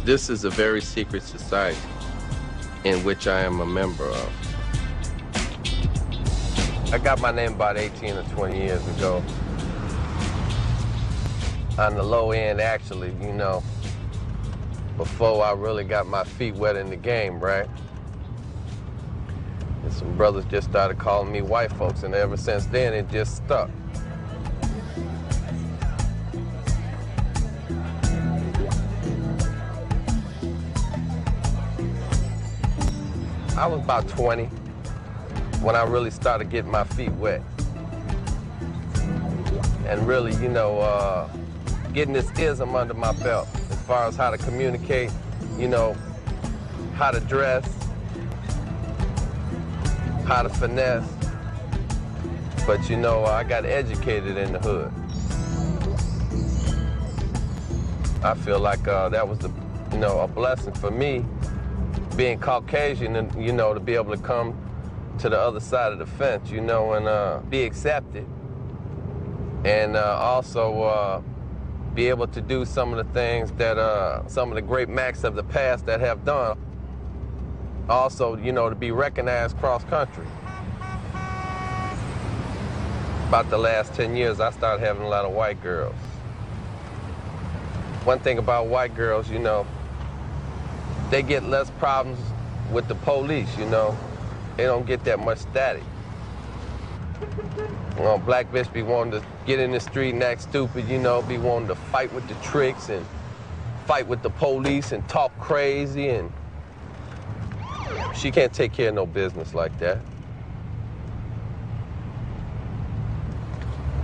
This is a very secret society in which I am a member of. I got my name about 18 or 20 years ago. On the low end, actually, you know, before I really got my feet wet in the game, right? And some brothers just started calling me white folks, and ever since then, it just stuck. I was about 20 when I really started getting my feet wet. And really, you know, getting this ism under my belt as far as how to communicate, you know, how to dress, how to finesse. But, you know, I got educated in the hood. I feel like that was, you know, a blessing for me, being Caucasian, and, you know, to be able to come to the other side of the fence, you know, and be accepted. And also be able to do some of the things that some of the great Macs of the past that have done. Also, you know, to be recognized cross-country. About the last 10 years, I started having a lot of white girls. One thing about white girls, you know, they get less problems with the police, you know. They don't get that much static. You know, black bitch be wanting to get in the street and act stupid, you know, be wanting to fight with the tricks and fight with the police and talk crazy, and she can't take care of no business like that.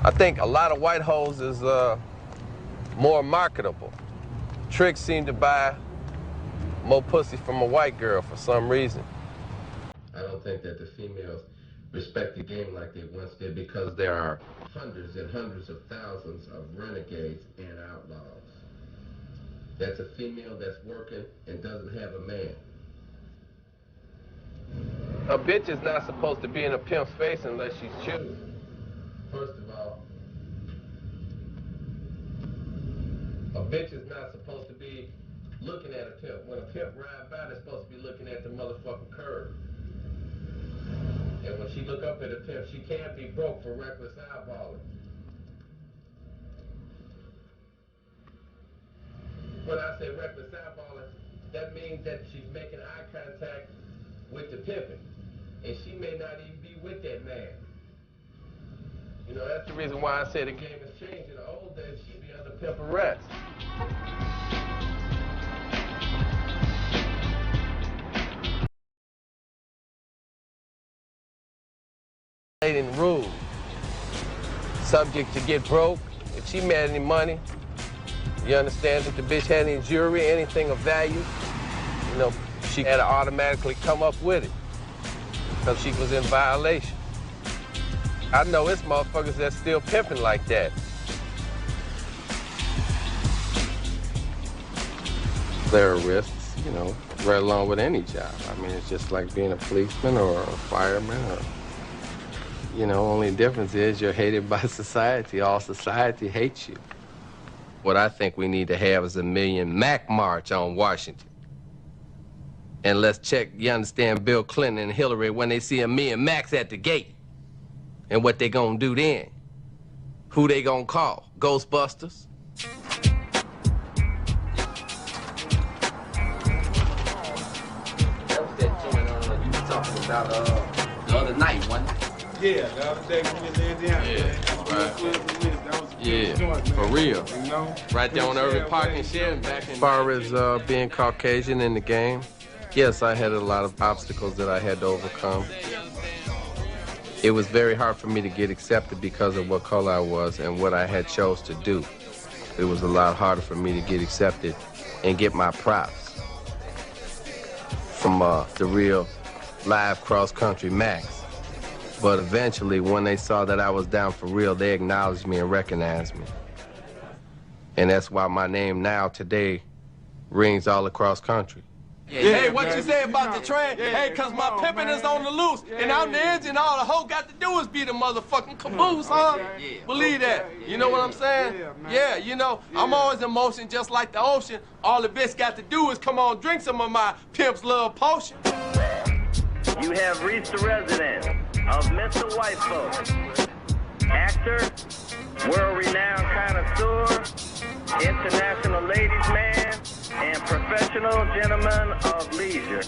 I think a lot of white hoes is more marketable. Tricks seem to buy more pussy from a white girl for some reason. I don't think that the females respect the game like they once did, because there are hundreds and hundreds of thousands of renegades and outlaws. That's a female that's working and doesn't have a man. A bitch is not supposed to be in a pimp's face unless she's choosing. First of all, a bitch is not supposed to be looking at a pimp. When a pimp ride by, they're supposed to be looking at the motherfucking curb. And when she look up at a pimp, she can't be broke for reckless eyeballing. When I say reckless eyeballing, that means that she's making eye contact with the pimping. And she may not even be with that man. You know, that's the reason why I say the game has changed. In the old days, she'd be under pimp arrest. In rules, subject to get broke. If she made any money, you understand, if the bitch had any jewelry, anything of value, you know, she had to automatically come up with it because she was in violation. I know it's motherfuckers that's still pimping like that. There are risks, you know, right along with any job. I mean, it's just like being a policeman or a fireman or, you know, only difference is you're hated by society. All society hates you. What I think we need to have is a million Mac march on Washington. And let's check, you understand, Bill Clinton and Hillary when they see a million Macs at the gate. And what they gonna do then? Who they gonna call? Ghostbusters? That was that joint you was talking about the other night, wasn't it? Yeah, the other day we was in Indiana. Yeah, right. That was Yeah, joint, man. for real. You know? Right there on Irving Park and shit. Back as far as being Caucasian in the game, yes, I had a lot of obstacles that I had to overcome. It was very hard for me to get accepted because of what color I was and what I had chose to do. It was a lot harder for me to get accepted and get my props from the real live cross-country Macs. But eventually, when they saw that I was down for real, they acknowledged me and recognized me. And that's why my name now, today, rings all across country. Hey, what you say about the train? Hey, cause my pimpin' is on the loose. And out in the engine, all the hoe got to do is be the motherfucking caboose, huh? Believe that. You know what I'm saying? Yeah, you know, I'm always in motion just like the ocean. All the bitch got to do is come on, drink some of my pimp's love potion. You have reached the residence of Mr. White Folks, actor, world-renowned connoisseur, international ladies man, and professional gentleman of leisure.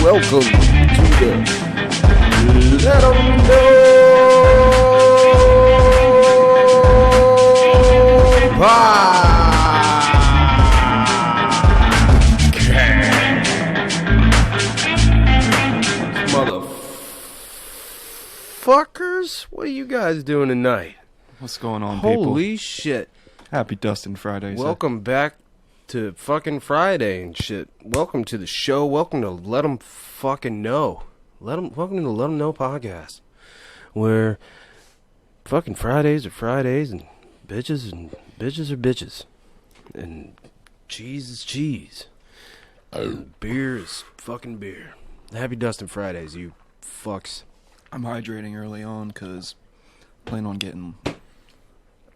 Welcome to the Let 'em Know podcast. Motherfuckers, what are you guys doing tonight? What's going on, people? Holy shit. Happy Dustin Friday. Welcome back to fucking Friday and shit. Welcome to the show. Welcome to Let 'em fucking know. Welcome to the Let 'em Know podcast, where fucking Fridays are Fridays and bitches are bitches, and cheese is cheese, and beer is fucking beer. Happy Dustin Fridays, you fucks. I'm hydrating early on because I plan on getting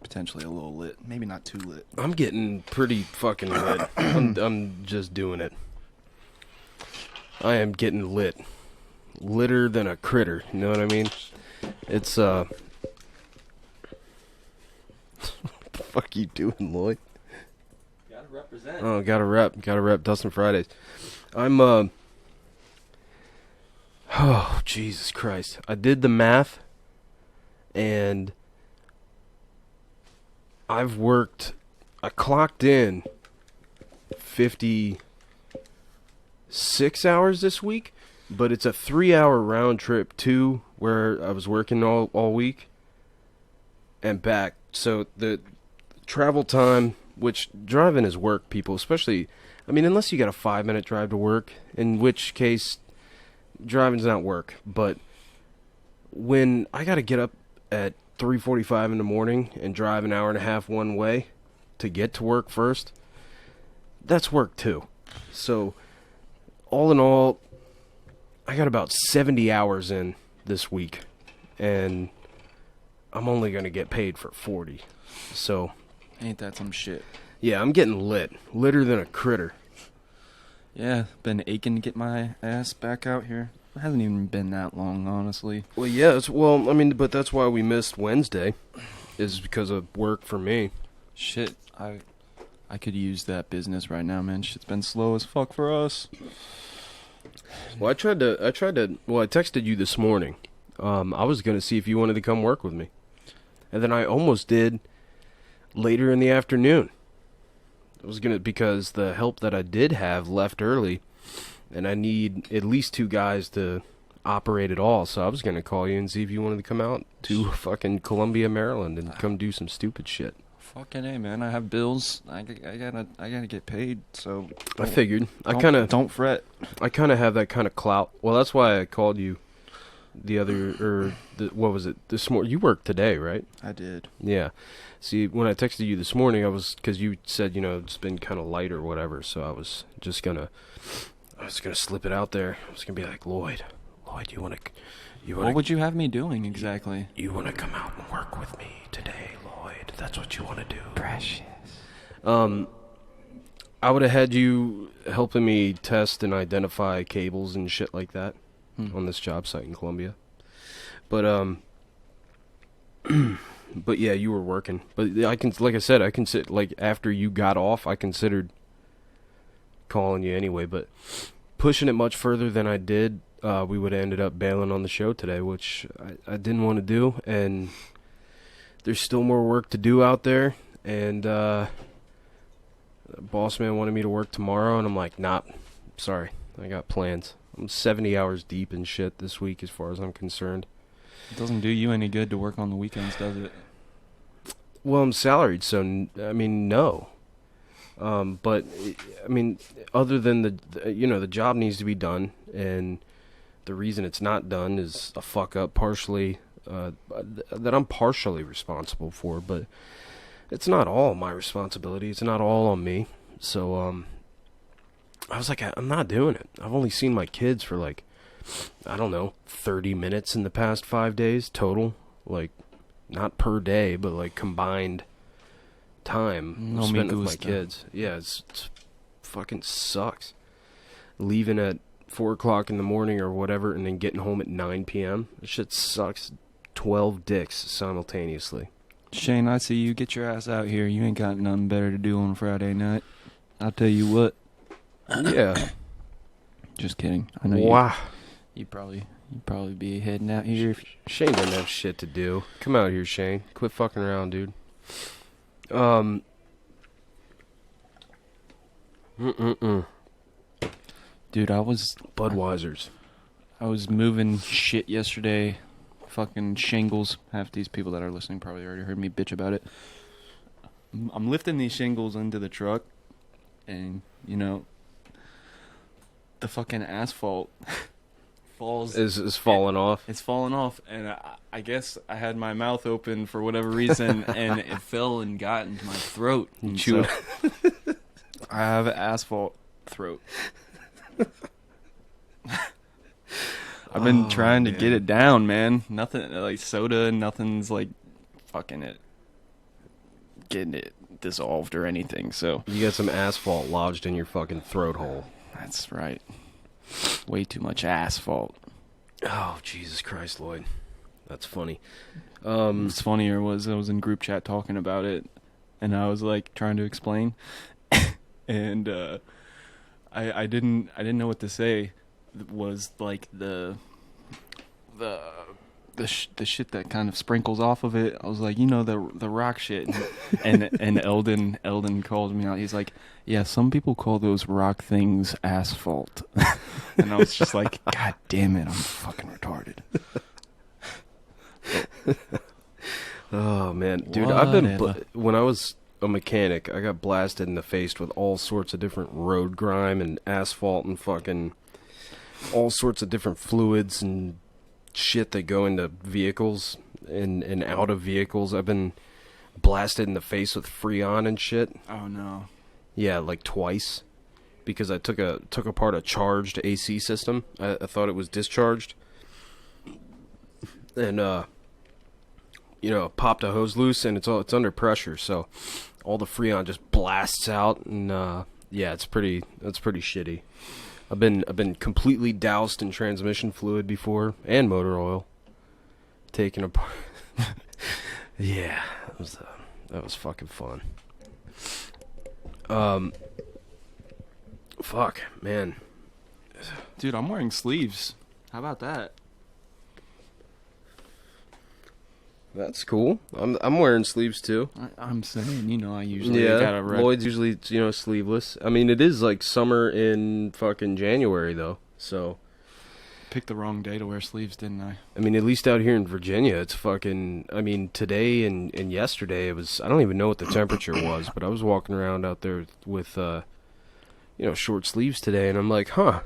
potentially a little lit. Maybe not too lit. I'm getting pretty fucking lit. I'm just doing it. I am getting lit. Litter than a critter. You know what I mean? It's, what the fuck you doing, Lloyd? Gotta represent. Oh, gotta rep Dustin Fridays. I'm, oh, Jesus Christ. I did the math, and I clocked in 56 hours this week, but it's a 3-hour round trip to where I was working all week and back. So the travel time, which driving is work, people, especially, I mean, unless you got a 5-minute drive to work, in which case driving's not work. But when I got to get up at 3:45 in the morning and drive an hour and a half one way to get to work first, that's work too. So all in all, I got about 70 hours in this week, and I'm only going to get paid for 40. So Ain't that some shit? yeah, I'm getting litter than a critter. Yeah, been aching to get my ass back out here. It hasn't even been that long, honestly. Well, yeah, but that's why we missed Wednesday, is because of work for me. Shit, I could use that business right now, man. Shit's been slow as fuck for us. Well, I texted you this morning. I was going to see if you wanted to come work with me. And then I almost did later in the afternoon. I was going to, because the help that I did have left early, and I need at least 2 guys to operate it all. So I was going to call you and see if you wanted to come out to fucking Columbia, Maryland, and come do some stupid shit. Fucking A, man. I have bills. I gotta get paid, so I figured. Don't fret. I kind of have that kind of clout. Well, that's why I called you what was it, this morning? You worked today, right? I did. Yeah. See, when I texted you this morning, because you said, it's been kind of light or whatever, so I was gonna slip it out there. I was gonna be like, Lloyd, you wanna What would you have me doing exactly? You wanna come out and work with me today, Lloyd? That's what you wanna do. Precious. I would have had you helping me test and identify cables and shit like that on this job site in Columbia. But But yeah, you were working. But like I said, I consider, like, after you got off, I considered calling you anyway. But pushing it much further than I did, we would have ended up bailing on the show today, which I didn't want to do. And there's still more work to do out there. And boss man wanted me to work tomorrow, and I'm like, nah, sorry, I got plans. I'm 70 hours deep in shit this week as far as I'm concerned. It doesn't do you any good to work on the weekends, does it? Well, I'm salaried, so, I mean, no. But, I mean, other than the job needs to be done, and the reason it's not done is a fuck-up partially, that I'm partially responsible for, but it's not all my responsibility. It's not all on me. So, I was like, I'm not doing it. I've only seen my kids for, like, I don't know, 30 minutes in the past 5 days total. Like, not per day, but, like, combined time spent with my kids. Yeah, it's fucking sucks. Leaving at 4 o'clock in the morning or whatever, and then getting home at 9 p.m. This shit sucks 12 dicks simultaneously. Shane, I see you. Get your ass out here. You ain't got nothing better to do on Friday night. I'll tell you what. Yeah. Just kidding. I know wow. You'd probably be heading out here. Shane doesn't have shit to do. Come out here, Shane. Quit fucking around, dude. Dude, I was Budweiser's. I was moving shit yesterday. Fucking shingles. Half these people that are listening probably already heard me bitch about it. I'm lifting these shingles into the truck, and the fucking asphalt falls. Is falling off. It's falling off, and I guess I had my mouth open for whatever reason, and it fell and got into my throat. And Chew so I have asphalt throat. I've been trying to get it down, man. Nothing like soda, nothing's like fucking it, getting it dissolved or anything. So You got some asphalt lodged in your fucking throat hole. that's right. Way too much asphalt. Oh, Jesus Christ, Lloyd. That's funny. What's funnier was I was in group chat talking about it, and I was like trying to explain, and I didn't know what to say. It was like the shit that kind of sprinkles off of it. I was like, the rock shit, and Eldon called me out. He's like, yeah, some people call those rock things asphalt, and I was just like, God damn it, I'm fucking retarded. Oh, man. Dude, I've been... when I was a mechanic, I got blasted in the face with all sorts of different road grime and asphalt and fucking all sorts of different fluids and shit that go into vehicles and out of vehicles. I've been blasted in the face with Freon and shit. Oh, no. Yeah, like twice. Because I took apart a charged AC system. I thought it was discharged. And, popped a hose loose, and it's under pressure, so all the Freon just blasts out, and it's pretty shitty. I've been completely doused in transmission fluid before, and motor oil. Taken apart. Yeah, that was fucking fun. Fuck, man. Dude, I'm wearing sleeves. How about that? That's cool. I'm wearing sleeves too. I'm saying, I usually Yeah, got a Lloyd's usually sleeveless. I mean, it is like summer in fucking January though, so. Picked the wrong day to wear sleeves, didn't I? I mean, at least out here in Virginia, it's fucking. I mean, today and yesterday it was. I don't even know what the temperature was, but I was walking around out there with, short sleeves today, and I'm like, huh.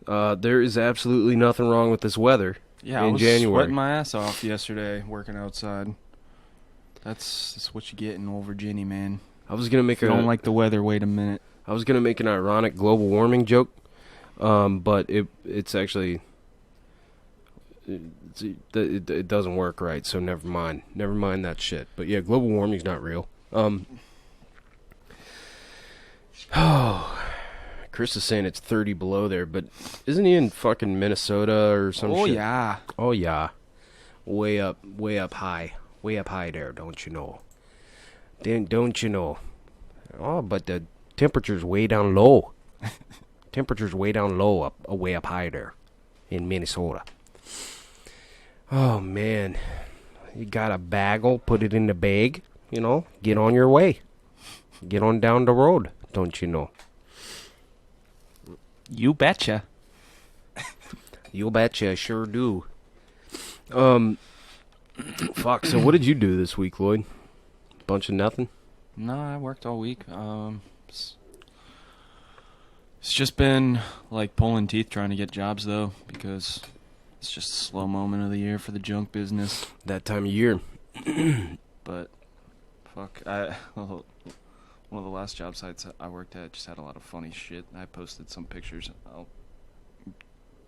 There is absolutely nothing wrong with this weather. Yeah, in I was January. sweating my ass off yesterday working outside. That's what you get in old Virginia, man. I was gonna make If you don't like the weather, wait a minute. I was gonna make an ironic global warming joke, but it's actually it doesn't work right. So never mind that shit. But yeah, global warming's not real. Oh. Chris is saying it's 30 below there, but isn't he in fucking Minnesota or some shit? Yeah. Oh, yeah. way up high there, don't you know? Then don't you know? Oh, but the temperature's way down low. Temperature's way down low, way up high there, in Minnesota. Oh man, you got a bagel? Put it in the bag. You know, get on your way. Get on down the road, don't you know? You betcha. You betcha, I sure do. Fuck. So, what did you do this week, Lloyd? Bunch of nothing. No, I worked all week. It's just been like pulling teeth trying to get jobs though, because it's just a slow moment of the year for the junk business. That time of year. But fuck, one of the last job sites I worked at just had a lot of funny shit. I posted some pictures. I'll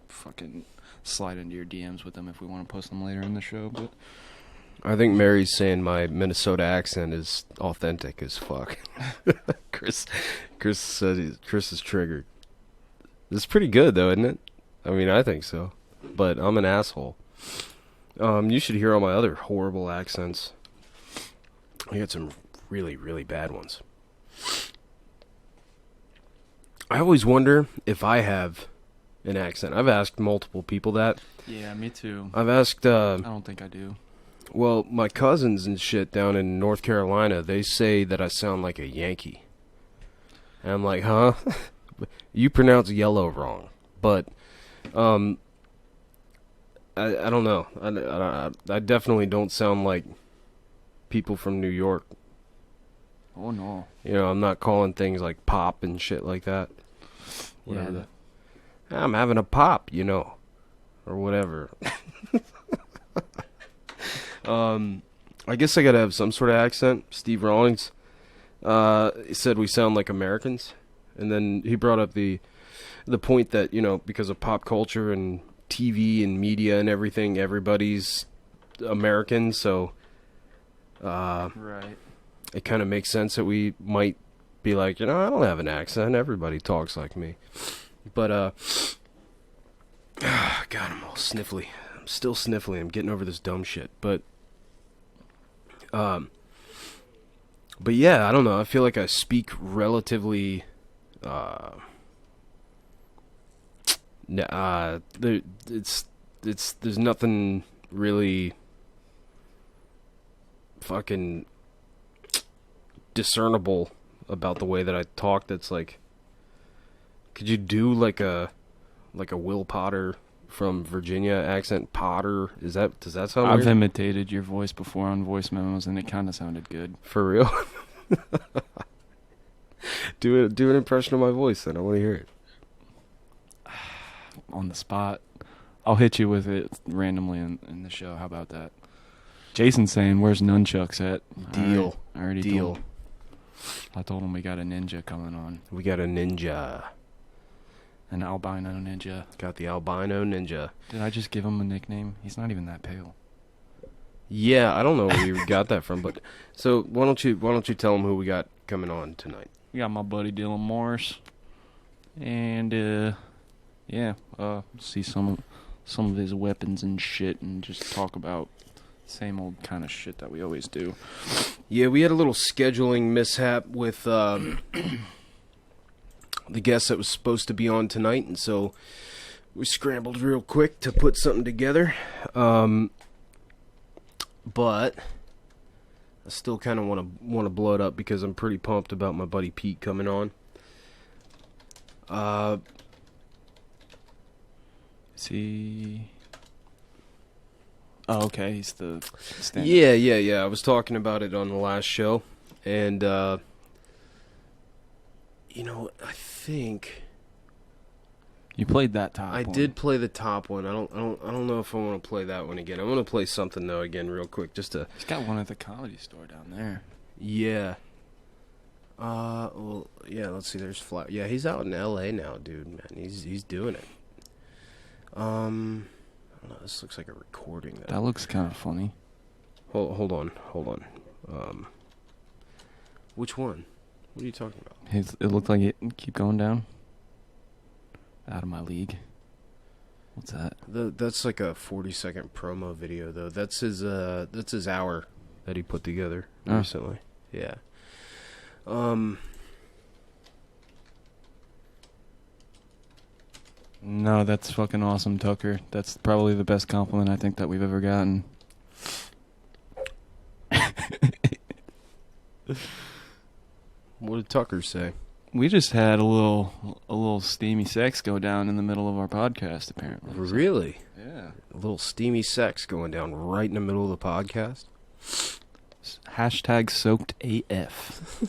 fucking slide into your DMs with them if we want to post them later in the show. But I think Mary's saying my Minnesota accent is authentic as fuck. Chris said Chris is triggered. It's pretty good though, isn't it? I mean, I think so. But I'm an asshole. You should hear all my other horrible accents. I got some really, really bad ones. I always wonder if I have an accent. I've asked multiple people that. yeah, me too. I've asked, I don't think I do. well, my cousins and shit down in North Carolina, they say that I sound like a Yankee. And I'm like, huh? You pronounce yellow wrong. But, I don't know. I definitely don't sound like people from New York. Oh no. You know, I'm not calling things like pop and shit like that. Yeah. I'm having a pop, you know, or whatever. I guess I gotta have some sort of accent. Steve Rawlings he said we sound like Americans, and then he brought up the point that, you know, because of pop culture and TV and media and everything, everybody's American, so Right. it kind of makes sense that we might be like, you know, I don't have an accent. Everybody talks like me. But, God, I'm all sniffly. I'm still sniffly. I'm getting over this dumb shit. But yeah, I don't know. I feel like I speak relatively, there's nothing really fucking discernible about the way that I talk that's like, could you do like a Will Potter from Virginia accent? Potter, does that sound I've weird? imitated your voice before on voice memos and it kind of sounded good. For real? do an impression of my voice then. I want to hear it. On the spot. I'll hit you with it randomly in the show. How about that? Jason's saying, where's Nunchucks at? Deal. I already Deal. told him. I told him we got a ninja coming on. We got a ninja. An albino ninja. Got the albino ninja. Did I just give him a nickname? He's not even that pale. Yeah, I don't know where you got that from, but so why don't you tell them who we got coming on tonight? We got my buddy Dylan Morris. And see some of his weapons and shit and just talk about same old kind of shit that we always do. Yeah, we had a little scheduling mishap with the guest that was supposed to be on tonight, and so we scrambled real quick to put something together. But I still kind of want to blow it up because I'm pretty pumped about my buddy Pete coming on. See. Oh, okay. He's the stand-up. Yeah. I was talking about it on the last show, and you know, I think You played that top I one. did play the top one. I don't know if I want to play that one again. I want to play something though again real quick just to. He's got one at the Comedy Store down there. Yeah. Well, yeah. Let's see. There's Flat. Yeah, he's out in L.A. now, dude. Man, he's doing it. I don't know, this looks like a recording. That looks kind of funny. Hold on. Which one? What are you talking about? It looked like it. Keep going down. Out of my league. What's that? That's like a 40-second promo video, though. That's his hour that he put together recently. Yeah. No, that's fucking awesome, Tucker. That's probably the best compliment I think that we've ever gotten. What did Tucker say? We just had a little steamy sex go down in the middle of our podcast, apparently. Really? Yeah. A little steamy sex going down right in the middle of the podcast? Hashtag soaked AF.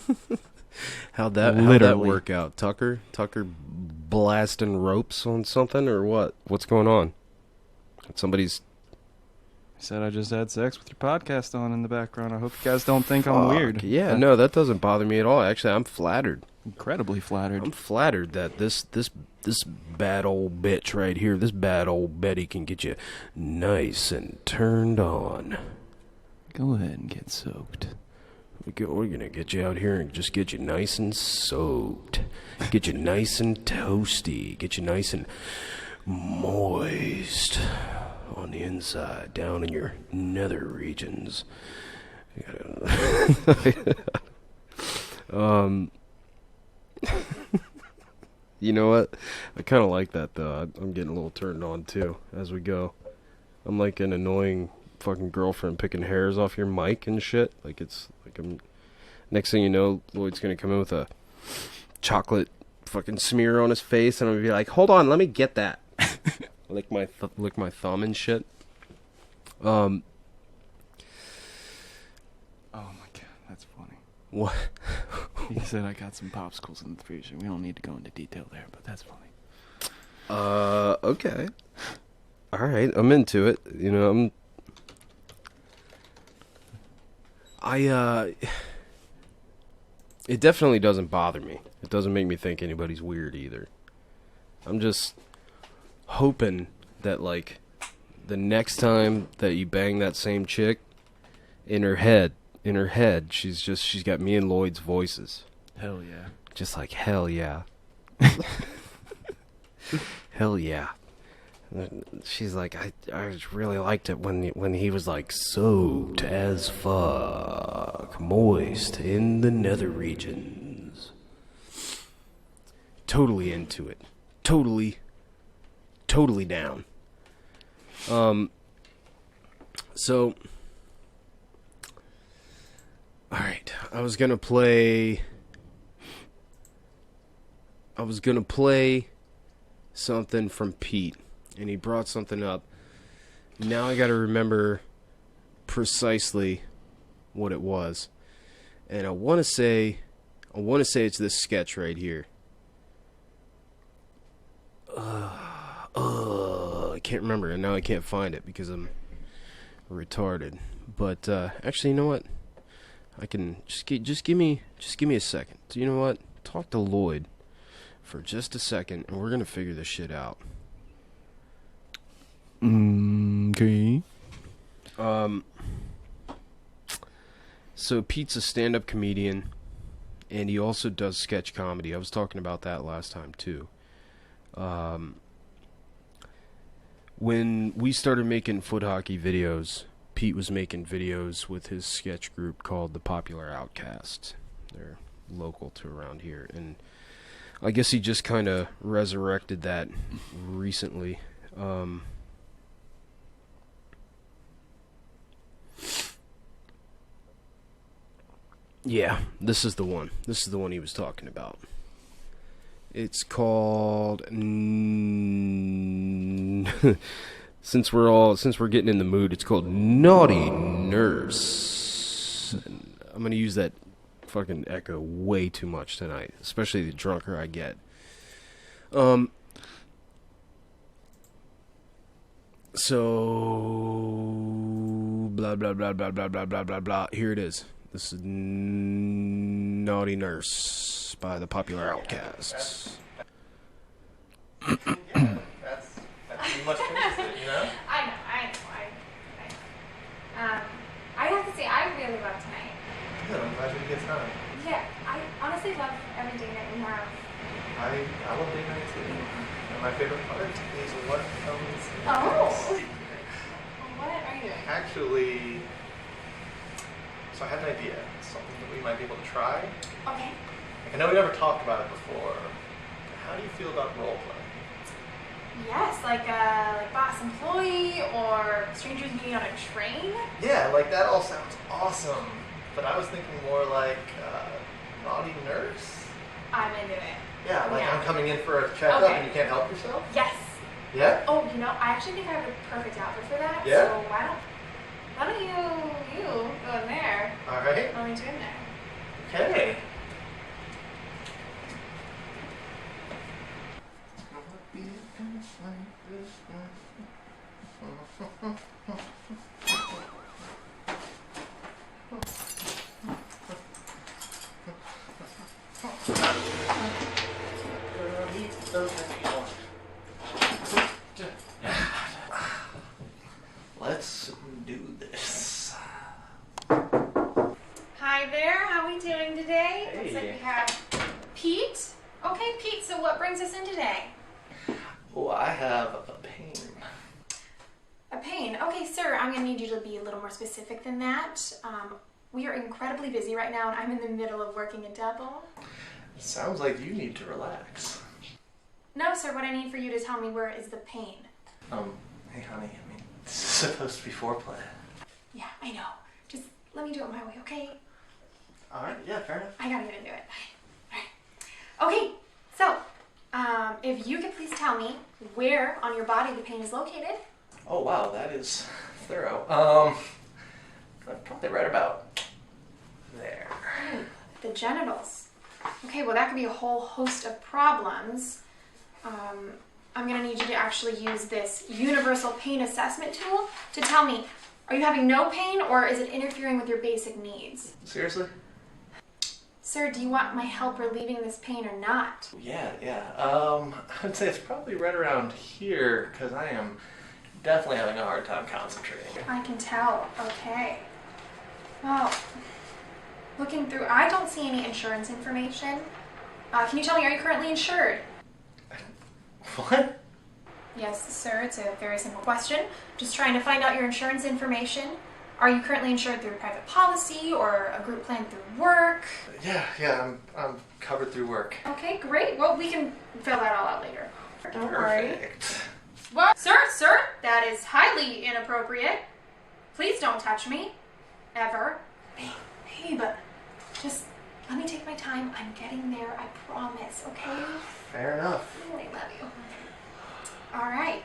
How'd that Literally. work out? Tucker blasting ropes on something or what? What's going on? Somebody's... I said I just had sex with your podcast on in the background. I hope you guys don't think I'm weird. Yeah, no, that doesn't bother me at all. Actually, I'm flattered. Incredibly flattered. I'm flattered that this bad old bitch right here, this bad old Betty can get you nice and turned on. Go ahead and get soaked. We're gonna get you out here and just get you nice and soaked. Get you nice and toasty. Get you nice and moist on the inside, down in your nether regions. You know what? I kind of like that, though. I'm getting a little turned on, too, as we go. I'm like an annoying fucking girlfriend picking hairs off your mic and shit. Like, it's like I'm... Next thing you know, Lloyd's gonna come in with a chocolate fucking smear on his face, and I'm gonna be like, hold on, let me get that. lick my thumb and shit. Oh my god, that's funny. What? He said I got some popsicles in the freezer. We don't need to go into detail there, but that's funny. Okay. Alright, I'm into it. You know, it definitely doesn't bother me. It doesn't make me think anybody's weird either. I'm just hoping that, like, the next time that you bang that same chick, in her head, she's got me and Lloyd's voices. Hell yeah. Just like, hell yeah. Hell yeah. She's like, I really liked it when he was like soaked as fuck, moist in the nether regions. Totally into it. Totally down. So, alright, I was gonna play something from Pete. And he brought something up. Now I gotta remember precisely what it was. And I wanna say it's this sketch right here. I can't remember, and now I can't find it because I'm retarded. But actually, you know what? I can just give me a second. So you know what? Talk to Lloyd for just a second, and we're gonna figure this shit out. Okay. So Pete's a stand-up comedian, and he also does sketch comedy. I was talking about that last time too. When we started making foot hockey videos, Pete was making videos with his sketch group called the Popular Outcasts. They're local to around here, and I guess he just kind of resurrected that recently. Yeah, this is the one. This is the one he was talking about. It's called since we're getting in the mood, it's called Naughty Nurse. And I'm going to use that fucking echo way too much tonight, especially the drunker I get. So blah blah blah blah blah blah blah blah blah. Here it is. This is Naughty Nurse by the Popular Outcasts. That's you must finish it, you know? I know. I have to say, I really love tonight. Good, I'm glad you had a good time. Yeah, I honestly love every day that we have. I love date night too. And my favorite part. art is what comes Oh. next. What are you doing? Actually, so I had an idea. Something that we might be able to try. Okay. Like, I know we never talked about it before. How do you feel about role play? Yes, like boss employee or strangers meeting on a train. Yeah, like that all sounds awesome. But I was thinking more like naughty nurse. I'm into it. Yeah, like Yeah. I'm coming in for a checkup Okay. and you can't help yourself. Yes. Yeah. Oh, you know, I actually think I have the perfect outfit for that. Yeah? So why don't you go in there? All right. I'll meet you in there. Okay. Let's do this. Hi there, how are we doing today? Looks like Hey. we have Pete. Okay, Pete, so what brings us in today? Oh, I have a pain. A pain. Okay, sir, I'm gonna need you to be a little more specific than that. We are incredibly busy right now and I'm in the middle of working a double. It sounds like you need to relax. No, sir, what I need for you to tell me where is the pain. Hey honey, I mean, this is supposed to be foreplay. Yeah, I know. Just let me do it my way, okay? Alright, yeah, fair enough. I gotta get into it. Alright. Okay, so, if you could please tell me where on your body the pain is located. Oh wow, that is thorough. Probably right about there. The genitals. Okay, well that could be a whole host of problems. I'm gonna need you to actually use this universal pain assessment tool to tell me, are you having no pain or is it interfering with your basic needs? Seriously? Sir, do you want my help relieving this pain or not? Yeah. I'd say it's probably right around here, because I am definitely having a hard time concentrating. I can tell. Okay. Well, looking through, I don't see any insurance information. Can you tell me, are you currently insured? What? Yes, sir. It's a very simple question. Just trying to find out your insurance information. Are you currently insured through a private policy or a group plan through work? Yeah, I'm covered through work. Okay, great. Well, we can fill that all out later. Don't worry. Perfect. What? Sir, that is highly inappropriate. Please don't touch me. Ever. Babe, just let me take my time. I'm getting there, I promise, okay? Fair enough. I love you. All right.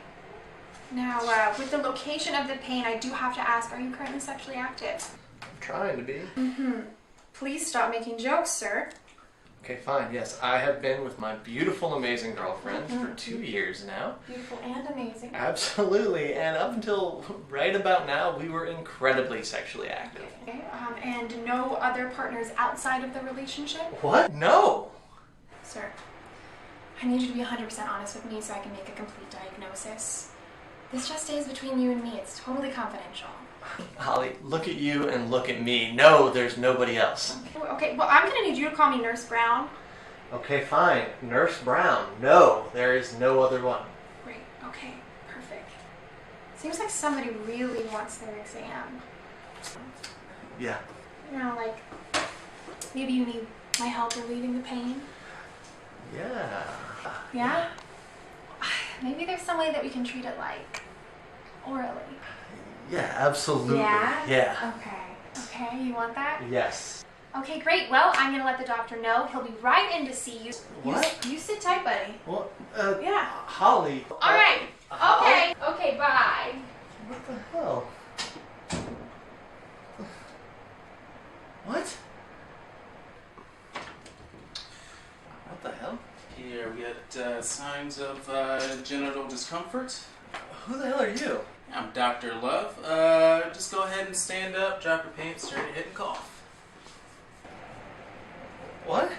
Now, with the location of the pain, I do have to ask, are you currently sexually active? I'm trying to be. Please stop making jokes, sir. Okay, fine. Yes, I have been with my beautiful, amazing girlfriend for 2 years now. Beautiful and amazing. Absolutely, and up until right about now, we were incredibly sexually active. Okay, and no other partners outside of the relationship? What? No! Sir, I need you to be 100% honest with me so I can make a complete diagnosis. This just stays between you and me. It's totally confidential. Holly, look at you and look at me. No, there's nobody else. Okay, well, I'm gonna need you to call me Nurse Brown. Okay, fine. Nurse Brown. No, there is no other one. Great, okay, perfect. Seems like somebody really wants their exam. Yeah. You know, like, maybe you need my help relieving the pain? Yeah. Yeah? Maybe there's some way that we can treat it like orally. Yeah, absolutely. Yeah? Yeah. Okay, you want that? Yes. Okay, great. Well, I'm gonna let the doctor know. He'll be right in to see you. What? You sit tight, buddy. Well, Yeah. Holly. All right. Okay. Okay, bye. What the hell? What? What the hell? Here we got signs of genital discomfort. Who the hell are you? I'm Dr. Love. Just go ahead and stand up, drop your pants, turn your head, and cough. What?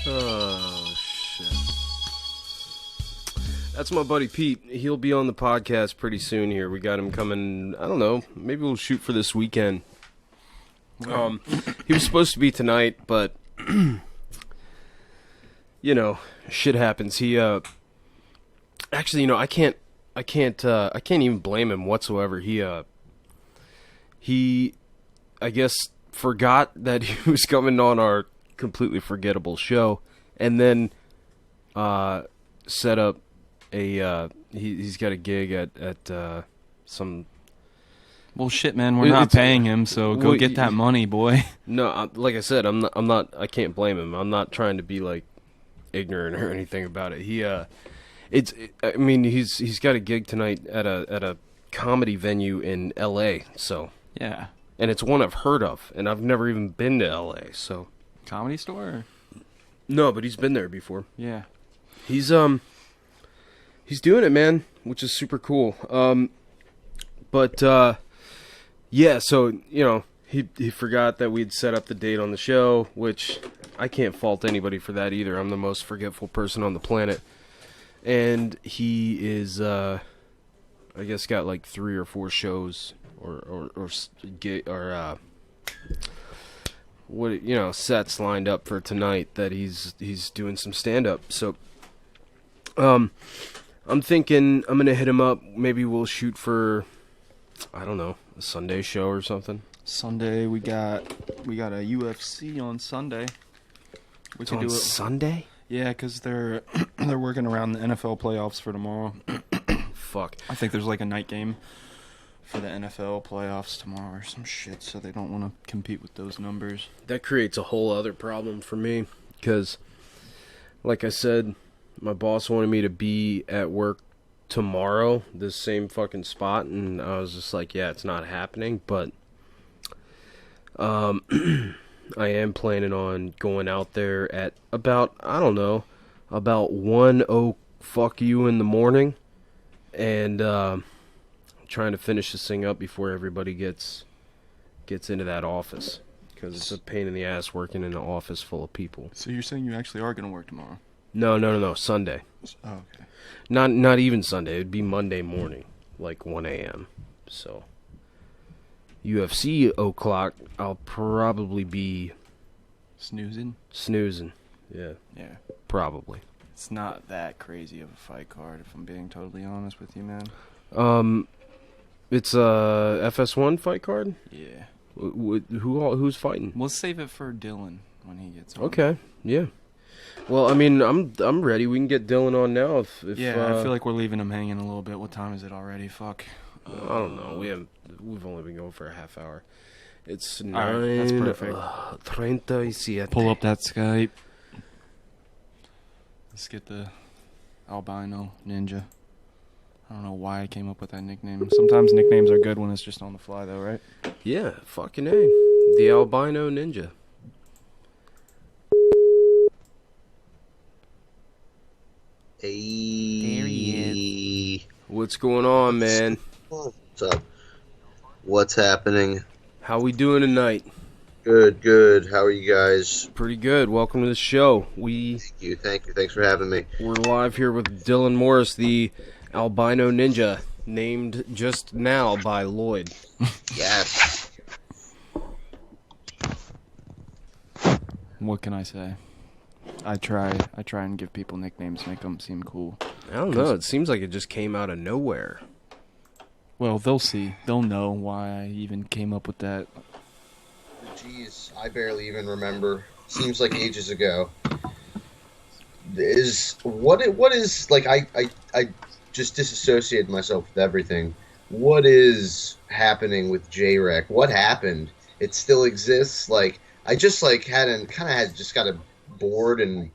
Oh, shit. That's my buddy Pete. He'll be on the podcast pretty soon here. We got him coming, I don't know, maybe we'll shoot for this weekend. He was supposed to be tonight, but you know, shit happens. He actually, you know, I can't even blame him whatsoever. He I guess forgot that he was coming on our completely forgettable show, and then set up he's got a gig at some. Well, shit, man, we're not paying him, so go get that money, boy. No, like I said, I'm not. I can't blame him. I'm not trying to be like ignorant or anything about it. I mean, he's got a gig tonight at a comedy venue in L.A. So yeah, and it's one I've heard of, and I've never even been to L.A. So Comedy Store? Or? No, but he's been there before. Yeah, he's doing it, man, which is super cool. Yeah, so, you know, he forgot that we'd set up the date on the show, which I can't fault anybody for that either. I'm the most forgetful person on the planet. And he is, I guess, got like 3 or 4 shows sets lined up for tonight that he's doing some stand-up. So, I'm thinking I'm going to hit him up. Maybe we'll shoot for, I don't know, a Sunday show or something. Sunday we got a UFC on Sunday. We could do it Sunday. Yeah, because they're working around the NFL playoffs for tomorrow. Fuck. I think there's like a night game for the NFL playoffs tomorrow or some shit, so they don't want to compete with those numbers. That creates a whole other problem for me because, like I said, my boss wanted me to be at work tomorrow, this same fucking spot, and I was just like, yeah, it's not happening, but I am planning on going out there at about 1:00 fuck you in the morning, and trying to finish this thing up before everybody gets into that office, because it's a pain in the ass working in an office full of people. So you're saying you actually are going to work tomorrow? No, Sunday. Oh, okay. Not even Sunday. It'd be Monday morning, like 1 a.m. So UFC o'clock, I'll probably be snoozing. Yeah. Yeah. Probably. It's not that crazy of a fight card, if I'm being totally honest with you, man. It's a FS1 fight card. Yeah. Who's fighting? We'll save it for Dylan when he gets on. Okay. Yeah. Well, I mean, I'm ready. We can get Dylan on now. If I feel like we're leaving him hanging a little bit. What time is it already? Fuck. I don't know. We've only been going for a half hour. It's 9. Right, that's perfect. 37. Pull up that Skype. Let's get the albino ninja. I don't know why I came up with that nickname. Sometimes nicknames are good when it's just on the fly, though, right? Yeah, fucking A. The albino ninja. Hey. There he is. What's going on, man? What's up? What's happening? How we doing tonight? Good. How are you guys? Pretty good. Welcome to the show. Thank you. Thanks for having me. We're live here with Dylan Morris, the albino ninja, named just now by Lloyd. Yes. What can I say? I try and give people nicknames, make them seem cool. I don't know. It seems like it just came out of nowhere. Well, they'll see. They'll know why I even came up with that. Jeez, I barely even remember. Seems like ages ago. What is like? I just disassociated myself with everything. What is happening with JREC? What happened? It still exists. Like I just got bored and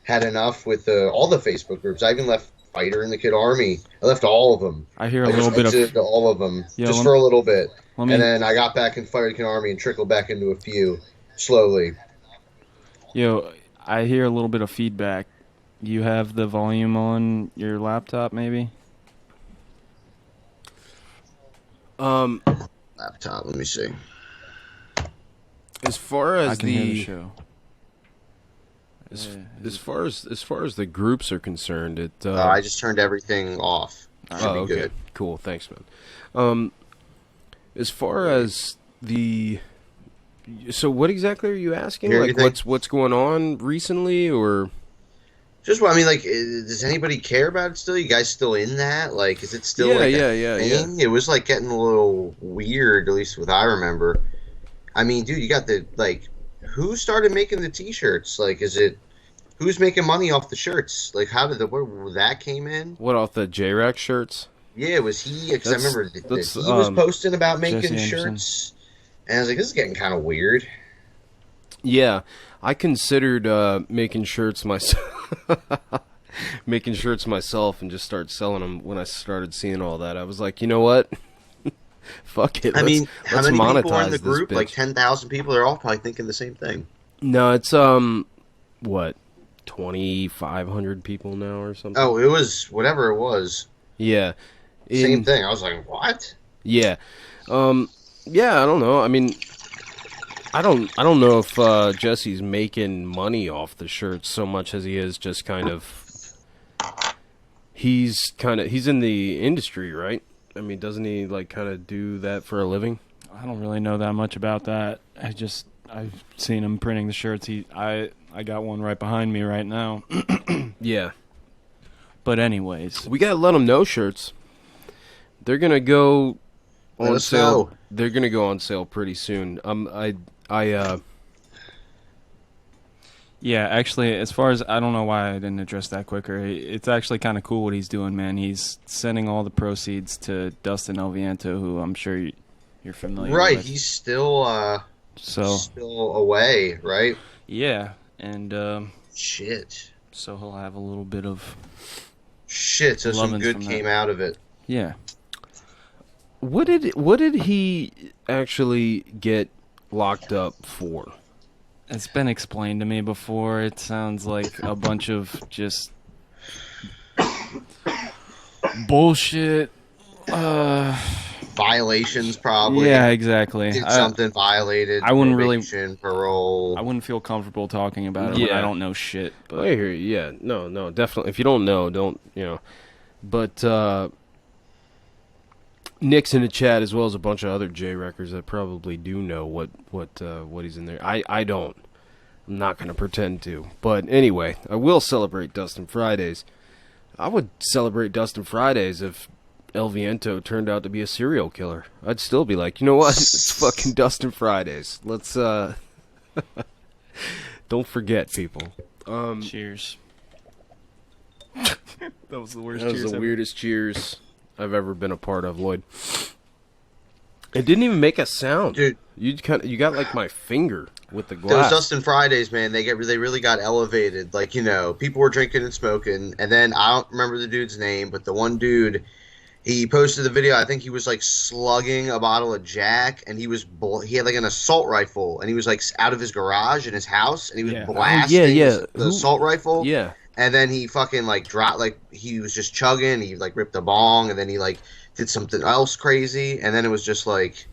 had enough with all the Facebook groups. I even left Fighter and the Kid Army. I left all of them. I hear a little bit of all of them just for a little bit, and then I got back in Fighter and Kid Army and trickled back into a few slowly. Yo, I hear a little bit of feedback. You have the volume on your laptop, maybe? Laptop. Let me see. As far as I can hear the show. As far as the groups are concerned, it. I just turned everything off. Should Oh, be okay. good. Cool. Thanks, man. As far as the, so what exactly are you asking? Hear Like, anything? what's going on recently, or? Just what I mean, like, does anybody care about it still? You guys still in that? Like, is it still Yeah, like yeah. thing? It was like getting a little weird, at least what I remember. I mean, dude, you got the like, who started making the T-shirts? Like, is it who's making money off the shirts? Like, how did where that came in? What, off the J-Rack shirts? Yeah, was he? Because I remember that he that's, was posting about making Jesse Anderson. shirts, and I was like, this is getting kind of weird. Yeah, I considered making shirts myself. Making shirts myself and just start selling them. When I started seeing all that, I was like, you know what? Fuck it. I mean, how let's many people are monetize in the this group? bitch. Like 10,000 people. They're all probably thinking the same thing. No, it's what, 2,500 people now or something. Oh, it was whatever it was. Yeah. Same thing. I was like, what? Yeah. Yeah, I don't know. I mean, I don't know if Jesse's making money off the shirts so much as he is just kind of he's in the industry, right? I mean, doesn't he like kind of do that for a living? I don't really know that much about that. I've seen him printing the shirts. I got one right behind me right now. Yeah. But anyways, We got to let them know shirts. They're going to go Let on us sale. know. They're going to go on sale pretty soon. yeah, actually, as far as I don't know why I didn't address that quicker. It's actually kind of cool what he's doing, man. He's sending all the proceeds to Dustin El Viento, who I'm sure you're familiar Right, with. he's still still away, right? Yeah, and Shit. so he'll have a little bit of Shit, so some Lovins good from came that. out of it. yeah. What did he actually get locked up for? It's been explained to me before. It sounds like a bunch of just bullshit. Violations, probably. Yeah, exactly. Did something violated. I wouldn't really- probation, parole. I wouldn't feel comfortable talking about it when Yeah. I don't know shit. But I hear you. Yeah, no, definitely. If you don't know, don't, you know. But Nick's in the chat as well as a bunch of other J-Records that probably do know what he's in there. I don't. I'm not going to pretend to. But anyway, I will celebrate Dustin Fridays. I would celebrate Dustin Fridays if El Viento turned out to be a serial killer. I'd still be like, you know what? It's fucking Dustin Fridays. Let's don't forget, people. cheers. That was the worst. That was cheers the ever. weirdest cheers I've ever been a part of, Lloyd. It didn't even make a sound, Dude. You got like my finger with the Those glass. Dustin Fridays, man, they really got elevated. Like, you know, people were drinking and smoking, and then I don't remember the dude's name, but the one dude, he posted the video. I think he was like slugging a bottle of Jack, and he had like an assault rifle, and he was like out of his garage in his house, and he was Yeah. blasting yeah. the assault rifle. Yeah, And then he fucking like dropped, like he was just chugging. He like ripped a bong, and then he like did something else crazy, and then it was just like,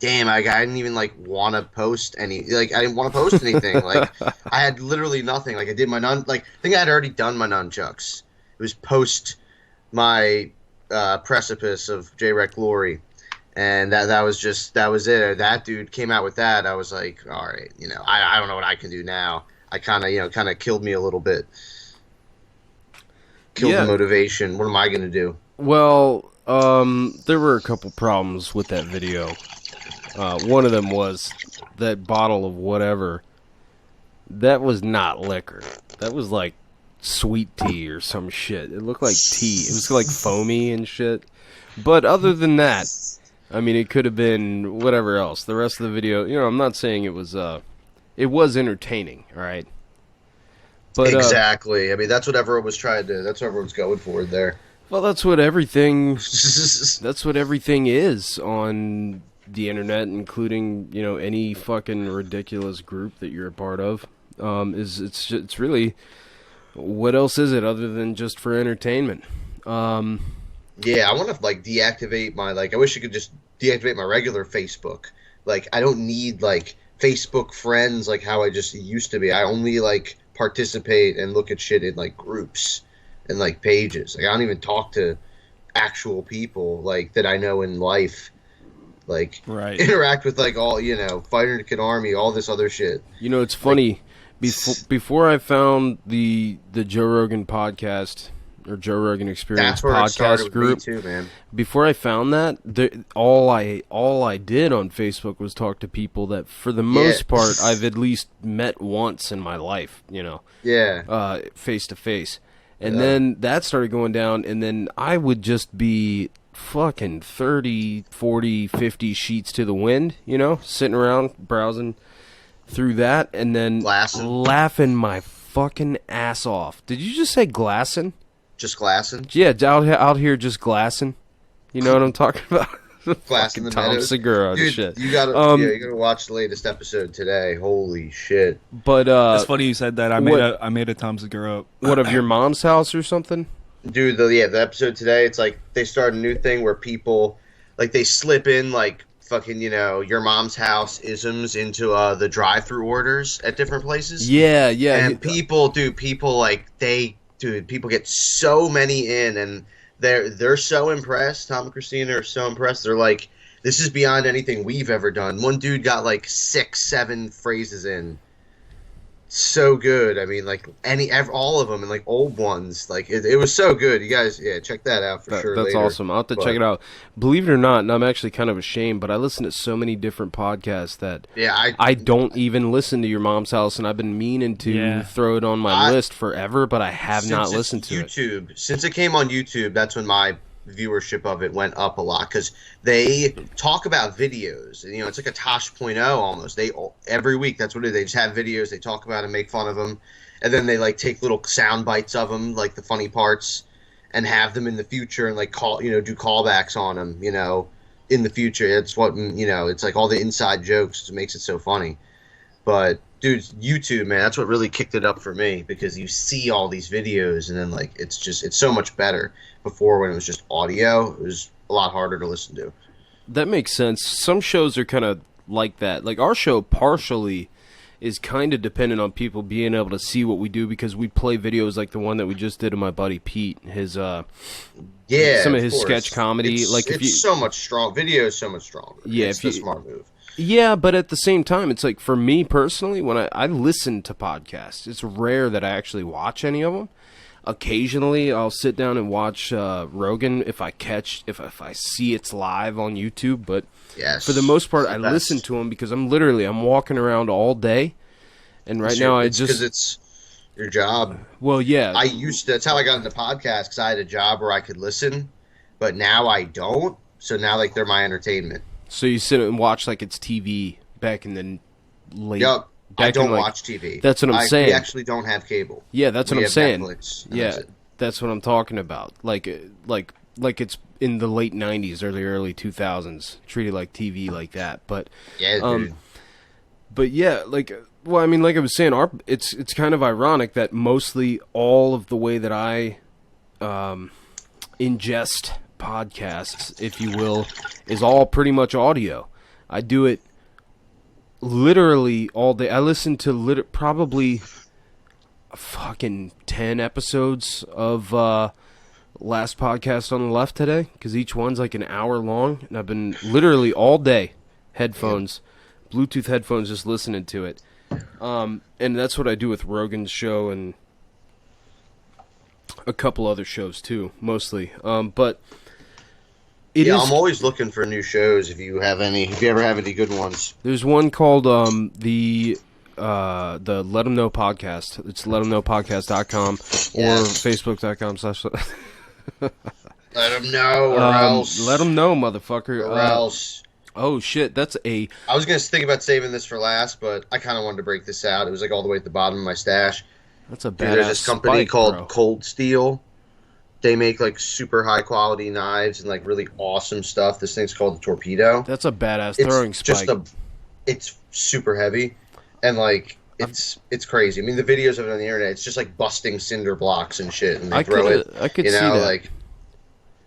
damn, I didn't even like want to post I didn't want to post anything. Like I had literally nothing. Like I did my I think I had already done my nunchucks. It was post my precipice of J-Rec Glory, and that was it. That dude came out with that. I was like, all right, you know, I don't know what I can do now. I kind of killed me a little bit. Killed Yeah. the motivation. What am I gonna do? well, there were a couple problems with that video. One of them was that bottle of whatever. That was not liquor. That was like sweet tea or some shit. It looked like tea. It was like foamy and shit. But other than that, I mean, it could have been whatever else. The rest of the video, you know, I'm not saying it was entertaining, all right? But Exactly. I mean, that's what everyone was trying to. That's what everyone's going for there. well, that's what everything is on the internet, including, you know, any fucking ridiculous group that you're a part of. It's really, what else is it other than just for entertainment? Yeah, I want to like deactivate my I wish I could just deactivate my regular Facebook. Like I don't need like Facebook friends like how I just used to be. I only like participate and look at shit in like groups and like pages. Like I don't even talk to actual people like that I know in life. Like interact with like all Fighter Kid Army, all this other shit. It's funny. Before I found the Joe Rogan podcast or Joe Rogan Experience podcast group, too, man. Before I found that, all I did on Facebook was talk to people that, for the most part, I've at least met once in my life. Face to face, and then that started going down, and then I would just be fucking 30, 40, 50 sheets to the wind, sitting around browsing through that, and then laughing my fucking ass off. Did you just say glassing? Just glassing? Yeah, out here just glassing. You know what I'm talking about? Glassing the Tom meadows. Segura Dude, shit. you gotta watch the latest episode today. Holy shit! But it's funny you said that. I made a Tom Segura. What, of your mom's house or something? Dude, the episode today, it's like they start a new thing where people like they slip in like fucking your mom's house isms into the drive-through orders at different places. Yeah. And people get so many in, and they're so impressed. Tom and Christina are so impressed. They're like, this is beyond anything we've ever done. One dude got like 6-7 phrases in. So good. I mean, like all of them, and like old ones. Like it was so good. You guys, check that out for sure. That's later. awesome. I'll have to check it out. Believe it or not, and I'm actually kind of ashamed, but I listen to so many different podcasts that I don't even listen to Your Mom's House, and I've been meaning to throw it on my list forever, but I have not listened to it. Since it came on YouTube, that's when my viewership of it went up a lot, because they talk about videos. It's like a Tosh.0 almost. Every week, that's what it is. They just have videos, they talk about and make fun of them, and then they like take little sound bites of them, like the funny parts, and have them in the future, and like do callbacks on them in the future. It's what it's like all the inside jokes. It makes it so funny. But dude, YouTube, man, that's what really kicked it up for me, because you see all these videos, and then like it's so much better. Before, when it was just audio, it was a lot harder to listen to. That makes sense. Some shows are kind of like that. Like our show partially is kind of dependent on people being able to see what we do, because we play videos like the one that we just did of my buddy Pete. His some of his sketch comedy. It's so much strong. Video is so much stronger. Yeah, it's a smart move. Yeah, but at the same time, it's like, for me personally, when I listen to podcasts, it's rare that I actually watch any of them. Occasionally, I'll sit down and watch Rogan if I see it's live on YouTube. But for the most part, I listen to him because I'm walking around all day, and because it's your job. Well, yeah, that's how I got into podcasts, because I had a job where I could listen, but now I don't. So now like they're my entertainment. So you sit and watch like it's TV back in the late. Yep. I don't watch TV. That's what I'm saying. We actually don't have cable. Yeah, that's what I'm saying. Netflix, that's what I'm talking about. Like it's in the late '90s, early 2000s, treated like TV like that. But dude. But yeah, like I was saying, it's kind of ironic that mostly all of the way that I ingest podcasts, if you will, is all pretty much audio. I do it literally all day. I listen to probably fucking 10 episodes of Last Podcast on the Left today, because each one's like an hour long, and I've been literally all day headphones, Bluetooth headphones, just listening to it. And that's what I do with Rogan's show and a couple other shows too, mostly. But I'm always looking for new shows. If you ever have any good ones, there's one called the Let 'Em Know podcast. It's letemknowpodcast.com or facebook.com/. Let 'em know, or else. Let 'em know, motherfucker. Or else. Oh shit, I was gonna think about saving this for last, but I kind of wanted to break this out. It was like all the way at the bottom of my stash. That's a badass. There's this company called bro. Cold Steel. They make like super high quality knives and like really awesome stuff. This thing's called the Torpedo. That's a badass throwing spike. It's super heavy, and like it's crazy. I mean, the videos of it on the internet, it's just like busting cinder blocks and shit, and they throw it. I could see that. Like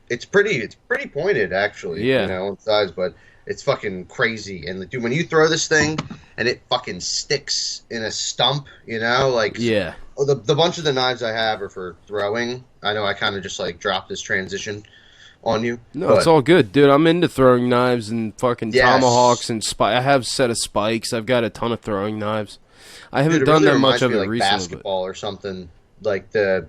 it's pretty pointed actually. Yeah. In size, but it's fucking crazy. And dude, when you throw this thing and it fucking sticks in a stump, like yeah. The bunch of the knives I have are for throwing. I know I kind of just like dropped this transition on you. No, but it's all good, dude. I'm into throwing knives and fucking Yes. tomahawks and I have a set of spikes. I've got a ton of throwing knives. I haven't Dude, it done really that much reminds of me it like recently. basketball or something, like the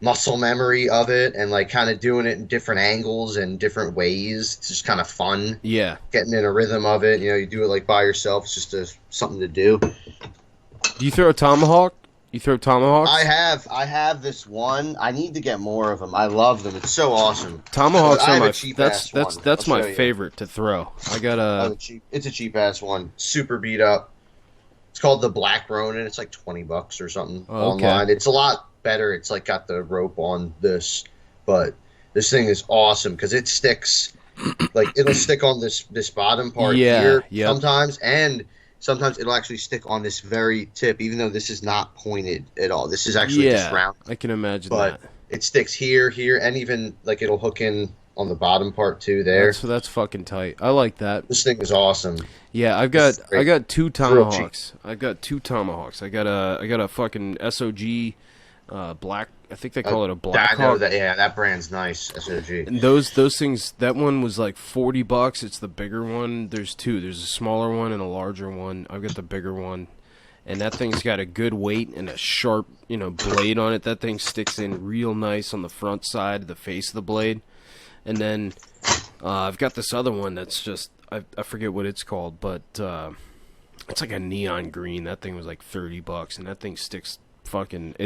muscle memory of it, and like kind of doing it in different angles and different ways. It's just kind of fun. Yeah. Getting in a rhythm of it. You know, you do it like by yourself. It's just something to do. Do you throw a tomahawk? You throw tomahawks? I have this one. I need to get more of them. I love them. It's so awesome. Tomahawks But I are have a my cheap-ass one. that's I'll my show you. favorite to throw. I got a It's a cheap ass one. Super beat up. It's called the Black Ronin. It's like $20 or something Oh, okay. online. It's a lot better. It's like got the rope on this, but this thing is awesome because it sticks. Like it'll stick on this bottom part here yep. sometimes, and sometimes it'll actually stick on this very tip, even though this is not pointed at all. This is actually just round. I can imagine But that. it sticks here, and even like it'll hook in on the bottom part too. There, That's fucking tight. I like that. this thing is awesome. Yeah, I got two tomahawks. I got two tomahawks. I got a fucking SOG black. I think they call it a Black I know Hawk. that. Yeah, that brand's nice. SOG. And those things. That one was like $40. It's the bigger one. There's two. There's a smaller one and a larger one. I've got the bigger one, and that thing's got a good weight and a sharp, blade on it. That thing sticks in real nice on the front side, the face of the blade. And then I've got this other one that's just I forget what it's called, but it's like a neon green. That thing was like $30, and that thing sticks fucking.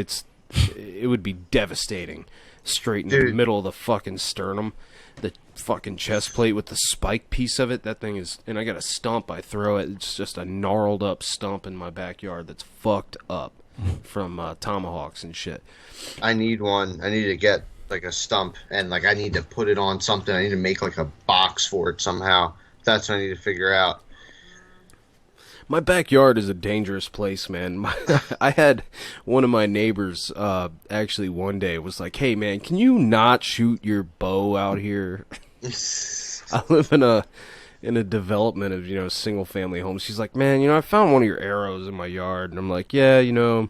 It would be devastating, straight in the Dude. middle of the fucking sternum, the fucking chest plate with the spike piece of it. That thing is, and I got a stump. I throw it. It's just a gnarled up stump in my backyard that's fucked up from tomahawks and shit. I need one. I need to get like a stump, and like I need to put it on something. I need to make like a box for it somehow. That's what I need to figure out. My backyard is a dangerous place, man. I had one of my neighbors actually one day was like, "Hey, man, can you not shoot your bow out here?" I live in a development of single family homes. She's like, "Man, I found one of your arrows in my yard," and I'm like, "Yeah, I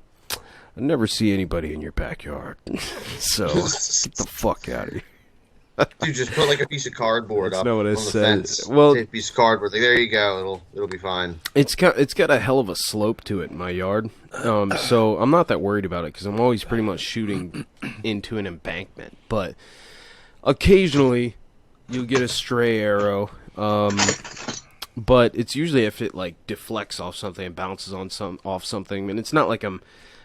never see anybody in your backyard, so get the fuck out of here." You just put like a piece of cardboard That's up not what I on the said. fence. Well- Take a piece of cardboard. Like, there you go. It'll be fine. It's got a hell of a slope to it in my yard, so I'm not that worried about it because I'm always pretty much shooting into an embankment. But occasionally, you'll get a stray arrow, but it's usually if it like deflects off something and bounces off something, and it's not like I'm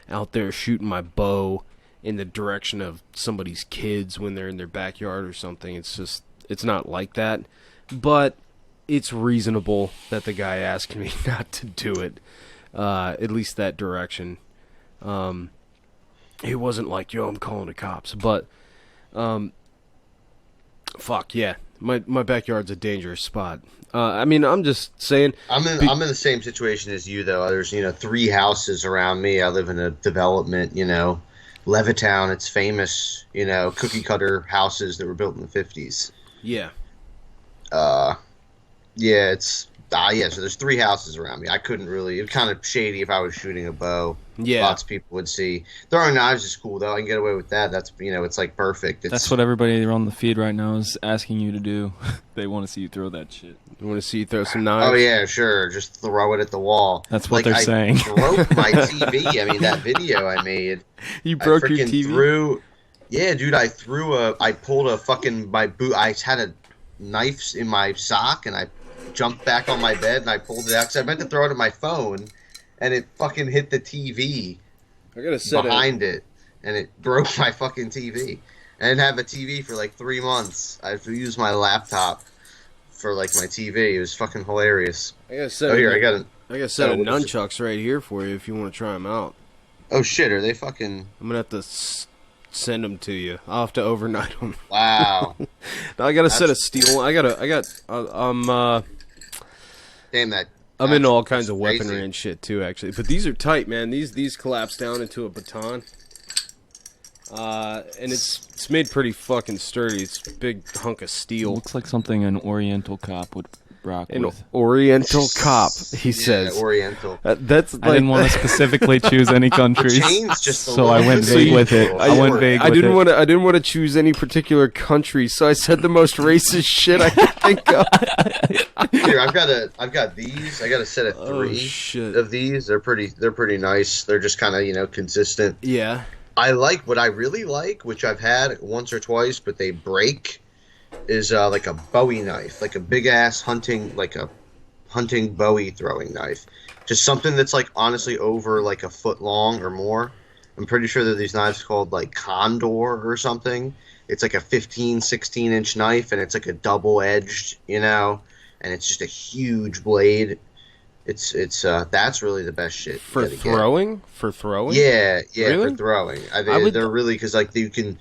out there shooting my bow in the direction of somebody's kids when they're in their backyard or something. It's not like that, but it's reasonable that the guy asked me not to do it, at least that direction. He wasn't like, "Yo, I'm calling the cops," but fuck yeah, my backyard's a dangerous spot. I'm just saying. I'm in the same situation as you though. There's 3 houses around me. I live in a development. Levittown. It's famous. Cookie cutter houses that were built in the 50s. Yeah. Yeah, so there's 3 houses around me. I couldn't really. It's kind of shady if I was shooting a bow. Yeah. Lots of people would see. Throwing knives is cool though. I can get away with that. That's it's like perfect. That's what everybody on the feed right now is asking you to do. They want to see you throw that shit. You want to see you throw some knives? Oh yeah, sure. Just throw it at the wall. That's what they're saying. I broke my TV. I mean, that video I made. You broke your freaking TV? Yeah, dude. I pulled a fucking my boot. I had a knife in my sock, and I jumped back on my bed, and I pulled it out because I meant to throw it at my phone, and it fucking hit the TV I gotta set behind it, and it broke my fucking TV. I didn't have a TV for like 3 months. I had to use my laptop for like my TV. It was fucking hilarious. I got a set. Oh, here, I got a set of what is it? nunchucks right here for you if you want to try them out. Oh shit, are they fucking... I'm gonna have to send them to you. I'll have to overnight them. Wow. Now I got a set of steel. Damn that. I'm into all That's kinds of weaponry crazy. and shit too, actually. But these are tight, man. These collapse down into a baton. And it's made pretty fucking sturdy. It's a big hunk of steel. Looks like something an Oriental cop would rock An with. Oriental cop, he says. Oriental. That's like, I didn't want to specifically choose any countries, Chains just a so I little went bit vague with it. simple. I went vague I with didn't it. want to. I didn't want to choose any particular country, so I said the most racist shit I could think of. Here, I've got these. I got a set of Oh, 3 shit. of these. They're pretty nice. They're just kind of consistent. Yeah. I like what I really like, which I've had once or twice, but they break. Is like a Bowie knife, like a big ass hunting Bowie throwing knife. Just something that's like honestly over like a foot long or more. I'm pretty sure that these knives called like Condor or something. It's like a 16 inch knife, and it's like a double edged, and it's just a huge blade. It's that's really the best shit For you gotta get. throwing? For throwing? Yeah, Really? for throwing. I would- They're really because like you can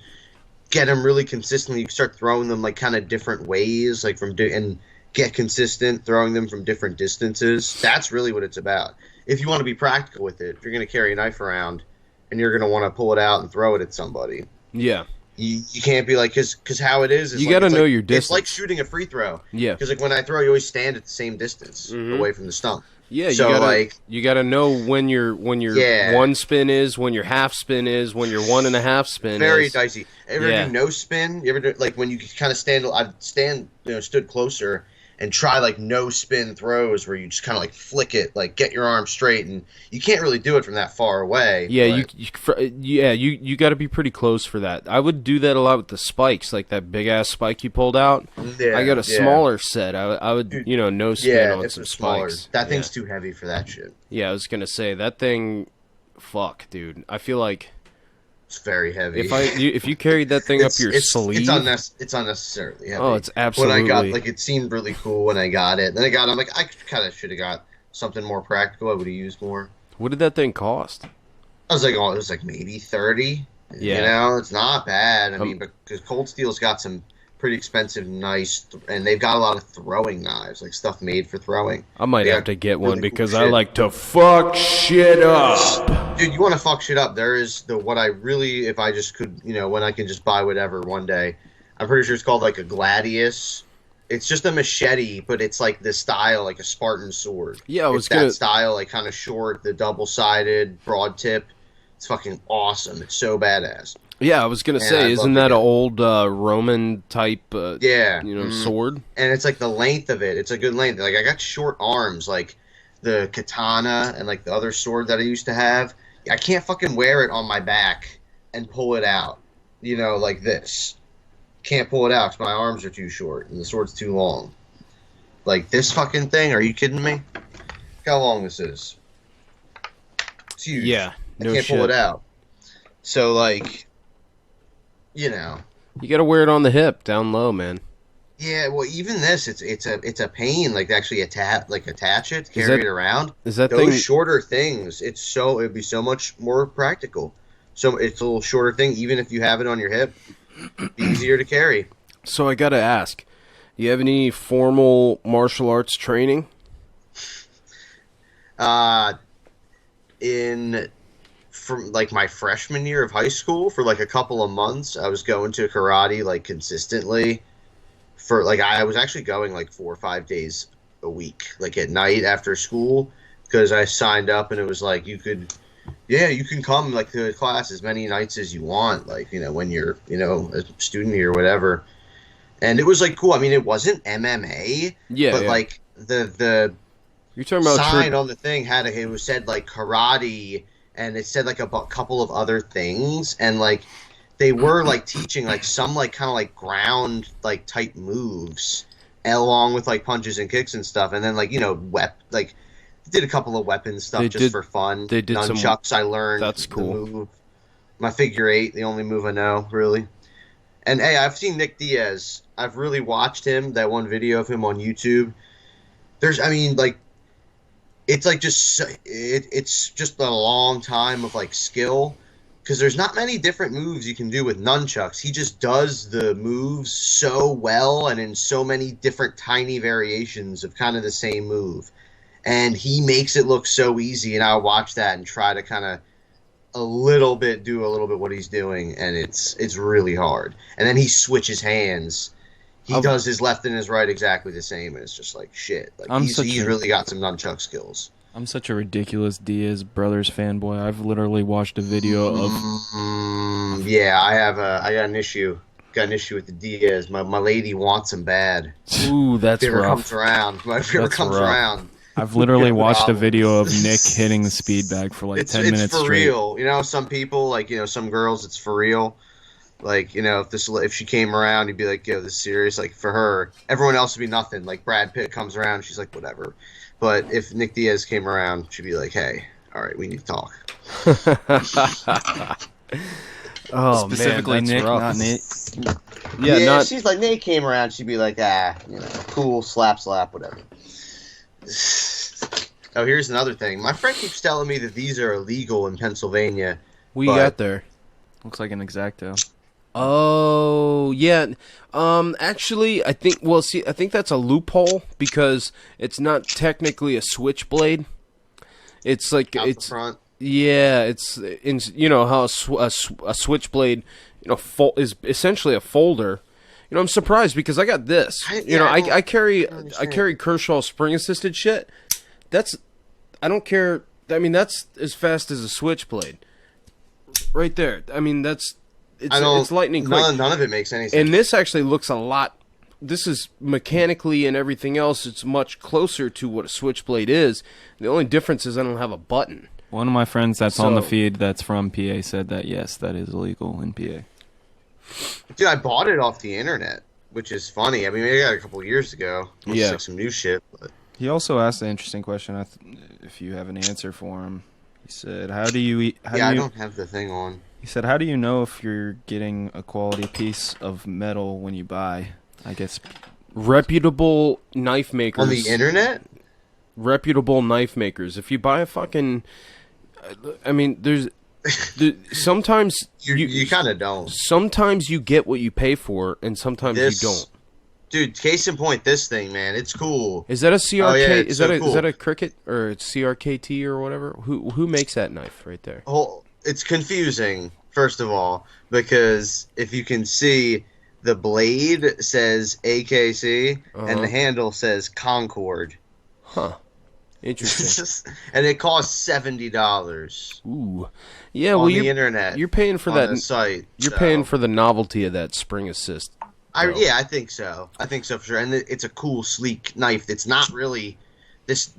get them really consistently. You can start throwing them like kind of different ways, like and get consistent throwing them from different distances. That's really what it's about. If you want to be practical with it, if you're going to carry a knife around and you're going to want to pull it out and throw it at somebody, Yeah. you can't be like because how it is You like, gotta it's know like- your It's distance. like shooting a free throw. Yeah. Because like when I throw, you always stand at the same distance Mhm. away from the stump. Yeah, So, you gotta know when your Yeah. one spin is, when your half spin is, when your 1.5 spin Very is. dicey. Ever Yeah. do no spin? You ever do like when you kind of stand? I'd stood closer and try like no spin throws where you just kind of like flick it, like get your arm straight, and you can't really do it from that far away. Yeah, but- you got to be pretty close for that. I would do that a lot with the spikes, like that big ass spike you pulled out. Yeah, I got a yeah. smaller set. I would Dude, no spin Yeah, on if some it's smaller. spikes. That thing's too heavy for that shit. Yeah, I was gonna say that thing. Fuck, dude. I feel like It's very heavy. if you carried that thing up your sleeve, it's unnecessarily heavy. Oh, it's absolutely. When I got like it seemed really cool when I got it. Then I'm like I kind of should have got something more practical. I would have used more. What did that thing cost? I was like, oh, it was like maybe 30. Yeah. It's not bad. I mean, because Cold Steel's got some pretty expensive, nice, and they've got a lot of throwing knives, like stuff made for throwing. I might They have got to get one really cool because I shit. like to fuck shit up. Dude, you want to fuck shit up? There is what I really, if I just could, when I can just buy whatever one day. I'm pretty sure it's called like a Gladius. It's just a machete, but it's like the style, like a Spartan sword. Yeah, I was it's gonna. that style, like kind of short, the double-sided, broad tip. It's fucking awesome. It's so badass. Yeah, I was gonna Man, say, I'd isn't love that to an get- old Roman type? Yeah, sword. And it's like the length of it. It's a good length. Like I got short arms, like the katana and like the other sword that I used to have. I can't fucking wear it on my back and pull it out. Like this. Can't pull it out because my arms are too short and the sword's too long. Like this fucking thing. Are you kidding me? Look how long this is. It's huge. Yeah, I no can't shit. pull it out. So like, You gotta wear it on the hip, down low, man. Yeah, well, even this, it's a pain, like to actually attach it, carry that- it around. Is that Those thing? shorter things, it'd be so much more practical. So it's a little shorter thing, even if you have it on your hip, be easier to carry. So I gotta ask, you have any formal martial arts training? From like my freshman year of high school, for like a couple of months, I was going to karate like consistently. For like, I was actually going like 4 or 5 days a week, like at night after school, because I signed up and it was like you can come like to class as many nights as you want, like when you're a student here or whatever. And it was like cool. I mean, it wasn't MMA, Yeah, but yeah. like the You're talking about sign on the thing it was said like karate, and it said like a couple of other things, and like they were like teaching like some like kind of like ground like type moves along with like punches and kicks and stuff, and then like like did a couple of weapon stuff They just did- for fun. they did some- nunchucks. I learned That's the cool. move. My figure eight, the only move I know really. And hey, I've seen Nick Diaz. I've really watched him. That one video of him on YouTube. It's like it's just a long time of like skill, because there's not many different moves you can do with nunchucks. He just does the moves so well and in so many different tiny variations of kind of the same move, and he makes it look so easy. And I watch that and try to kind of do a little bit what he's doing, and it's really hard. And then he switches hands he does his left and his right exactly the same, and it's just like shit. Like he's really got some nunchuck skills. I'm such a ridiculous Diaz Brothers fanboy. I've literally watched a video of. Yeah, I got an issue. Got an issue with the Diaz. My lady wants him bad. Ooh, that's if rough. Comes around. If ever comes around. I've literally watched a video of Nick hitting the speed bag for like 10 minutes straight. It's for real. You know, some people, like, you know, some girls, it's for real. Like, you know, if she came around, you'd be like, yo, this is serious. Like, for her, everyone else would be nothing. Like, Brad Pitt comes around, she's like, whatever. But if Nick Diaz came around, she'd be like, hey, all right, we need to talk. Oh, specifically man, Nick, rough. not Nate. Yeah, she's like, Nate came around, she'd be like, you know, cool, slap, whatever. Oh, here's another thing. My friend keeps telling me that these are illegal in Pennsylvania. We got there. Looks like an X-Acto. Oh, yeah. Actually, I think that's a loophole because it's not technically a switchblade. It's like Out it's the front. Yeah, it's in, you know how a switchblade, you know, is essentially a folder. You know, I'm surprised because I got this. I carry Kershaw spring assisted shit. I don't care. I mean, that's as fast as a switchblade. Right there. I mean, it's lightning quick. None of it makes any sense. And this actually looks a lot. This is mechanically and everything else. It's much closer to what a switchblade is. The only difference is I don't have a button. One of my friends that's on the feed that's from PA said that yes, that is illegal in PA. Dude, I bought it off the internet, which is funny. I mean, I got it a couple of years ago. Looks like some new shit. But. He also asked an interesting question. If you have an answer for him, he said, "How do you eat?" I don't have the thing on. He said, "How do you know if you're getting a quality piece of metal when you buy?" I guess reputable knife makers on the internet. Reputable knife makers. If you buy a fucking, I mean, sometimes you kind of don't. Sometimes you get what you pay for, and sometimes you don't. Dude, case in point, this thing, man, it's cool. Is that a CRK? Oh, yeah, is that a Cricut or it's CRKT or whatever? Who makes that knife right there? Oh, it's confusing. First of all, because if you can see, the blade says AKC and the handle says Concord. Huh. Interesting. And it costs $70. Ooh. Yeah, on the internet. You're paying for that site. You're paying for the novelty of that spring assist. Yeah, I think so. I think so for sure. And it's a cool, sleek knife. It's not really this.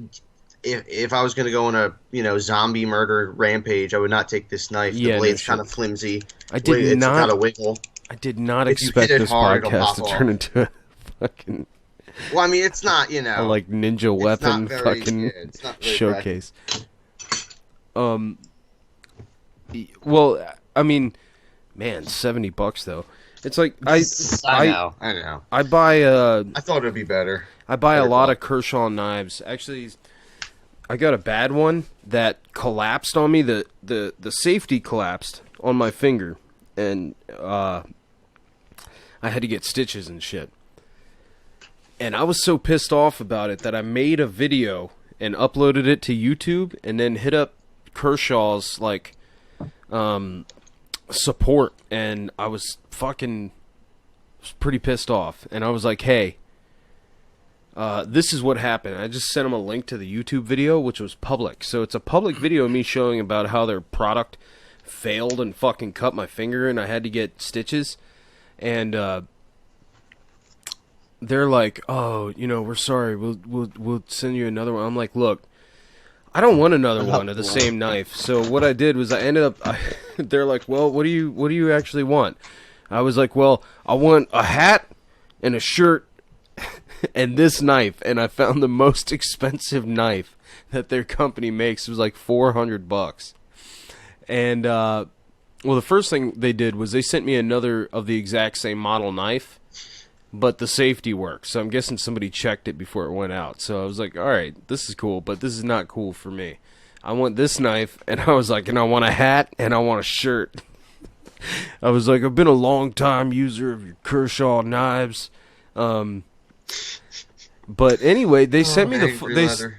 If I was going to go on a zombie murder rampage, I would not take this knife. The blade's kind of flimsy. It's got a wiggle. I did not expect this podcast to turn into a fucking. Well, I mean, it's not, a, like ninja weapon fucking showcase. Well, I mean, man, $70 though. It's like I know. I buy I thought it'd be better. I buy a lot of Kershaw knives. Actually, I got a bad one that collapsed on me. The safety collapsed on my finger, and I had to get stitches and shit. And I was so pissed off about it that I made a video and uploaded it to YouTube, and then hit up Kershaw's support, and I was pretty pissed off. And I was like, hey, this is what happened. I just sent him a link to the YouTube video, which was public. So it's a public video of me showing about how their product failed and fucking cut my finger, and I had to get stitches. And they're like, oh, we're sorry. We'll send you another one. I'm like, look, I don't want another one of the same knife. So what I did was I ended up. They're like, well, what do you actually want? I was like, well, I want a hat and a shirt and this knife. And I found the most expensive knife that their company makes. It was like $400. And well, the first thing they did was they sent me another of the exact same model knife, but the safety works. So I'm guessing somebody checked it before it went out. So I was like, all right, this is cool, but this is not cool for me. I want this knife, and I was like, and I want a hat, and I want a shirt. I was like, I've been a long time user of your Kershaw knives. But anyway, they sent me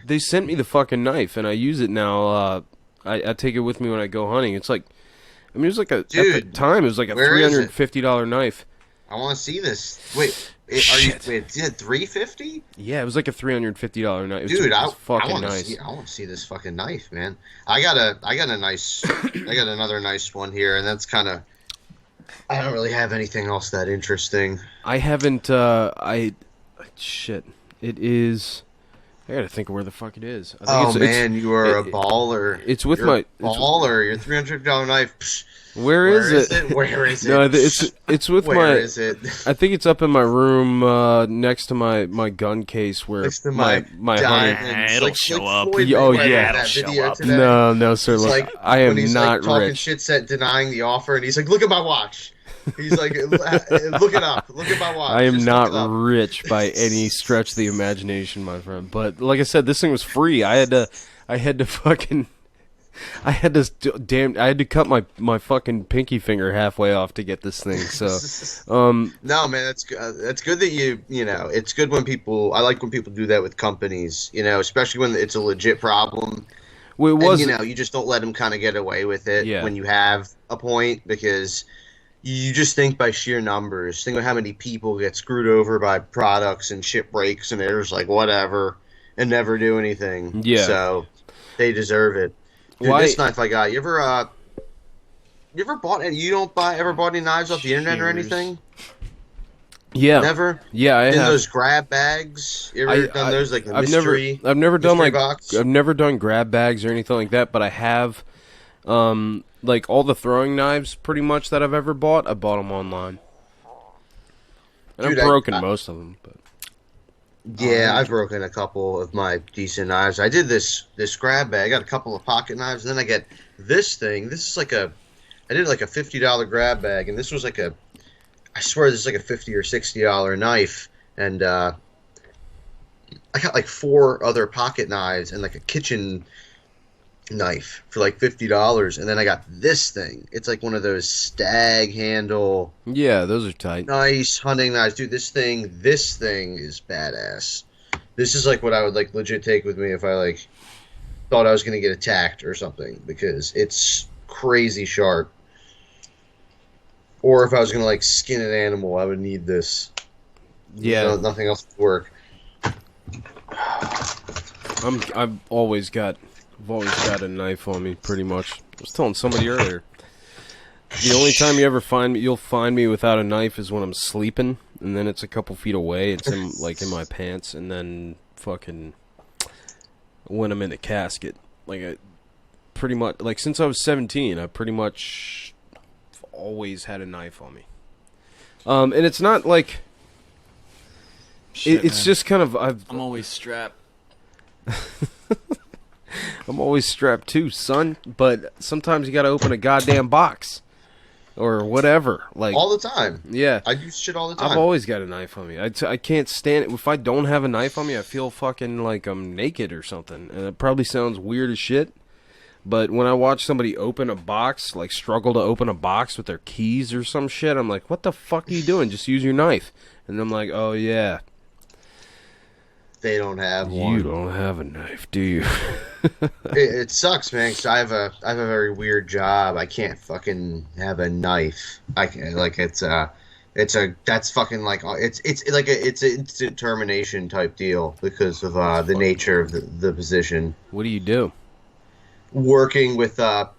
they sent me the fucking knife, and I use it now. I take it with me when I go hunting. It's like, I mean, it was like at the time it was like a $350 knife. I want to see this. Wait, you at 350? Yeah, it was like a $350 knife. Dude, it was fucking I nice. want to see this fucking knife, man. I got a nice, I got another nice one here, and that's kind of. I don't really have anything else that interesting. I haven't. Shit. It is. I gotta think of where the fuck it is. I think you are a baller. It's with You're a baller. Your $300 knife. Psh, Where is it? Where is it? No, it's with Where my. Where is it? I think it's up in my room next to my gun case where next to my diamonds. It'll show up. Oh, yeah, it'll show up. No, sir. It's Look, like I am when he's not like talking rich. shit, set denying the offer, and he's like, "Look at my watch." He's like, "Look it up. Look at my watch." I am Just not look it up. rich by any stretch of the imagination, my friend. But like I said, this thing was free. I had to cut my fucking pinky finger halfway off to get this thing. So, no, man, that's good that you know. It's good when people. I like when people do that with companies. You know, especially when it's a legit problem. Well, it was. And, you know, you just don't let them kind of get away with it when you have a point, because you just think by sheer numbers. Think of how many people get screwed over by products and shit breaks, and they're just like whatever and never do anything. Yeah. So they deserve it. Dude, this knife I got. You ever bought any? You don't ever bought any knives off the internet or anything? Yeah. Never? Yeah, I have. Those grab bags? You ever done those, like the mystery? I've never done like box? I've never done grab bags or anything like that, but I have like all the throwing knives pretty much that I've ever bought, I bought them online. And Dude, I've broken most of them, but yeah, I've broken a couple of my decent knives. I did this grab bag. I got a couple of pocket knives, and then I get this thing. This is like I did like a $50 grab bag, and this was like I swear this is like a $50 or $60 knife, and I got like 4 other pocket knives and like a kitchen knife for like $50, and then I got this thing. It's like one of those stag handle. Yeah, those are tight. Nice hunting knives, dude. This thing is badass. This is like what I would like legit take with me if I like thought I was gonna get attacked or something, because it's crazy sharp. Or if I was gonna like skin an animal, I would need this. Yeah, nothing else would work. I've always got a knife on me, pretty much. I was telling somebody earlier. The only time you'll find me without a knife is when I'm sleeping, and then it's a couple feet away. It's in my pants, and then fucking when I'm in a casket. Like pretty much like since I was 17, I pretty much always had a knife on me. And it's not like it's man. just kind of I'm always strapped. I'm always strapped too, son. But sometimes you got to open a goddamn box or whatever. Like all the time. Yeah, I do shit all the time. I've always got a knife on me. I can't stand it. If I don't have a knife on me, I feel fucking like I'm naked or something. And it probably sounds weird as shit. But when I watch somebody open a box, like struggle to open a box with their keys or some shit, I'm like, what the fuck are you doing? Just use your knife. And I'm like, oh yeah. They don't have one. You don't have a knife, do you? It sucks, man, because I have a very weird job. I can't fucking have a knife. I can like it's that's fucking like it's a instant termination type deal because of the nature of the position. What do you do? Working with at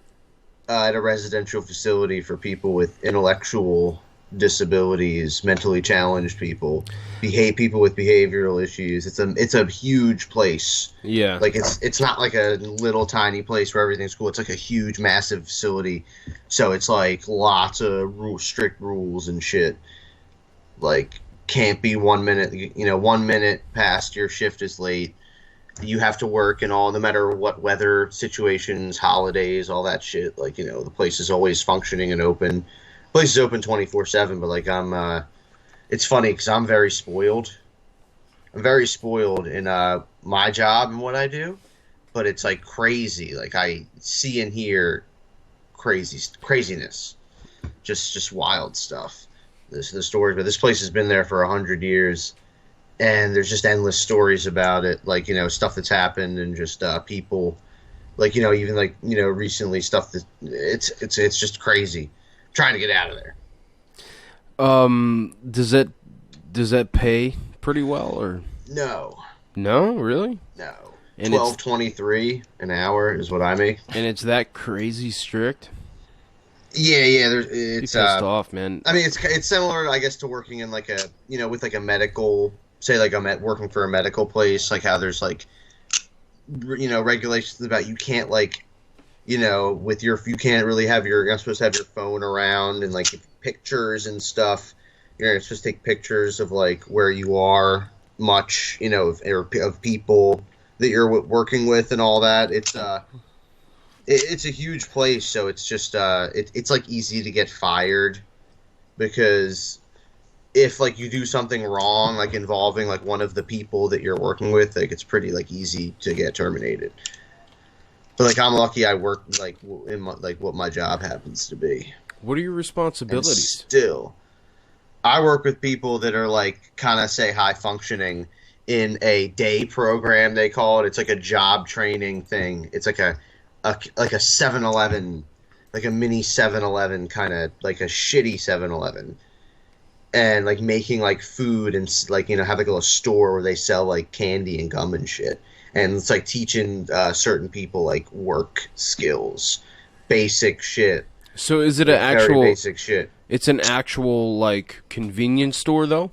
a residential facility for people with intellectual disabilities, mentally challenged people, people with behavioral issues. It's a huge place. Yeah, like it's not like a little tiny place where everything's cool. It's like a huge, massive facility. So it's like lots of strict rules and shit. Like can't be 1 minute. 1 minute past your shift is late. You have to work and all, no matter what weather situations, holidays, all that shit. Like, the place is always functioning and open. The place is open 24/7, but like it's funny because I'm very spoiled. I'm very spoiled in my job and what I do, but it's like crazy. Like I see and hear craziness, just wild stuff. The stories, but this place has been there for 100 years. And there's just endless stories about it, like, stuff that's happened and just people, like, even like, recently stuff that it's just crazy. I'm trying to get out of there. Does that pay pretty well or No, no? Really? no. And $12.23 an hour is what I make. And it's that crazy strict? Yeah. Be It's pissed off, man. I mean, it's similar, I guess, to working in like a with like a medical, say like I'm working for a medical place, like how there's like regulations about you can't like with you can't really have you're not supposed to have your phone around and like pictures and stuff. You're not supposed to take pictures of like where you are much, of people that you're working with and all that. It's a huge place, so it's just it's like easy to get fired because if like you do something wrong, like involving like one of the people that you're working with, like it's pretty like easy to get terminated. But like I'm lucky I work like in like what my job happens to be. What are your responsibilities? And still, I work with people that are like kind of say high functioning in a day program, they call it. It's like a job training thing. It's like a 7-Eleven, like a mini 7-Eleven, kind of like a shitty 7-Eleven, and like making like food and like have like a little store where they sell like candy and gum and shit. And it's like teaching certain people like work skills, basic shit. So is it an very actual basic shit? It's an actual like convenience store though?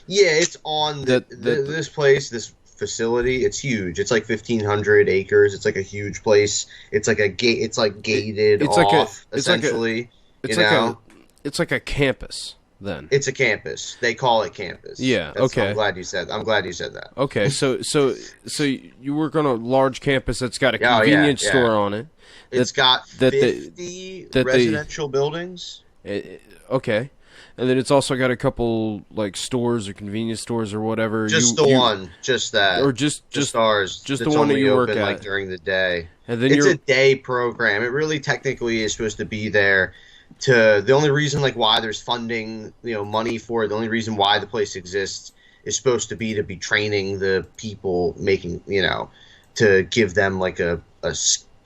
Yeah, it's on this place, this facility. It's huge. It's like 1,500 acres. It's like a huge place. It's like a gate. It's like gated It's off, like a essentially. It's like a campus. Then it's a campus. They call it campus. Yeah. Okay. I'm glad you said that. Okay. So you work on a large campus that's got a convenience store on it. It's got 50 residential buildings. Okay. And then it's also got a couple like stores or convenience stores or whatever. Just that, or just ours. Just the one that you work at, like during the day. And then it's a day program. It really technically is supposed to be there. The only reason like why there's funding, money for it. The only reason why the place exists is supposed to be training the people making, to give them like to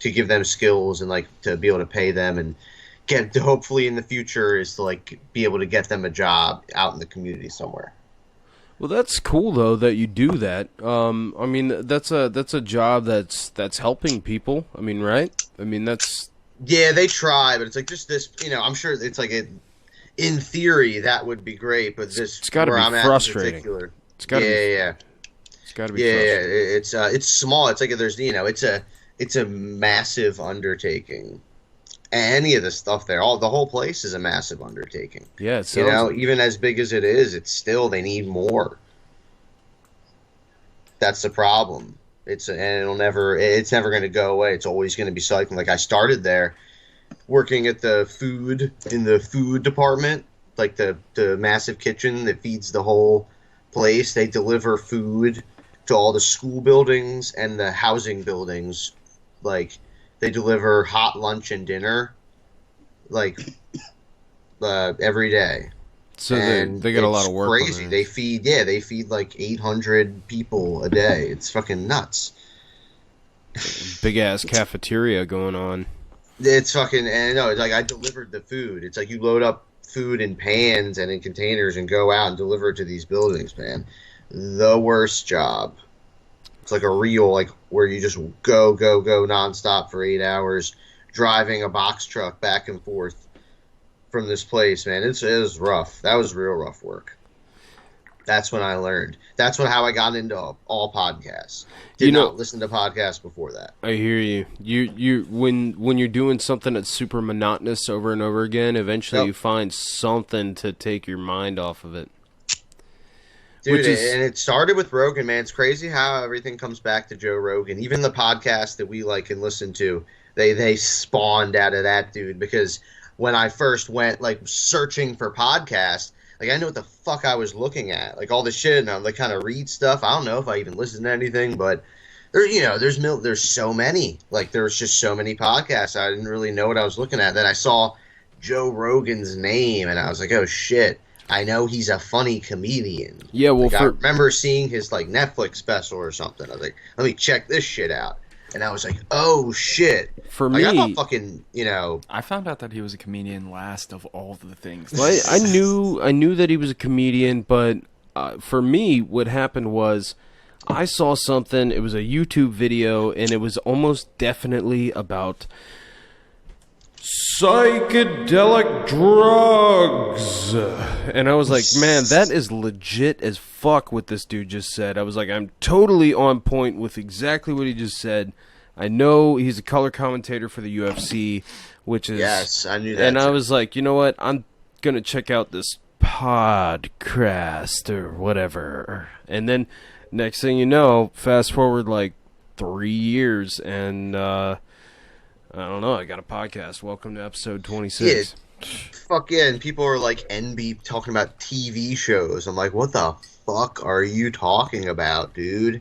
give them skills and like to be able to pay them and get to hopefully in the future is to like be able to get them a job out in the community somewhere. Well, that's cool though that you do that. I mean that's a job that's helping people. I mean, right? I mean that's yeah, they try, but it's like just this. I'm sure it's like in theory that would be great, but it's got to be frustrating. It's got to be. It's got to be. Yeah, it's small. It's like there's it's a massive undertaking. Any of the stuff there, the whole place is a massive undertaking. Yeah, it sounds even as big as it is, it's still they need more. That's the problem. It's never going to go away. It's always going to be cycling. Like I started there, working at the food department, like the massive kitchen that feeds the whole place. They deliver food to all the school buildings and the housing buildings, like. They deliver hot lunch and dinner, like every day. So they get a lot of work. Crazy. They feed like 800 people a day. It's fucking nuts. Big ass cafeteria going on. It's fucking it's like I delivered the food. It's like you load up food in pans and in containers and go out and deliver it to these buildings, man. The worst job. It's like a real, like, where you just go nonstop for 8 hours, driving a box truck back and forth from this place, man. It was rough. That was real rough work. That's when I learned. That's how I got into all podcasts. Did not listen to podcasts before that. I hear you. You when you're doing something that's super monotonous over and over again, eventually you find something to take your mind off of it. Dude, and it started with Rogan, man. It's crazy how everything comes back to Joe Rogan. Even the podcast that we like and listen to, they spawned out of that dude. Because when I first went like searching for podcasts, like I knew what the fuck I was looking at, like all the shit, and I like kind of read stuff. I don't know if I even listened to anything, but there's so many. Like there's just so many podcasts. I didn't really know what I was looking at. Then I saw Joe Rogan's name, and I was like, oh shit. I know he's a funny comedian. Yeah, well, I remember seeing his like Netflix special or something. I was like, let me check this shit out. and I was like, oh shit. For Like, I me, thought fucking, you know, I found out that he was a comedian last of all the things. well, I knew that he was a comedian, but for me, what happened was I saw something. It was a YouTube video, and it was almost definitely about psychedelic drugs. And I was like, man, that is legit as fuck what this dude just said. I was like, I'm totally on point with exactly what he just said. I know he's a color commentator for the UFC, which is... Yes, I knew that. And I too. was like, you know what? I'm going to check out this podcast or whatever. And then next thing you know, fast forward like 3 years, and I don't know, I got a podcast. Welcome to episode 26. Fuck yeah, and people are like NB talking about TV shows. I'm like, what the fuck are you talking about, dude?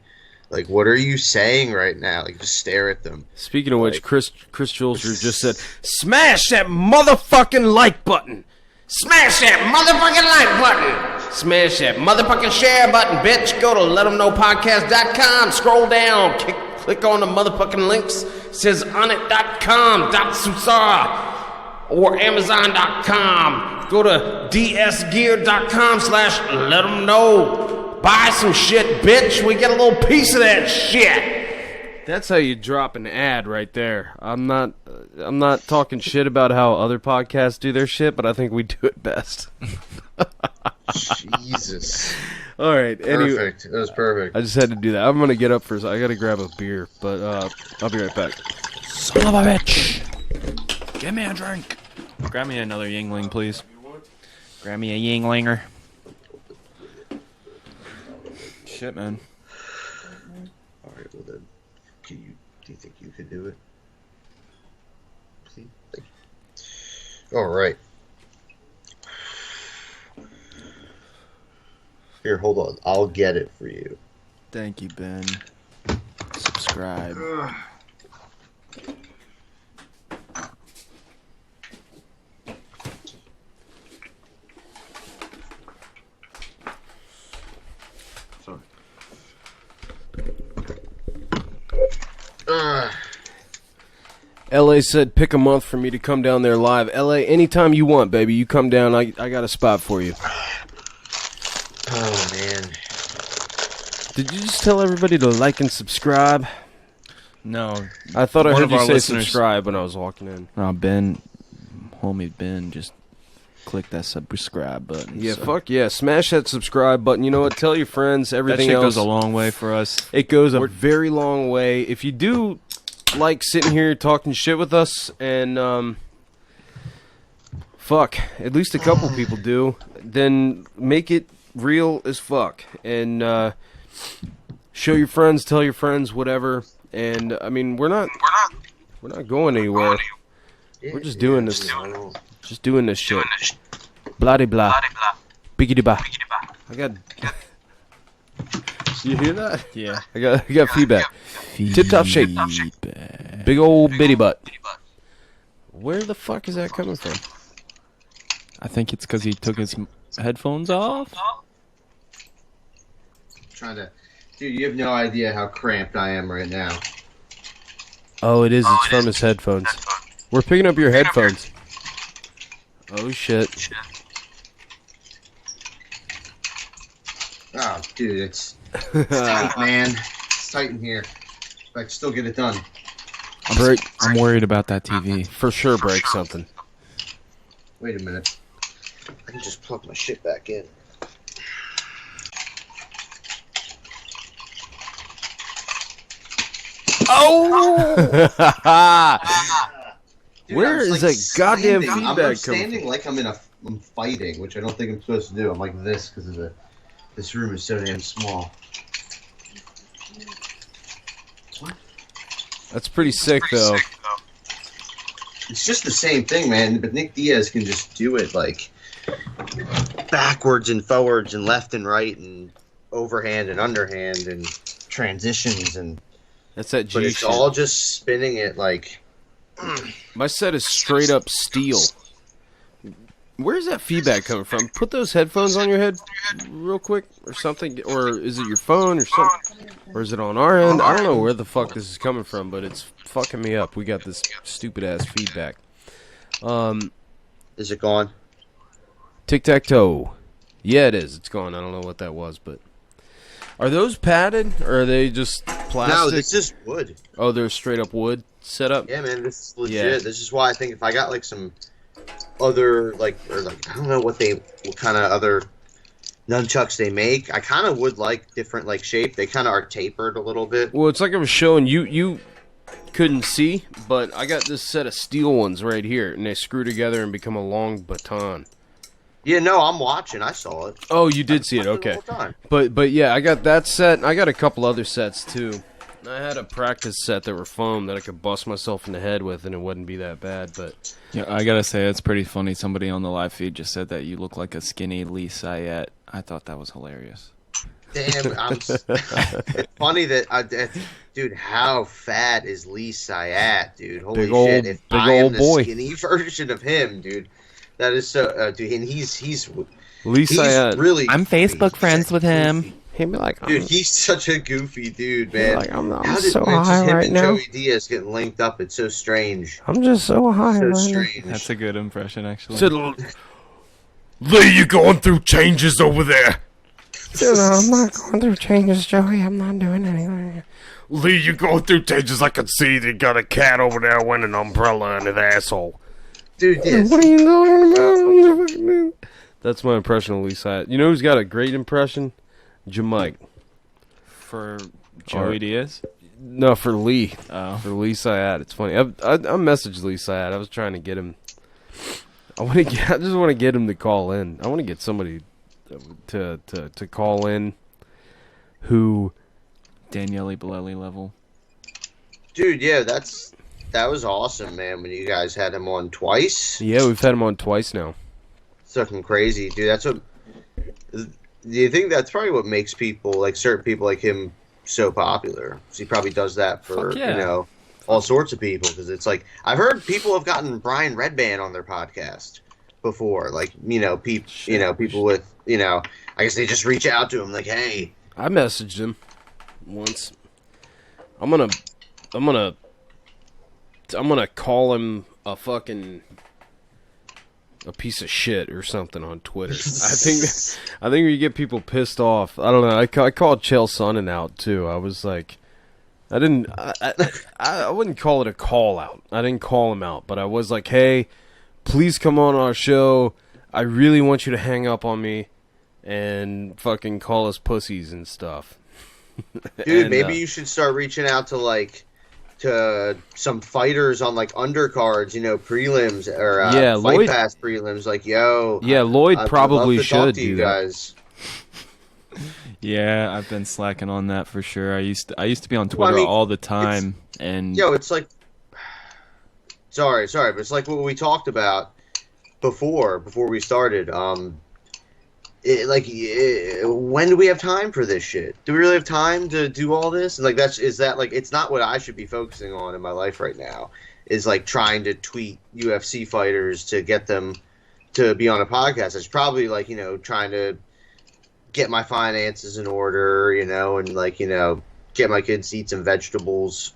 Like, what are you saying right now? Like, just stare at them. Speaking of which, Chris Julzer just said, smash that motherfucking like button! Smash that motherfucking like button! Smash that motherfucking share button, bitch! Go to letemknowpodcast.com, scroll down, click on the motherfucking links. It says onit.com, .susar, or amazon.com. Go to dsgear.com/letemknow. Buy some shit, bitch. We get a little piece of that shit. That's how you drop an ad right there. I'm not talking shit about how other podcasts do their shit, but I think we do it best. Jesus. All right. Anyway, Perfect. That was perfect. I just had to do that. I'm gonna get up first. I gotta grab a beer, but I'll be right back. Son of a bitch! Give me a drink. Grab me another Yingling, please. Grab me a Yinglinger. Shit, man. All right, well then, do you think you could do it? Please. Thank you. All right. Here, hold on. I'll get it for you. Thank you, Ben. Subscribe. Sorry. LA said pick a month for me to come down there live. LA, anytime you want, baby. You come down. I got a spot for you. Oh, man. Did you just tell everybody to like and subscribe? No. I thought I One heard of you our say listeners- subscribe when I was walking in. Ben, homie Ben, just click that subscribe button. Yeah, so. fuck yeah. Smash that subscribe button. You know what? Tell your friends. That Everything shit else goes a long way for us. It goes a very long way. If you do like sitting here talking shit with us, and fuck, at least a couple people do, then make it real as fuck. And show your friends, tell your friends, whatever. And I mean, we're not going anywhere. We're just doing this. Just doing this shit. Blah de blah. Biggity blah. I got. You hear that? Yeah. I got feedback. Tip top shape. Big old bitty butt. Where the fuck is that coming from? I think it's because he took his headphones off. Trying to, dude, you have no idea how cramped I am right now. Oh, it is. It's from his headphones. We're picking up your headphones. Oh shit. Oh, dude, it's tight, man. It's tight in here. But I can still get it done. I'm worried about that TV. For sure break something. Wait a minute. I can just plug my shit back in. Dude, Where I was, is that goddamn standing. feedback I'm coming standing from? like I'm fighting, which I don't think I'm supposed to do. I'm like this because of this room is so damn small. That's pretty sick, though. It's just the same thing, man. But Nick Diaz can just do it like backwards and forwards and left and right and overhand and underhand and transitions and. That's that G But it's shit. all just spinning it like. My set is straight up steel. Where's that feedback coming from? Put those headphones on your head real quick or something. Or is it your phone or something? Or is it on our end? I don't know where the fuck this is coming from, but it's fucking me up. We got this stupid-ass feedback. Is it gone? Tic-tac-toe. Yeah, it is. It's gone. I don't know what that was, but... Are those padded, or are they just plastic? No, this is wood. Oh, they're straight-up wood setup? Yeah, man, this is legit. Yeah. This is why I think if I got, like, some other, like, or, like, I don't know what kind of other nunchucks they make. I kind of would like different, like, shape. They kind of are tapered a little bit. Well, it's like I was showing you. You couldn't see, but I got this set of steel ones right here, and they screw together and become a long baton. Yeah, no, I'm watching. I saw it. Oh, you did see it. Okay. But yeah, I got that set. I got a couple other sets too. I had a practice set that were foam that I could bust myself in the head with, and it wouldn't be that bad. But yeah, I gotta say it's pretty funny. Somebody on the live feed just said that you look like a skinny Lee Syatt. I thought that was hilarious. Damn, it's funny that dude, how fat is Lee Syatt, dude? Holy shit! If I am the skinny version of him, dude, that is so. Dude, and he's Lee Syatt. Really, I'm Facebook friends with him. He'd be like, dude, he's such a goofy dude, man. Like, I'm how did so man, high him right and now. Joey Diaz getting linked up? It's so strange. I'm just so high So right strange. That's a good impression, actually. Lee, you going through changes over there? Dude, I'm not going through changes, Joey. I'm not doing anything. Lee, you going through changes. I can see they got a cat over there with an umbrella in his asshole. Dude, yes. What are you talking about? That's my impression of Lee Syatt. You know who's got a great impression? Jamike. For Joey Diaz? No, for Lee. Oh. For Lee Syatt. It's funny. I messaged Lee Syatt. I was trying to get him. I just want to get him to call in. I want to get somebody to call in who Daniele Bolelli level. Dude, yeah, that was awesome, man. When you guys had him on twice. Yeah, we've had him on twice now. It's fucking crazy, dude. That's what. Do you think that's probably what makes people like certain people like him so popular? 'Cause he probably does that for all sorts of people. Because it's like I've heard people have gotten Brian Redband on their podcast before, like people with I guess they just reach out to him like, hey. I messaged him once. I'm gonna call him a piece of shit or something on Twitter. I think we get people pissed off. I don't know. I called Chael Sonnen out too. I was like, I wouldn't call it a call out. I didn't call him out, but I was like, hey, please come on our show. I really want you to hang up on me and fucking call us pussies and stuff. Dude, maybe you should start reaching out to some fighters on like undercards, prelims or Fight Lloyd, Pass prelims. Like, yo, Lloyd probably should do that. Guys. Yeah, I've been slacking on that for sure. I used to be on Twitter all the time, and it's like, sorry, but it's like what we talked about before we started. When do we have time for this shit? Do we really have time to do all this? And it's not what I should be focusing on in my life right now. Is like trying to tweet UFC fighters to get them to be on a podcast. It's probably like trying to get my finances in order, and get my kids to eat some vegetables,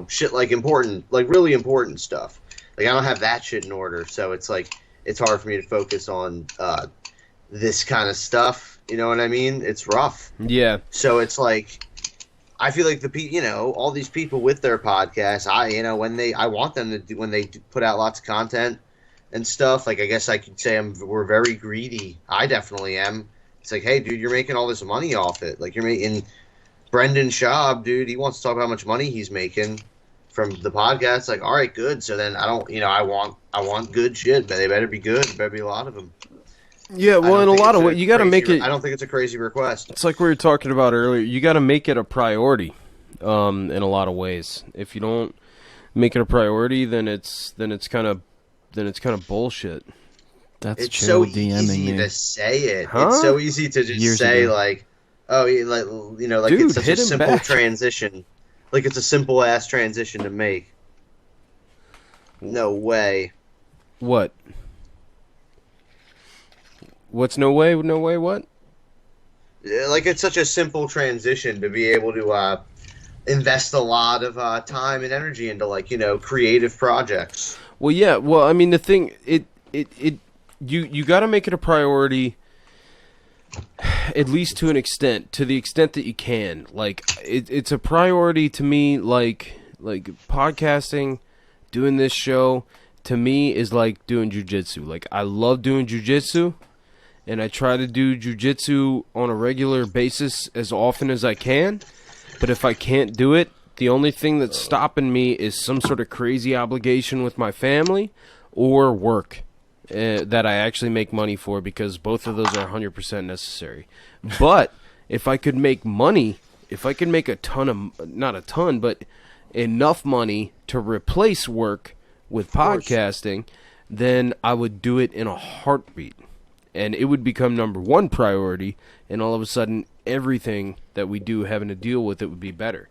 shit like important, like really important stuff. Like I don't have that shit in order, so it's like it's hard for me to focus on this kind of stuff. You know what I mean? It's rough. Yeah. So it's like I feel like all these people with their podcasts, I want them to do when they put out lots of content and stuff. Like I guess I could say we're very greedy. I definitely am. It's like, hey, dude, you're making all this money off it. Like you're making Brendan Schaub, dude. He wants to talk about how much money he's making from the podcast. Like, all right, good. So then I don't, I want good shit, but they better be good. There better be a lot of them. Yeah, well, in a lot of ways, you got to make it. I don't think it's a crazy request. It's like we were talking about earlier. You got to make it a priority, in a lot of ways. If you don't make it a priority, then it's kind of bullshit. It's so easy to say it. Huh? It's so easy to just say like, oh, like Dude, it's such a simple back. transition. Like it's a simple ass transition to make. No way. What? What's no way? No way. What? Like it's such a simple transition to be able to invest a lot of time and energy into like creative projects. Well, yeah. Well, I mean, the thing you got to make it a priority, at least to an extent, to the extent that you can. Like it's a priority to me. Like podcasting, doing this show, to me is like doing jujitsu. Like I love doing jujitsu. And I try to do jujitsu on a regular basis as often as I can. But if I can't do it, the only thing that's stopping me is some sort of crazy obligation with my family or work that I actually make money for, because both of those are 100% necessary. But if I could make money, if I could make not a ton, but enough money to replace work with podcasting, then I would do it in a heartbeat. And it would become number one priority, and all of a sudden, everything that we do having to deal with it would be better.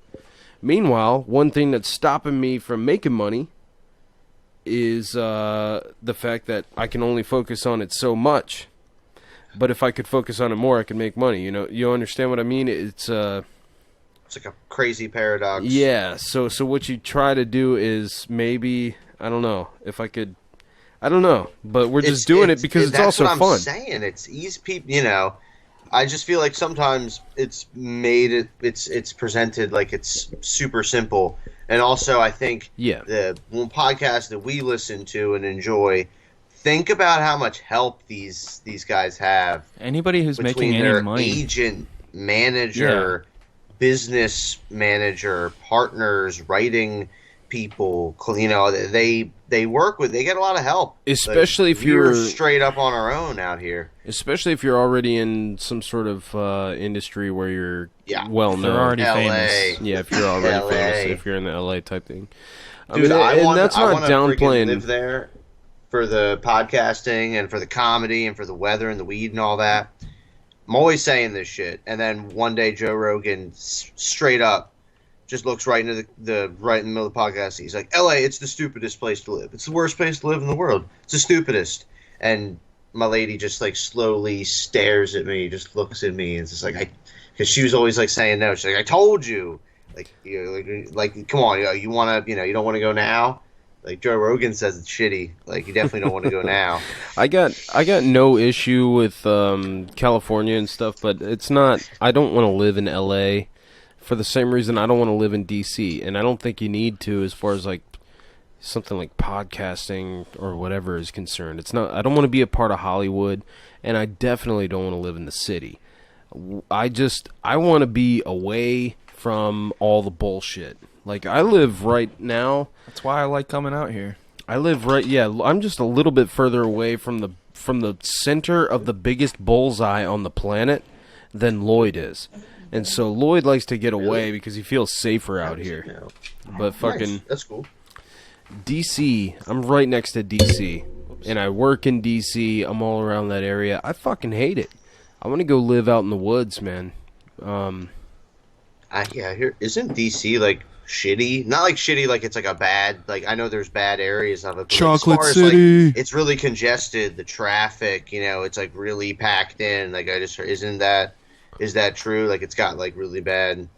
Meanwhile, one thing that's stopping me from making money is the fact that I can only focus on it so much. But if I could focus on it more, I could make money. You understand what I mean? It's like a crazy paradox. Yeah. So what you try to do is maybe, I don't know, if I could. I don't know, but we're just doing it because it's also fun. That's what I'm saying. It's easy, people. I just feel like sometimes it's presented like it's super simple, and also I think the one podcast that we listen to and enjoy. Think about how much help these guys have. Anybody who's making any their money, agent, manager, business manager, partners, writing people, they work with, they get a lot of help, especially if we're straight up on our own out here, especially if you're already in some sort of industry where you're well known, already famous. Yeah, if you're already famous, if you're in the LA type thing. Dude, I want that's not downplaying. Live there for the podcasting and for the comedy and for the weather and the weed and all that. I'm always saying this shit, and then one day Joe Rogan straight up just looks right into the right in the middle of the podcast. He's like, "LA, it's the stupidest place to live. It's the worst place to live in the world. It's the stupidest." And my lady just like slowly stares at me, just looks at me, and it's just like, because she was always like saying no. She's like, "I told you, like, come on, you want to, you don't want to go now." Like Joe Rogan says it's shitty. Like you definitely don't want to go now. I got no issue with California and stuff, but it's not. I don't want to live in LA. For the same reason I don't want to live in DC, and I don't think you need to, as far as like something like podcasting or whatever is concerned. It's not. I don't want to be a part of Hollywood, and I definitely don't want to live in the city. I want to be away from all the bullshit. Like I live right now. That's why I like coming out here. I live right. Yeah, I'm just a little bit further away from the center of the biggest bullseye on the planet than Lloyd is. And so Lloyd likes to get away because he feels safer out here. But fucking... Nice. That's cool. DC, I'm right next to DC. And I work in DC. I'm all around that area. I fucking hate it. I want to go live out in the woods, man. Isn't DC like shitty? Not like shitty like it's like a bad... Like I know there's bad areas of it. But Chocolate as City. Like, it's really congested. The traffic, it's like really packed in. Like I just heard, is that true? Like, it's got, like, really bad... It's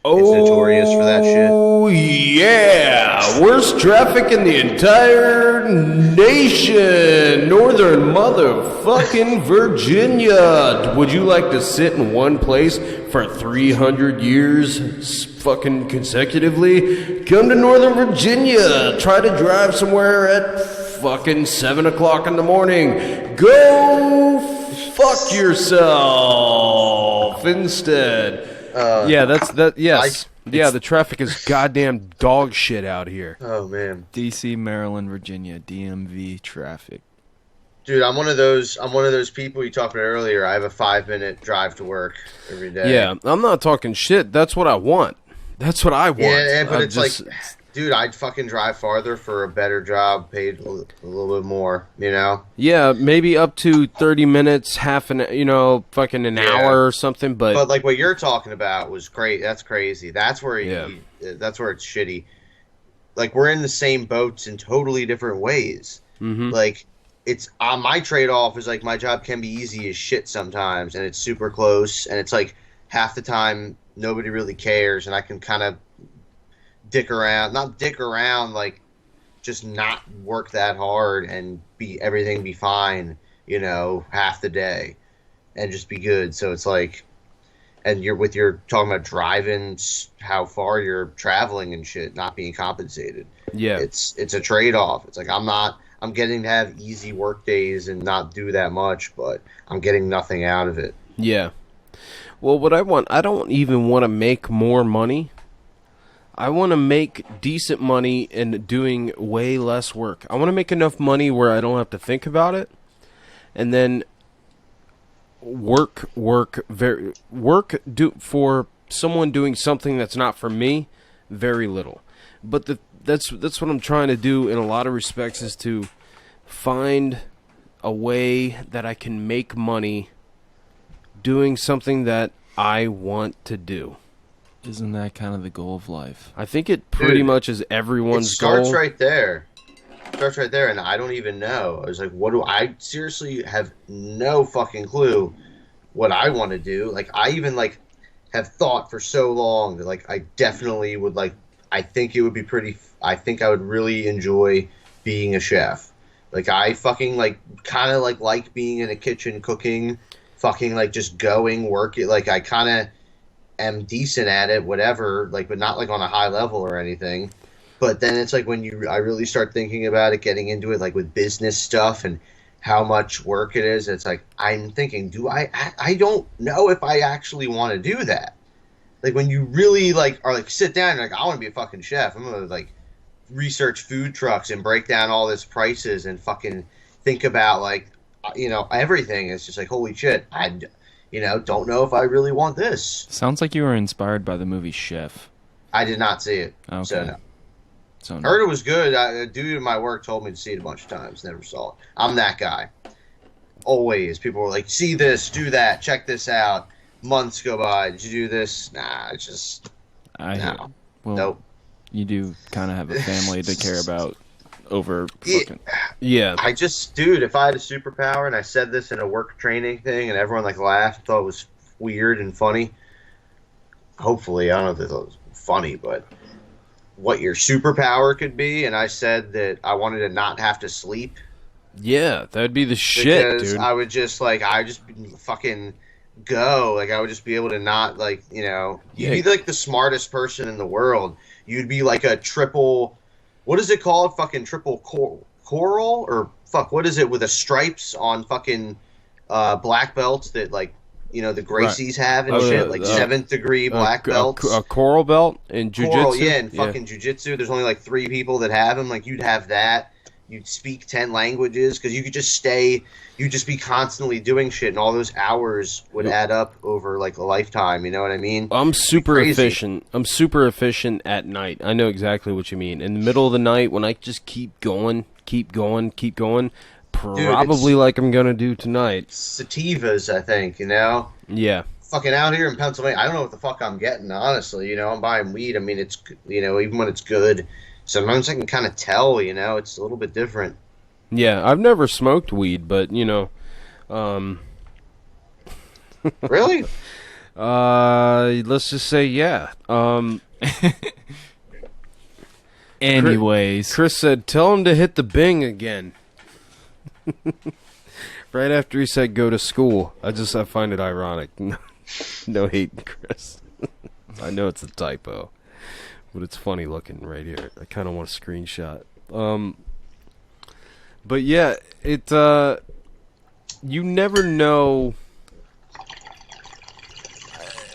notorious for that shit? Oh, yeah! Worst traffic in the entire nation! Northern motherfucking Virginia! Would you like to sit in one place for 300 years fucking consecutively? Come to Northern Virginia! Try to drive somewhere at fucking 7 o'clock in the morning. Go fuck yourself instead. Yes. The traffic is goddamn dog shit out here. Oh, man. DC, Maryland, Virginia, DMV traffic. Dude, I'm one of those people you talked about earlier. I have a 5-minute drive to work every day. Yeah, I'm not talking shit. That's what I want. That's what I want. Yeah, but it's like, dude, I'd fucking drive farther for a better job, paid a little bit more, Yeah, maybe up to 30 minutes, fucking an hour or something, but like what you're talking about was great. That's crazy. That's where that's where it's shitty. Like we're in the same boats in totally different ways. Mm-hmm. Like it's on my trade-off is like my job can be easy as shit sometimes, and it's super close, and it's like half the time nobody really cares, and I can kind of not dick around, like just not work that hard and everything be fine, half the day, and just be good. So it's like, and you're talking about driving, how far you're traveling and shit, not being compensated. Yeah, it's a trade-off. It's like I'm getting to have easy work days and not do that much, but I'm getting nothing out of it. Yeah. Well, what I don't even want to make more money. I want to make decent money and doing way less work. I want to make enough money where I don't have to think about it, and then work for someone doing something that's not for me, very little. But that's what I'm trying to do in a lot of respects, is to find a way that I can make money doing something that I want to do. Isn't that kind of the goal of life? I think it pretty much is everyone's goal. It starts right there. And I don't even know. I was like, I seriously have no fucking clue what I want to do. Like, I even, like, have thought for so long that, like, I definitely would, like, I think it would be I think I would really enjoy being a chef. Like, I fucking, like, kind of, like being in a kitchen cooking, fucking, like, just going, work it. Like, I kind of am decent at it, whatever, like, but not, like, on a high level or anything. But then it's like when I really start thinking about it, getting into it, like, with business stuff and how much work it is, it's like, I'm thinking, I don't know if I actually want to do that. Like, when you really, like, are, like, sit down and like, I want to be a fucking chef. I'm going to, like, research food trucks and break down all this prices and fucking think about, like, everything. It's just like, holy shit, I don't know if I really want this. Sounds like you were inspired by the movie Chef. I did not see it. Okay. So no. So no. Heard it was good. A dude in my work told me to see it a bunch of times. Never saw it. I'm that guy. Always. People were like, see this, do that, check this out. Months go by. Did you do this? Nah, it's just... No. Well, nope. You do kind of have a family to care about over... Yeah. I just... Dude, if I had a superpower and I said this in a work training thing and everyone, like, laughed and thought it was weird and funny, hopefully, I don't know if they thought it was funny, but... what your superpower could be, and I said that I wanted to not have to sleep. Yeah, that'd be the shit, because dude. I would just, like, fucking go. Like, I would just be able to not, like, you'd be, like, the smartest person in the world. You'd be, like, a triple, what is it called? Fucking triple coral? Or, what is it, with the stripes on fucking black belts that, like, the Gracies have and shit, like 7th degree black belts. A coral belt in jiu-jitsu? Coral, yeah, in fucking jiu-jitsu. There's only like 3 people that have them. Like, you'd have that. You'd speak 10 languages because you could just you'd just be constantly doing shit, and all those hours would add up over like a lifetime. You know what I mean? I'm super efficient. I'm super efficient at night. I know exactly what you mean. In the middle of the night, when I just keep going, probably like I'm going to do tonight. Sativas, I think, Yeah. Fucking out here in Pennsylvania, I don't know what the fuck I'm getting, honestly. I'm buying weed. I mean, it's, even when it's good, sometimes I can kind of tell, it's a little bit different. Yeah, I've never smoked weed, but, Really? Let's just say, yeah. Anyways. Chris said, tell him to hit the Bing again. Right after he said go to school. I find it ironic. No hate, Chris. I know it's a typo, but it's funny looking right here. I kind of want a screenshot. But yeah, you never know.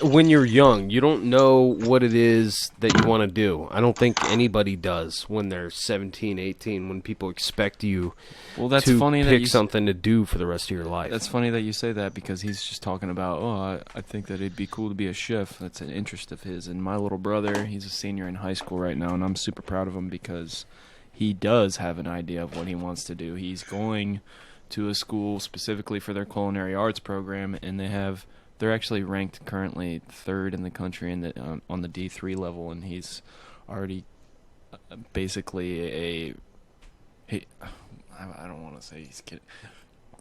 When you're young, you don't know what it is that you want to do. I don't think anybody does when they're 17, 18, when people expect you to pick something to do for the rest of your life. That's funny that you say that, because he's just talking about, I think that it'd be cool to be a chef. That's an interest of his. And my little brother, he's a senior in high school right now, and I'm super proud of him because he does have an idea of what he wants to do. He's going to a school specifically for their culinary arts program, and they're actually ranked currently 3rd in the country on the D3 level, and he's already basically I don't want to say he's getting.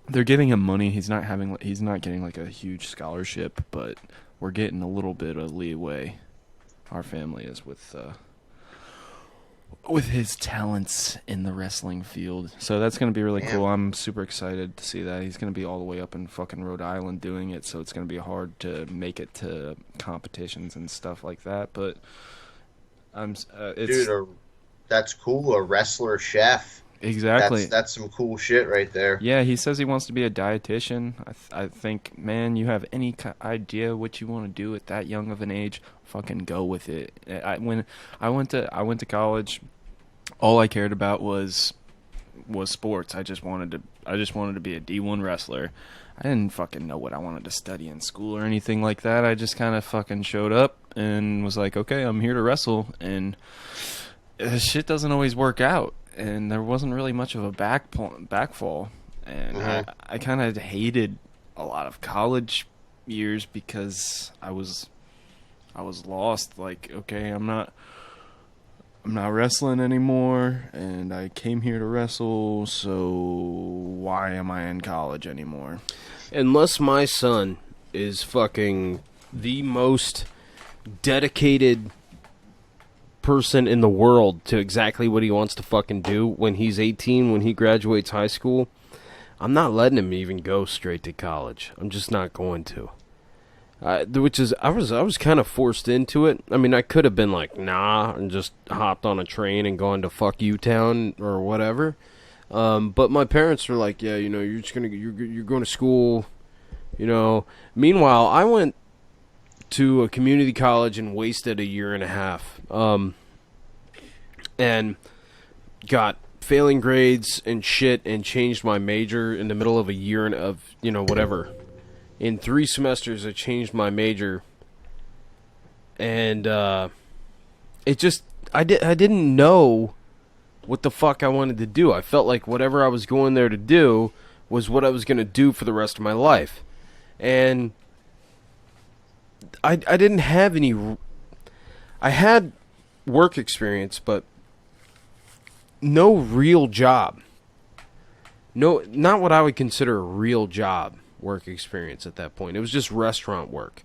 They're giving him money. He's not getting like a huge scholarship, but we're getting a little bit of leeway. Our family is with his talents in the wrestling field. So that's going to be really cool. I'm super excited to see that. He's going to be all the way up in fucking Rhode Island doing it, so it's going to be hard to make it to competitions and stuff like that. But dude, that's cool. A wrestler chef. Exactly. That's some cool shit right there. Yeah, he says he wants to be a dietitian. I think, man, you have any idea what you want to do at that young of an age, fucking go with it. When I went to college, all I cared about was sports. I just wanted to be a D1 wrestler. I didn't fucking know what I wanted to study in school or anything like that. I just kind of fucking showed up and was like, okay, I'm here to wrestle, and shit doesn't always work out. And there wasn't really much of a backfall, and I kind of hated a lot of college years because I was lost. Like, okay, I'm not wrestling anymore, and I came here to wrestle, so why am I in college anymore? Unless my son is fucking the most dedicated person in the world to exactly what he wants to fucking do when he's 18, when he graduates high school, I'm not letting him even go straight to college. I'm just not going to. Which is, I was kind of forced into it. I mean, I could have been like, nah, and just hopped on a train and gone to fuck you town or whatever. But my parents were like, yeah, you're just you're going to school, Meanwhile, I went to a community college and wasted a year and a half. And got failing grades and shit and changed my major in the middle of a year of, whatever. In 3 semesters, I changed my major. And, it just, I didn't know what the fuck I wanted to do. I felt like whatever I was going there to do was what I was going to do for the rest of my life. And I didn't have any... I had work experience, but no real job. No, not what I would consider a real job work experience at that point. It was just restaurant work.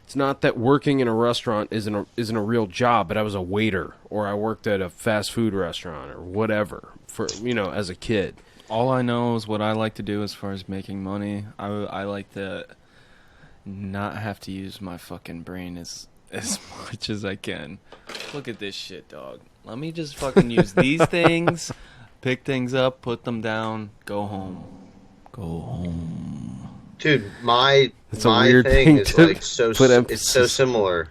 It's not that working in a restaurant isn't a real job, but I was a waiter, or I worked at a fast food restaurant, or whatever, for as a kid. All I know is what I like to do as far as making money. I like to not have to use my fucking brain as much as I can. Look at this shit, dog. Let me just fucking use these things, pick things up, put them down, go home. Go home. Dude, my thing is like it's so similar.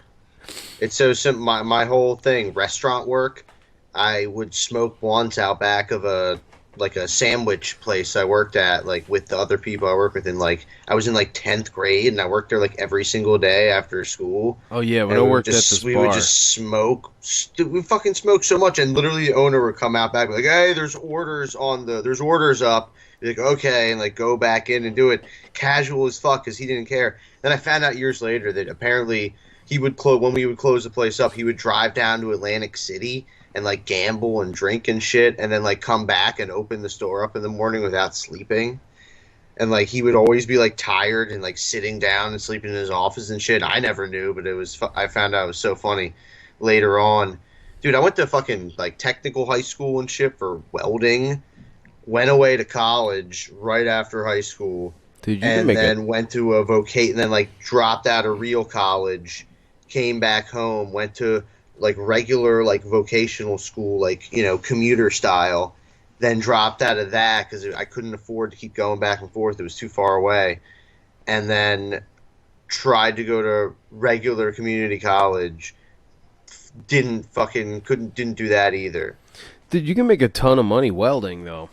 It's so my whole thing, restaurant work. I would smoke blunts out back of a sandwich place I worked at, like with the other people I work with, and like I was in like 10th grade and I worked there like every single day after school. Oh yeah, when I worked at this bar, we would just smoke. We fucking smoked so much, and literally the owner would come out back like, "Hey, there's orders up." Like, okay, and like go back in and do it casual as fuck because he didn't care. Then I found out years later that apparently he would when we would close the place up, he would drive down to Atlantic City and like gamble and drink and shit, and then like come back and open the store up in the morning without sleeping. And like he would always be like tired and like sitting down and sleeping in his office and shit. I never knew, but I found out it was so funny later on. Dude, I went to fucking like technical high school and shit for welding. Went away to college right after high school, and then went to a and then like dropped out of real college, came back home, went to like regular like vocational school, like commuter style, then dropped out of that because I couldn't afford to keep going back and forth. It was too far away, and then tried to go to regular community college. Didn't do that either. Dude, you can make a ton of money welding though.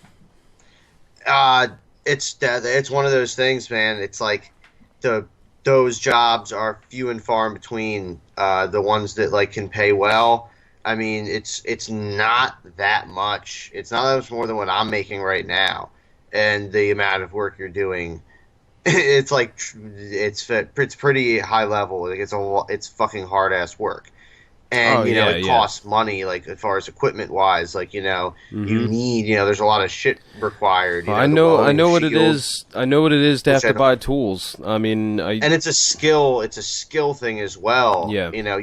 It's one of those things, man. It's like those jobs are few and far in between. The ones that like can pay well. I mean, it's not that much. It's not that much more than what I'm making right now, and the amount of work you're doing. It's like it's pretty high level. Like it's fucking hard ass work. And, Oh, you know, yeah, it yeah. costs money, like, as far as equipment-wise. Like, you know, you need, you know, there's a lot of shit required. You I know, the know welding what it shield. is. I know what it is to have Which I to don't- buy tools. I mean, And it's a skill thing as well. Yeah. You know,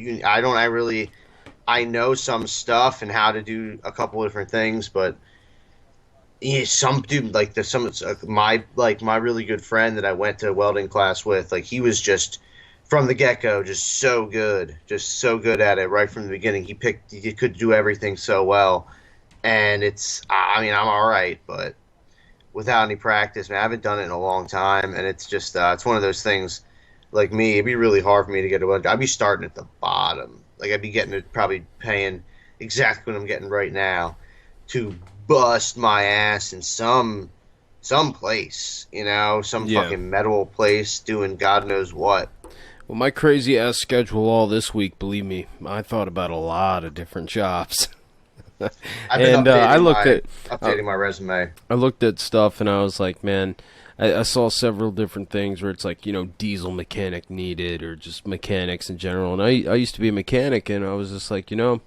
I know some stuff and how to do a couple of different things, but yeah, some dude my really good friend that I went to welding class with, like, he was just from the get-go just so good at it right from the beginning. He could do everything so well, and I mean, I'm all right, but without any practice, man, I haven't done it in a long time, and it's just it's one of those things. Like me, it'd be really hard for me to get a weld. I'd be starting at the bottom. Like, I'd be probably paying exactly what I'm getting right now to bust my ass in some place, you know, some Yeah. fucking metal place doing God knows what. well, my crazy ass schedule all this week. Believe me, I thought about a lot of different jobs. I've been And I looked updating my resume. I looked at stuff and I was like, man, I saw several different things where it's like, you know, diesel mechanic needed or just mechanics in general. And I used to be a mechanic, and I was just like, you know,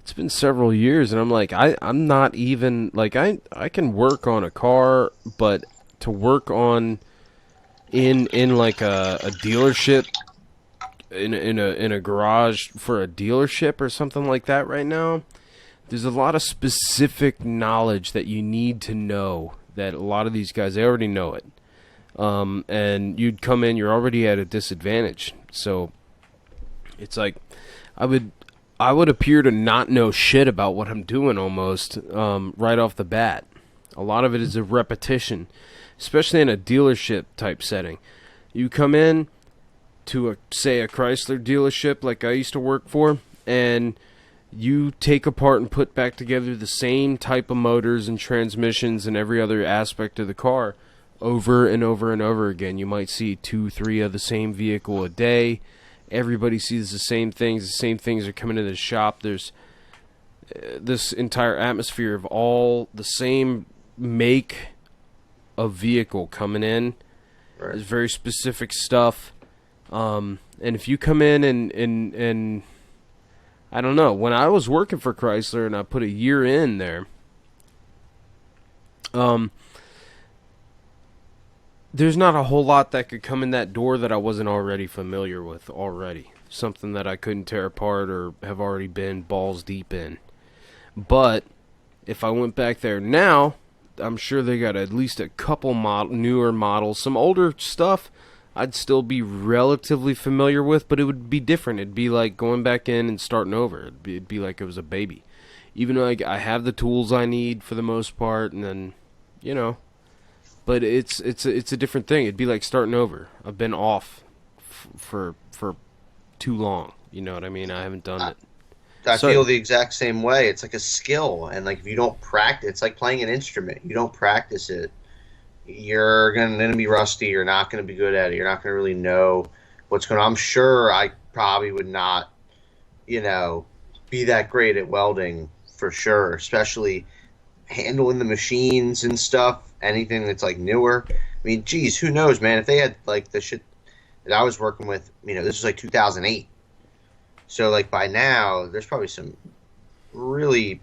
it's been several years, and I'm like, I'm not even like I can work on a car, but to work on in like a dealership in a garage for a dealership or something like that right now, there's a lot of specific knowledge that you need to know that a lot of these guys, they already know it. And you'd come in, you're already at a disadvantage. So it's like I would appear to not know shit about what I'm doing almost right off the bat. A lot of it is a repetition, especially in a dealership type setting. You come in to say a Chrysler dealership like I used to work for, and you take apart and put back together the same type of motors and transmissions and every other aspect of the car over and over and over again. You might see 2-3 of the same vehicle a day. Everybody sees the same things. The same things are coming to the shop. There's this entire atmosphere of all the same make of vehicle coming in. Right. There's very specific stuff. And if you come in and I don't know, when I was working for Chrysler and I put a year in there, there's not a whole lot that could come in that door that I wasn't already familiar with already. Something that I couldn't tear apart or have already been balls deep in. But if I went back there now, I'm sure they got at least a couple newer models. Some older stuff I'd still be relatively familiar with, but it would be different. It'd be like going back in and starting over. It'd be like it was a baby. Even though I have the tools I need for the most part, and then, you know, but it's a different thing. It'd be like starting over. I've been off for too long. You know what I mean? I haven't done it. I So- feel the exact same way. It's like a skill, and like if you don't practice, it's like playing an instrument. You don't practice it, you're gonna be rusty. You're not gonna be good at it. You're not gonna really know what's going on. I'm sure I probably would not, you know, be that great at welding for sure, especially handling the machines and stuff. Anything that's like newer. I mean, geez, who knows, man? If they had like the shit that I was working with, you know, this was like 2008. So like by now, there's probably some really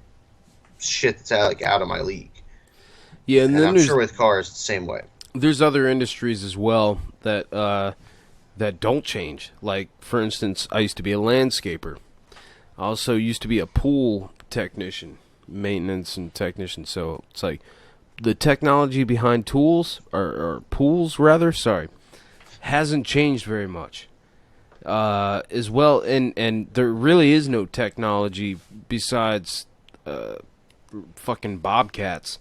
shit that's out of my league. Yeah, and And then I'm there's sure with cars it's the same way. there's other industries as well that that don't change. Like, for instance, I used to be a landscaper. I also used to be a pool technician, maintenance and technician. So it's like the technology behind tools or pools rather, hasn't changed very much. As well, and there really is no technology besides fucking bobcats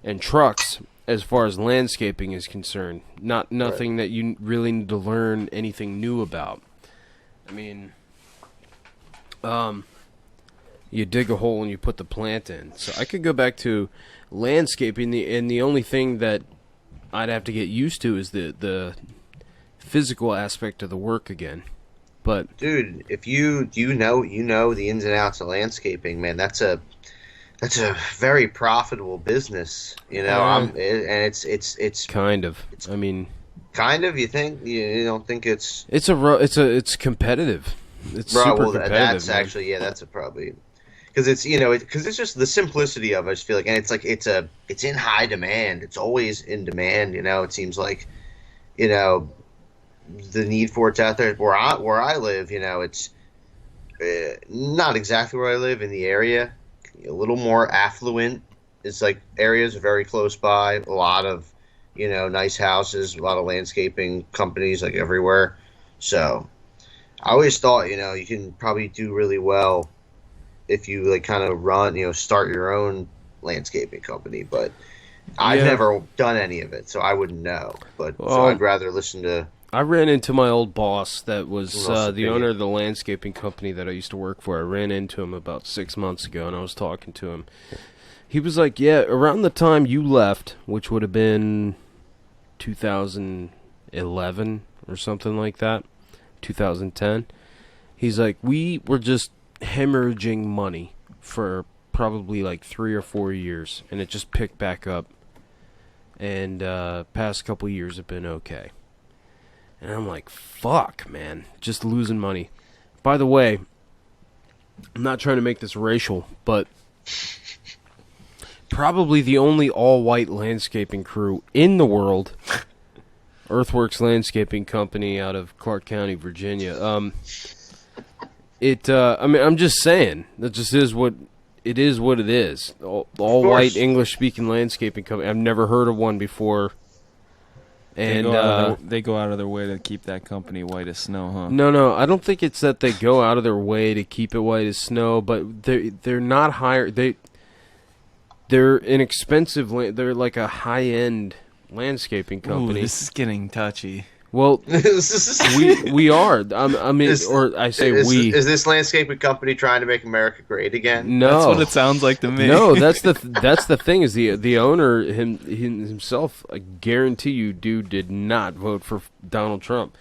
and trucks as far as landscaping is concerned. Nothing that you really need to learn anything new about. I mean, you dig a hole and you put the plant in. So I could go back to landscaping, and the only thing that I'd have to get used to is the physical aspect of the work again. But Dude, if you know the ins and outs of landscaping, man, that's a very profitable business, you know. And it's kind of. I mean, kind of. You think you don't think it's it's competitive. It's Right, super well, competitive. that's man. actually that's a probably because it's because it's just the simplicity of it. I just feel like, and it's like it's in high demand. It's always in demand. It seems like you know the need for it's out there. Where I live, it's not exactly where I live in the area. A little more affluent. It's like areas are very close by. A lot of nice houses. A lot of landscaping companies like everywhere. So. I always thought, you can probably do really well if you like kind of run, start your own landscaping company. But I've Yeah. never done any of it, so I wouldn't know. But so Well, I'd rather listen to. I ran into my old boss that was Russ's the opinion. owner of the landscaping company that I used to work for. I ran into him about 6 months ago, and I was talking to him. He was like, yeah, around the time you left, which would have been 2011 or something like that, 2010, he's like, we were just hemorrhaging money for probably like 3 or 4 years, and it just picked back up, and past couple years have been okay. And I'm like, fuck, man, just losing money. By the way, I'm not trying to make this racial, but probably the only all-white landscaping crew in the world, Earthworks Landscaping Company out of Clark County, Virginia. I mean, I'm just saying, that just is what it is. What it is. All-white English-speaking landscaping company. I've never heard of one before. And they go out of their way to keep that company white as snow, huh? No, I don't think it's that they go out of their way to keep it white as snow, but they're not higher. They're inexpensive. They're like a high-end landscaping company. Ooh, this is getting touchy. Well, we are. I mean, or I say we. Is this landscaping company trying to make America great again? No, that's what it sounds like to me. No, that's the thing is the owner himself. I guarantee you, dude, did not vote for Donald Trump.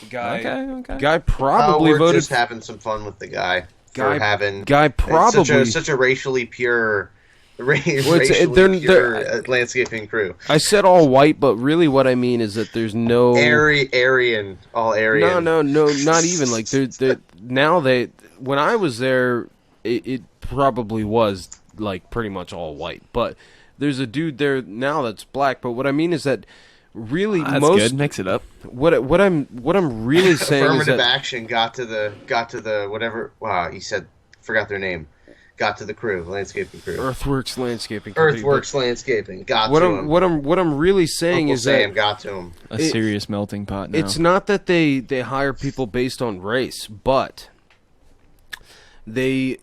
Guy probably we're voted. Just having some fun with the guy for having probably such a racially pure. Landscaping crew. I said all white, but really what I mean is that there's no Aryan, all Aryan. No, not even like they're now when I was there, it probably was like pretty much all white, but there's a dude there now that's black. But what I mean is that really that's most good. Mix it up. What I'm really saying is affirmative that action got to the whatever. Wow, he said forgot their name. Got to the crew, landscaping crew. Earthworks Landscaping Company. Earthworks Landscaping. Got what to I'm, him. What I'm really saying Uncle is Sam that got to him. A serious melting pot now. It's not that they hire people based on race, but they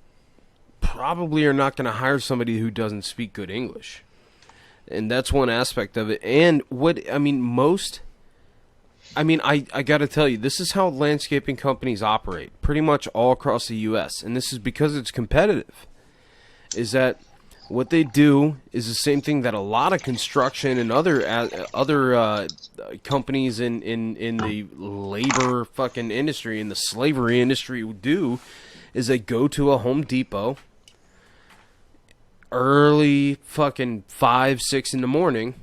probably are not going to hire somebody who doesn't speak good English. And that's one aspect of it. And I got to tell you, this is how landscaping companies operate pretty much all across the U.S. And this is because it's competitive. Is that what they do is the same thing that a lot of construction and other companies in the labor fucking industry, in the slavery industry would do, is they go to a Home Depot early fucking 5, 6 in the morning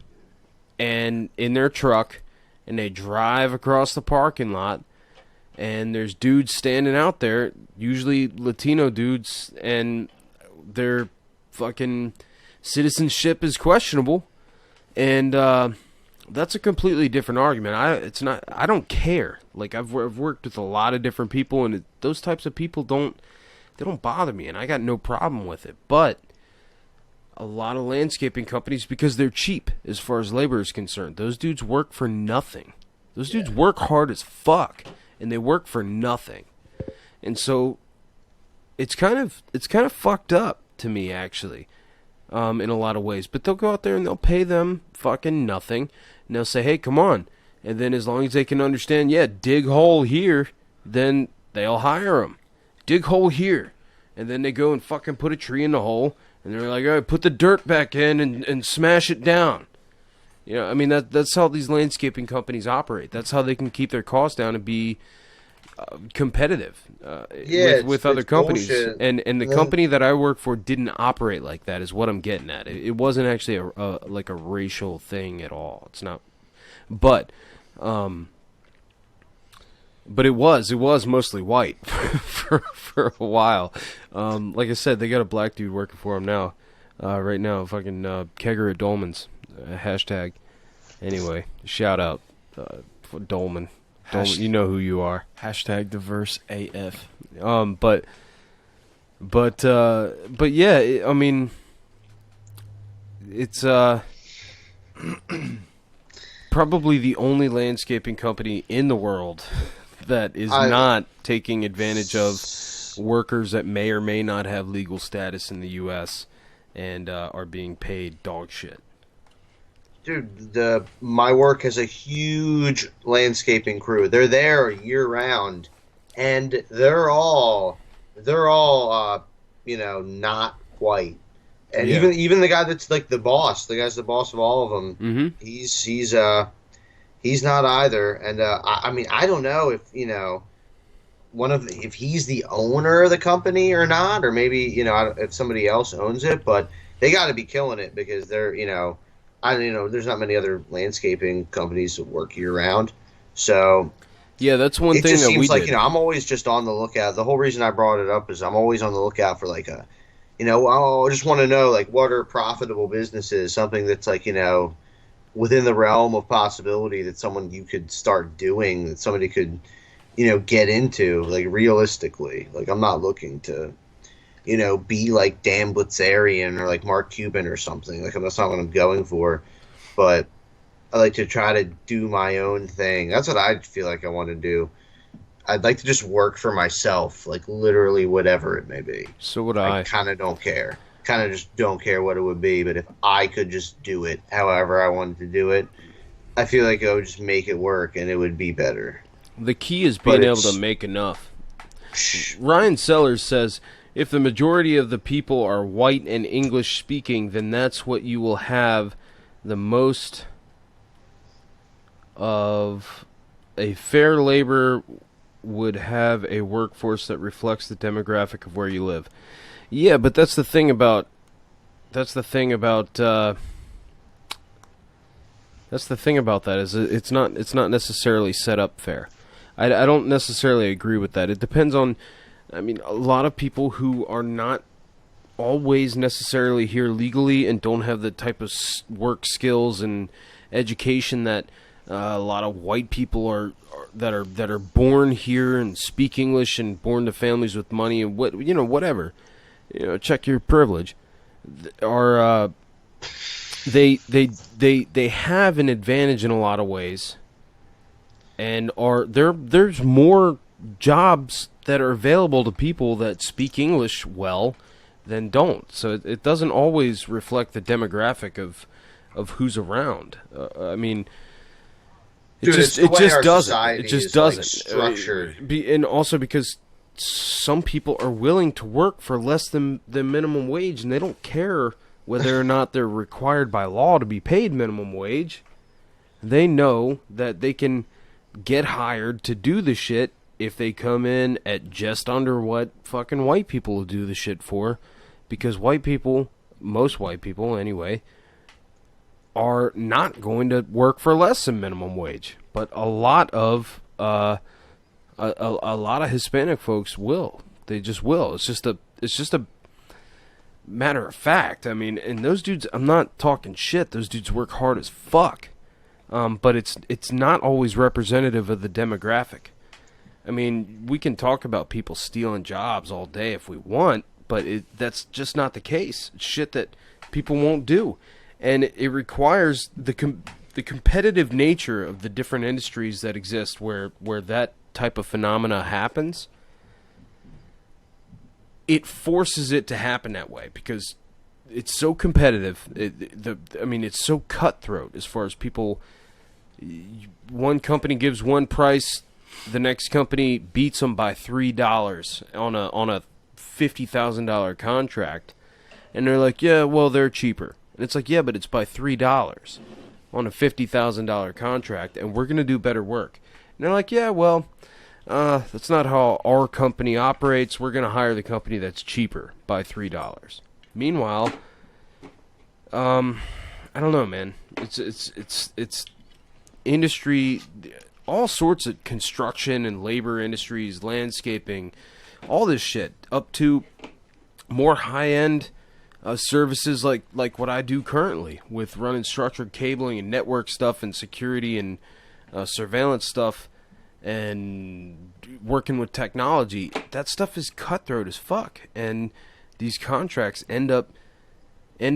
and in their truck, and they drive across the parking lot, and there's dudes standing out there, usually Latino dudes, and their fucking citizenship is questionable, and that's a completely different argument. I don't care. Like I've worked with a lot of different people, and those types of people don't bother me, and I got no problem with it. But a lot of landscaping companies, because they're cheap as far as labor is concerned, those dudes work for nothing. Those dudes work hard as fuck, and they work for nothing. And so it's kind of fucked up to me, actually, in a lot of ways. But they'll go out there and they'll pay them fucking nothing, and they'll say, hey, come on. And then as long as they can understand, yeah, dig hole here, then they'll hire them. Dig hole here. And then they go and fucking put a tree in the hole, and they're like, all right, put the dirt back in and smash it down. You know, I mean, that's how these landscaping companies operate. That's how they can keep their costs down and be competitive with other companies. Bullshit. And the company that I work for didn't operate like that, is what I'm getting at. It wasn't actually like a racial thing at all. It's not. But But it was mostly white for a while. Like I said, they got a black dude working for them now. Right now, fucking Kegger at Dolman's hashtag. Anyway, shout out for Dolman. Dolman, you know who you are. Hashtag diverse AF. But yeah, I mean, it's probably the only landscaping company in the world that is not taking advantage of workers that may or may not have legal status in the U.S. and are being paid dog shit. Dude, my work has a huge landscaping crew. They're there year round, and they're all not white. And even the guy that's like the boss, the guy's the boss of all of them. Mm-hmm. He's not either. And I mean, I don't know if if he's the owner of the company or not, or maybe if somebody else owns it. But they got to be killing it because they're there's not many other landscaping companies that work year round. So yeah, that's one thing that we did. It just seems like I'm always just on the lookout. The whole reason I brought it up is I'm always on the lookout for like I just want to know like what are profitable businesses, something that's like within the realm of possibility that you could start doing, that somebody could get into, like realistically. Like I'm not looking to be like Dan Blitzerian or like Mark Cuban or something. Like that's not what I'm going for. But I like to try to do my own thing. That's what I feel like I want to do. I'd like to just work for myself, like literally whatever it may be. So would I. I kind of don't care. Kind of just don't care what it would be. But if I could just do it however I wanted to do it, I feel like I would just make it work and it would be better. The key is being able to make enough. Ryan Sellers says, if the majority of the people are white and English speaking, then that's what you will have the most of. A fair labor would have a workforce that reflects the demographic of where you live. Yeah, but that's the thing about that is it's not necessarily set up fair. I don't necessarily agree with that. It depends on, I mean, a lot of people who are not always necessarily here legally and don't have the type of work skills and education that a lot of white people that are born here and speak English and born to families with money and whatever, check your privilege, are they have an advantage in a lot of ways, and there's more jobs that are available to people that speak English well than don't. So it doesn't always reflect the demographic of who's around. I mean, it just doesn't. It just doesn't. Like structured. And also because some people are willing to work for less than minimum wage, and they don't care whether or not they're required by law to be paid minimum wage. They know that they can get hired to do the shit if they come in at just under what fucking white people will do the shit for, because white people, most white people anyway, are not going to work for less than minimum wage. But a lot of Hispanic folks will. They just will. It's just a matter of fact. I mean, and those dudes, I'm not talking shit. Those dudes work hard as fuck. But it's not always representative of the demographic. I mean, we can talk about people stealing jobs all day if we want, but that's just not the case. It's shit that people won't do. And it requires the competitive nature of the different industries that exist where that type of phenomena happens. It forces it to happen that way because it's so competitive. It's so cutthroat as far as people. One company gives one price, the next company beats them by $3 on a $50,000 contract, and they're like, yeah, well, they're cheaper. And it's like, yeah, but it's by $3 on a $50,000 contract, and we're gonna do better work. And they're like, yeah, well, that's not how our company operates. We're gonna hire the company that's cheaper by $3. Meanwhile, I don't know, man. It's industry. all sorts of construction and labor industries, landscaping, all this shit, up to more high-end services like what I do currently with running structured cabling and network stuff and security and surveillance stuff and working with technology. That stuff is cutthroat as fuck, and these contracts end up you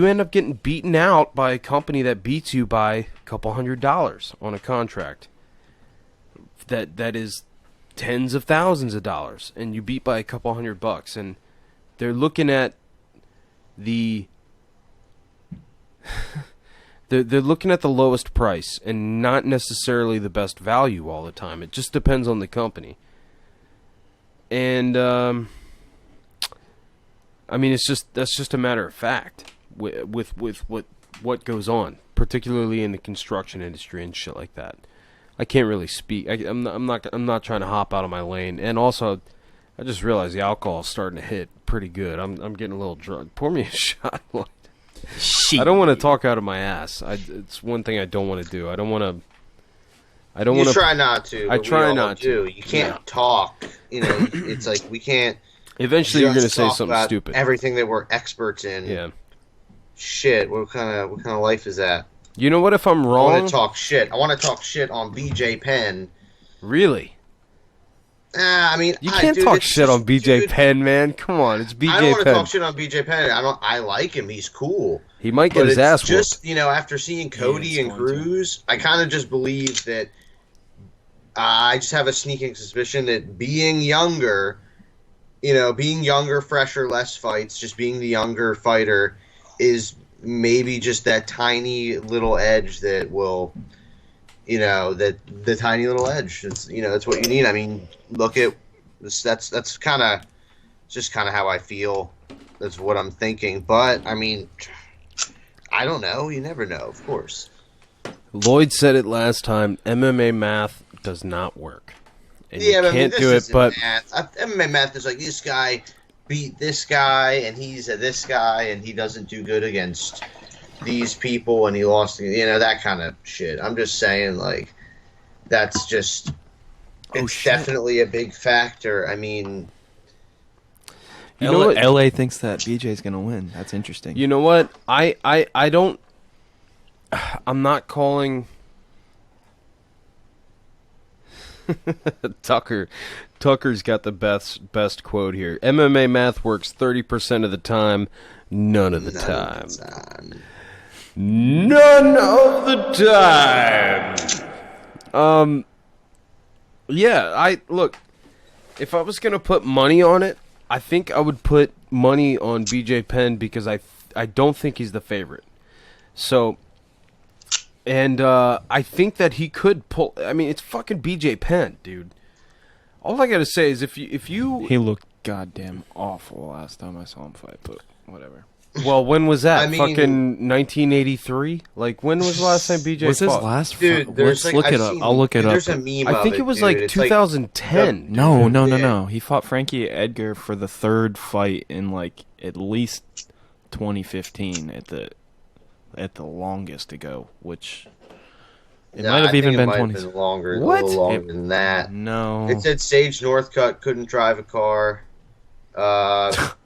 end up getting beaten out by a company that beats you by a couple $100 on a contract that is tens of thousands of dollars, and you beat by a couple $100, and they're looking at the they're looking at the lowest price and not necessarily the best value all the time. It just depends on the company. And I mean, that's just a matter of fact with what goes on, particularly in the construction industry and shit like that. I can't really speak. I'm not trying to hop out of my lane. And also, I just realized the alcohol is starting to hit pretty good. I'm getting a little drunk. Pour me a shot. I don't want to talk out of my ass. It's one thing I don't want to do. I don't want to. You try not to. I try not to. You can't talk. You know, it's like we can't. Eventually, you're going to say something stupid. Everything that we're experts in. Yeah. Shit. What kind of life is that? You know what? If I'm wrong, I want to talk shit. I want to talk shit on BJ Penn. Really? I mean, you can't talk shit on BJ Penn, man. Come on, it's BJ Penn. I don't want to talk shit on BJ Penn. I like him. He's cool. He might get his ass whooped. Just, after seeing Cody and Cruz, I kind of just believe that. I just have a sneaking suspicion that being younger, fresher, less fights, just being the younger fighter, is maybe just that tiny little edge that will, that the tiny little edge. It's, that's what you need. I mean, look at this. That's kind of just kind of how I feel. That's what I'm thinking. But I mean, I don't know. You never know, of course. Lloyd said it last time. MMA math does not work. And you can't do it, but MMA math is like this guy beat this guy, and he's this guy, and he doesn't do good against these people, and he lost, that kind of shit. I'm just saying, like, that's just, it's definitely a big factor. I mean, LA thinks that BJ's gonna win. That's interesting. You know what? I don't. I'm not calling. Tucker's got the best quote here. MMA math works 30% of the time, none of the time. None of the time. Yeah, look, if I was gonna put money on it, I think I would put money on BJ Penn because I don't think he's the favorite. So, and I think that he could pull. I mean, it's fucking BJ Penn, dude. All I gotta say is if you he looked goddamn awful last time I saw him fight, but whatever. Well, when was that? Fucking 1983? Like, when was the last time BJ was fought? His last fight? Let's look it up. I'll look it up. There's a meme I think it was like 2010. No. He fought Frankie Edgar for the third fight in like at least 2015 at the longest ago, which it might have even been 20. Been longer, what? A little longer than that. No. It said Sage Northcutt couldn't drive a car.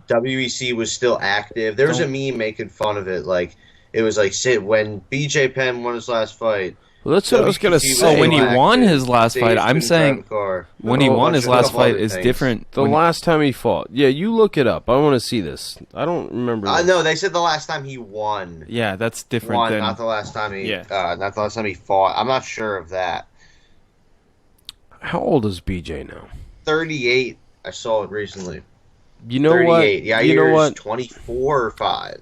WEC was still active. There was a meme making fun of it. Like, it was like, when BJ Penn won his last fight. Well, that's what I was going to say. When he won his last fight, I'm saying when he won his last fight is different. The last time he fought. Yeah, you look it up. I want to see this. I don't remember. No, they said the last time he won. Yeah, that's different. Not the last time he. Not the last time he fought. I'm not sure of that. How old is BJ now? 38. I saw it recently. You know 38. what? Yeah, you know what? 24 or 5.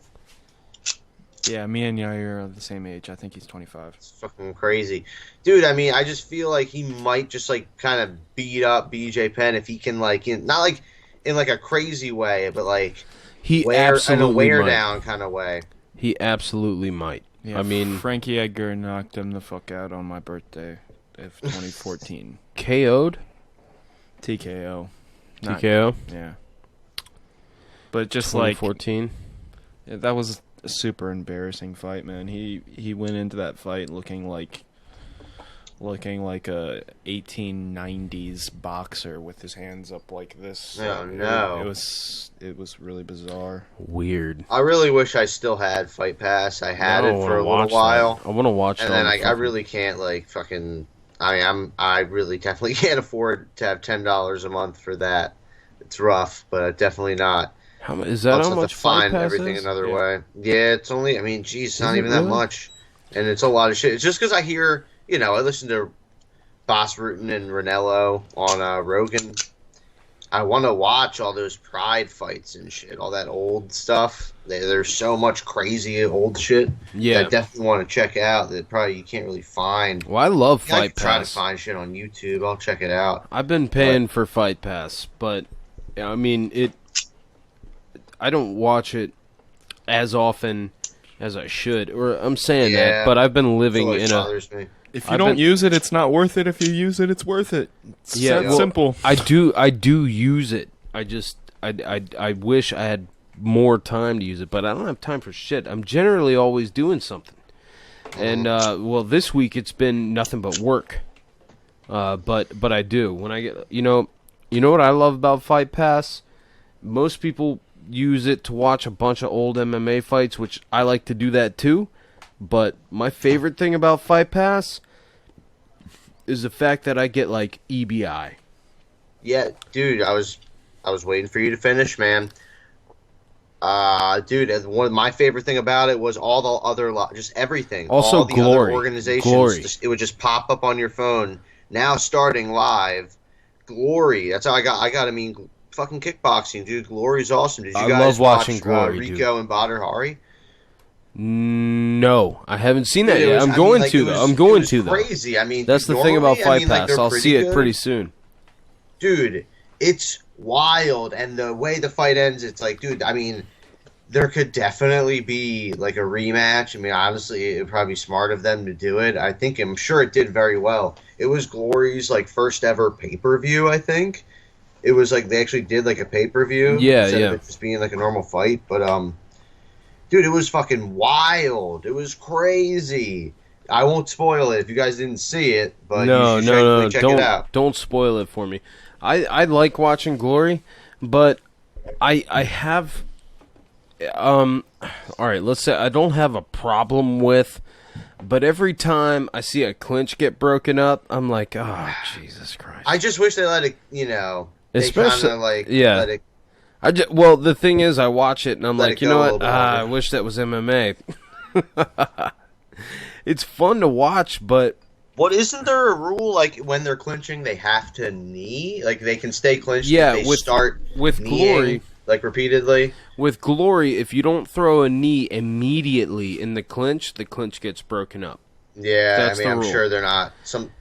Yeah, me and Yair are the same age. I think he's 25. It's fucking crazy. Dude, I mean, I just feel like he might just, like, kind of beat up BJ Penn if he can, like, not, like, in, like, a crazy way, but, like, in a wear-down kind of way. He absolutely might. Yeah, I mean... Frankie Edgar knocked him the fuck out on my birthday of 2014. KO'd? TKO. TKO? Yeah. But just 2014? like... that was a super embarrassing fight, man. He went into that fight looking like a 1890s boxer with his hands up like this. Oh, no. It was really bizarre. Weird. I really wish I still had Fight Pass. I had it for a little while. I want to watch it. And then I really can't, like, fucking... I really definitely can't afford to have $10 a month for that. It's rough, but definitely not. Is that how much to find Fight Pass everything is? another way. Yeah, it's only... I mean, geez, it's not even that really? much. And it's a lot of shit. It's just because I hear... You know, I listen to Bas Rutten and Ranello on Rogan. I want to watch all those Pride fights and shit, all that old stuff. There's so much crazy old shit Yeah. that I definitely want to check out that probably you can't really find. Well, I love I Fight can try to Pass. find shit on YouTube. I'll check it out. I've been paying for Fight Pass, but I mean I don't watch it as often as I should. Or I'm saying that, but I've been living in a. If you don't use it, it's not worth it. If you use it, it's worth it. It's that simple. I do use it. I wish I had more time to use it, but I don't have time for shit. I'm generally always doing something. And well, this week it's been nothing but work. But I do when I get you know what I love about Fight Pass? Most people use it to watch a bunch of old MMA fights, which I like to do that too. But my favorite thing about Fight Pass is the fact that I get like EBI. Yeah, dude, I was waiting for you to finish, man. Dude, one of my favorite thing about it was all the other, just everything. Also, all the Glory. other organizations. Glory. It would just pop up on your phone. Now starting live, Glory. That's how I got. I mean, fucking kickboxing, dude. Glory's awesome. Did you I guys love watching watch Glory, Rico dude. and Badr Hari? No, I haven't seen that Dude, yet. I'm going to though. I'm going to though. Crazy. I mean, that's the thing about Fight Pass. I'll see it pretty soon. Dude, it's wild, and the way the fight ends, it's like, dude. I mean, there could definitely be like a rematch. I mean, honestly, it would probably be smart of them to do it. I'm sure it did very well. It was Glory's like first ever pay-per-view. I think it was like they actually did like a pay-per-view. Yeah, instead yeah. of it just being like a normal fight, but dude, it was fucking wild. It was crazy. I won't spoil it if you guys didn't see it, but you should check it out. Don't spoil it for me. I like watching Glory, but I have all right, let's say I don't have a problem with, but every time I see a clinch get broken up, I'm like, oh, Jesus Christ. I just wish they let it, Especially, let it. Well, the thing is, I watch it and I'm Let like, it you go know a what? little bit I longer. wish that was MMA. It's fun to watch, but What, isn't there a rule like when they're clinching they have to knee? Like they can stay clinched Yeah, if they with- start with kneeing, Glory- like repeatedly? with Glory, if you don't throw a knee immediately in the clinch gets broken up. Yeah, That's I mean, the I'm rule. sure they're not.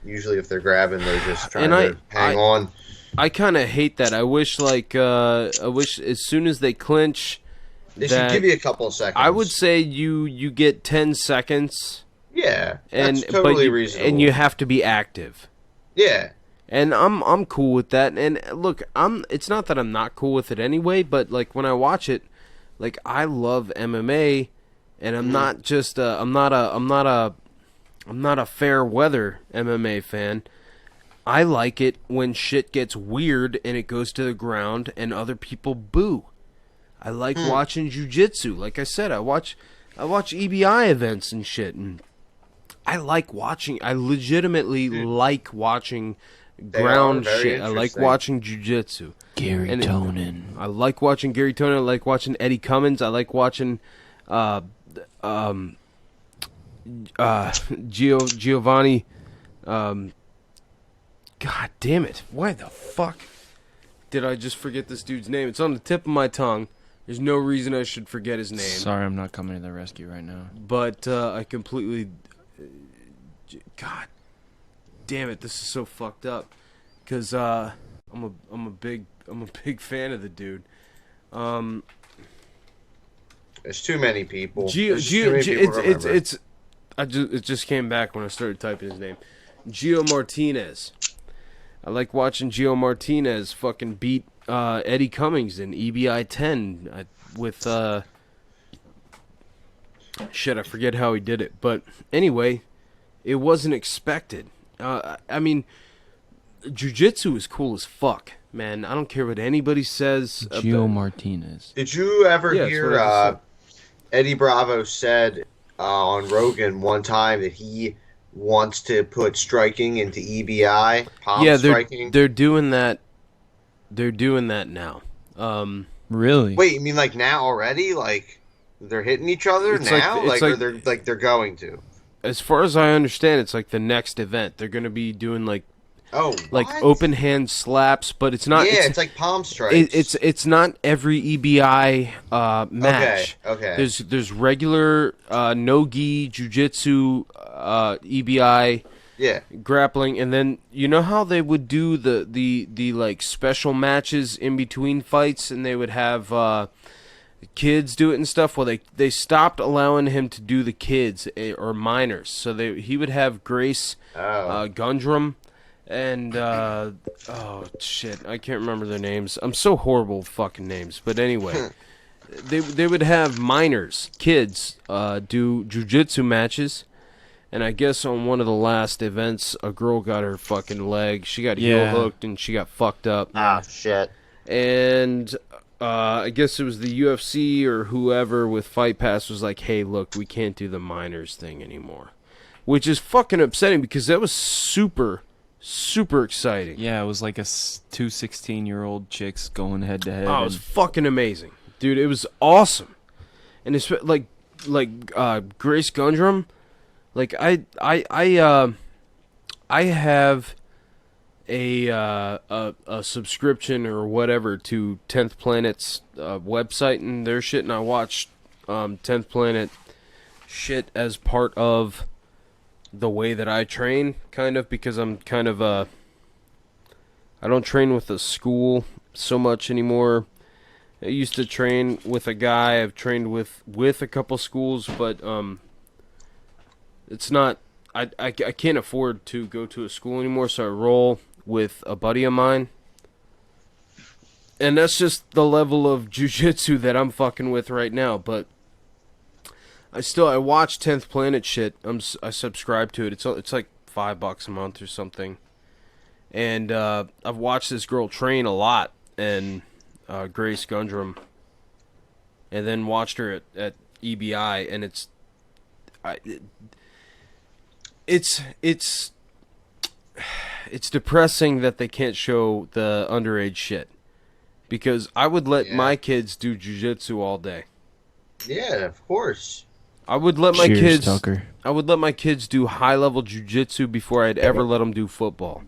Usually if they're grabbing, they're just trying And to hang on. I kind of hate that. I wish as soon as they clinch, They should that- give you a couple of seconds. I would say you get 10 seconds. Yeah, And that's totally but reasonable. and you have to be active. Yeah. And I'm cool with that. And look, it's not that I'm not cool with it anyway, but like when I watch it, like I love MMA, and I'm not just I'm not a fair weather MMA fan. I like it when shit gets weird and it goes to the ground and other people boo. I like watching jiu-jitsu. Like I said, I watch EBI events and shit, and I legitimately like watching ground very shit. I like interesting. watching jiu-jitsu. Gary And Tonin. I like watching Gary Tonin. I like watching Eddie Cummins. I like watching Giovanni. God damn it! Why the fuck did I just forget this dude's name? It's on the tip of my tongue. There's no reason I should forget his name. Sorry, I'm not coming to the rescue right now. But I completely. God damn it! This is so fucked up. Cause I'm a big fan of the dude. There's too many people. It just came back when I started typing his name. Gio Martinez. I like watching Gio Martinez fucking beat Eddie Cummings in EBI 10 with Shit, I forget how he did it. But anyway, it wasn't expected. I mean, jiu-jitsu is cool as fuck, man. I don't care what anybody says. Gio Martinez. Did you ever Yeah, hear that's what I just Eddie Bravo said on Rogan one time that he wants to put striking into EBI, palm Yeah, striking? they're doing that. They're doing that now. Really? Wait, you mean like now already? Like they're hitting each other It's like- now? it's Or like- they're going to? As far as I understand, it's like the next event. They're gonna be doing like what? open hand slaps, but it's not. Yeah, it's like palm strikes. It's not every EBI match. Okay. There's regular no gi jujitsu EBI Yeah. grappling, and then you know how they would do the like special matches in between fights, and they would have kids do it and stuff. Well, they stopped allowing him to do the kids or minors, so he would have Grace Gundrum. And oh shit, I can't remember their names. I'm so horrible with fucking names. But anyway, they would have minors, kids, do jujitsu matches. And I guess on one of the last events, a girl got her fucking leg. She got heel hooked and she got fucked up. Ah, shit. And I guess it was the UFC or whoever with Fight Pass was like, "Hey, look, we can't do the minors thing anymore," which is fucking upsetting because that was super exciting. Yeah, it was like two 16-year-old chicks going head to head. Oh, it was fucking amazing, dude. It was awesome, and it's like Grace Gundrum. Like I have a subscription or whatever to 10th Planet's website and their shit, and I watched 10th Planet shit as part of the way that I train, kind of, because I'm kind of I don't train with a school so much anymore. I used to train with a guy. I've trained with a couple schools, but it's not. I can't afford to go to a school anymore, so I roll with a buddy of mine. And that's just the level of jiu-jitsu that I'm fucking with right now, but I watch 10th Planet shit. I subscribe to it. It's like $5 a month or something. And I've watched this girl train a lot, and Grace Gundrum, and then watched her at EBI, and it's depressing that they can't show the underage shit, because I would let my kids do jiu-jitsu all day. Yeah, of course. I would let my Cheers, kids. Tucker. I would let my kids do high-level jiu-jitsu before I'd ever let them do football.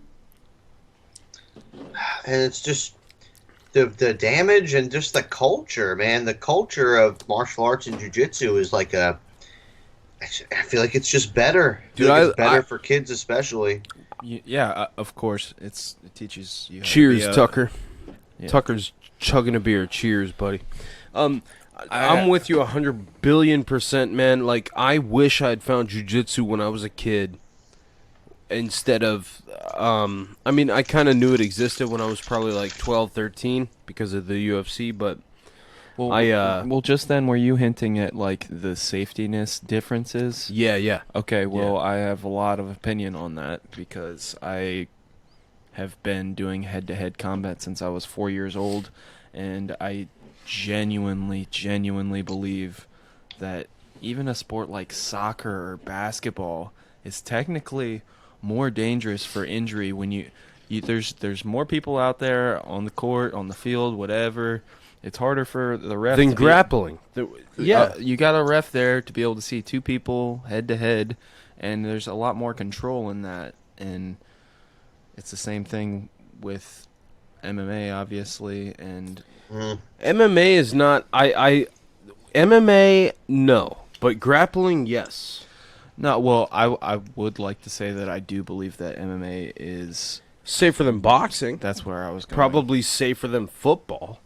And it's just the damage and just the culture, man. The culture of martial arts and jiu-jitsu is like I feel like it's just better. I feel Dude, like it's better for kids especially. Yeah, of course. It teaches you. How Cheers, to be Tucker. yeah. Tucker's chugging a beer. Cheers, buddy. I'm with you 100 billion%, man. Like, I wish I'd found jiu-jitsu when I was a kid instead of I mean, I kind of knew it existed when I was probably like 12, 13 because of the UFC, but well, just then, were you hinting at like the safetiness differences? Yeah. Okay, well, I have a lot of opinion on that because I have been doing head-to-head combat since I was 4 years old, and I genuinely believe that even a sport like soccer or basketball is technically more dangerous for injury when there's more people out there on the court, on the field, whatever. It's harder for the ref than to grappling. you got a ref there to be able to see two people head to head, and there's a lot more control in that. And it's the same thing with MMA, obviously, and MMA is not. MMA, no, but grappling, yes. no. Well, I would like to say that I do believe that MMA is Safer than boxing. That's where I was going. Probably safer than football.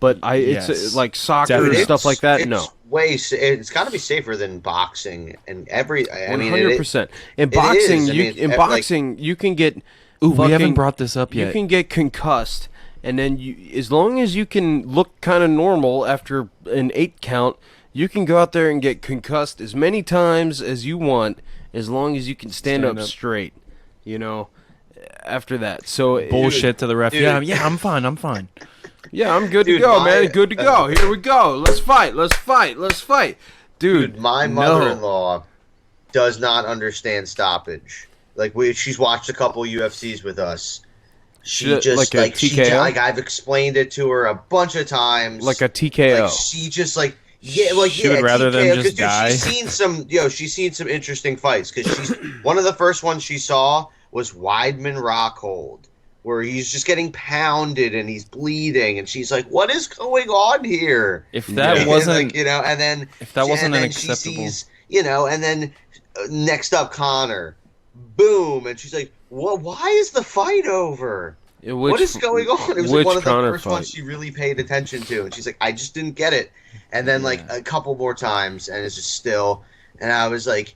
But Yes. it's like soccer Definitely. and stuff like that. It's No, it's got to be safer than boxing and every. I mean, 100%. In it boxing, is. I mean, like- boxing, you can get. Ooh, we haven't fucking- brought this up yet. You can get concussed, and then as long as you can look kind of normal after an 8 count, You can go out there and get concussed as many times as you want, as long as you can stand up straight. You know, after that. So Bullshit to the ref. Dude. Yeah, I'm fine. yeah, I'm good Dude, to go, my- man. Good to go. Here we go. Let's fight. Dude, My no. mother-in-law does not understand stoppage. Like she's watched a couple UFCs with us. She Shit, just like a TKO? like I've explained it to her a bunch of times. Like a TKO. Like she just like yeah, She would rather them just 'cause, dude, die. She's seen some interesting fights because she's one of the first ones she saw was Weidman Rockhold, where he's just getting pounded and he's bleeding, and she's like, "What is going on here?" If that And, wasn't, like, and then if that wasn't and an then she acceptable, sees, and then next up Connor, boom, and she's like, "What? Why is the fight over? What is going on?" It was like one of the first ones she really paid attention to, and she's like, "I just didn't get it." And then like a couple more times, and it's just still, and I was like,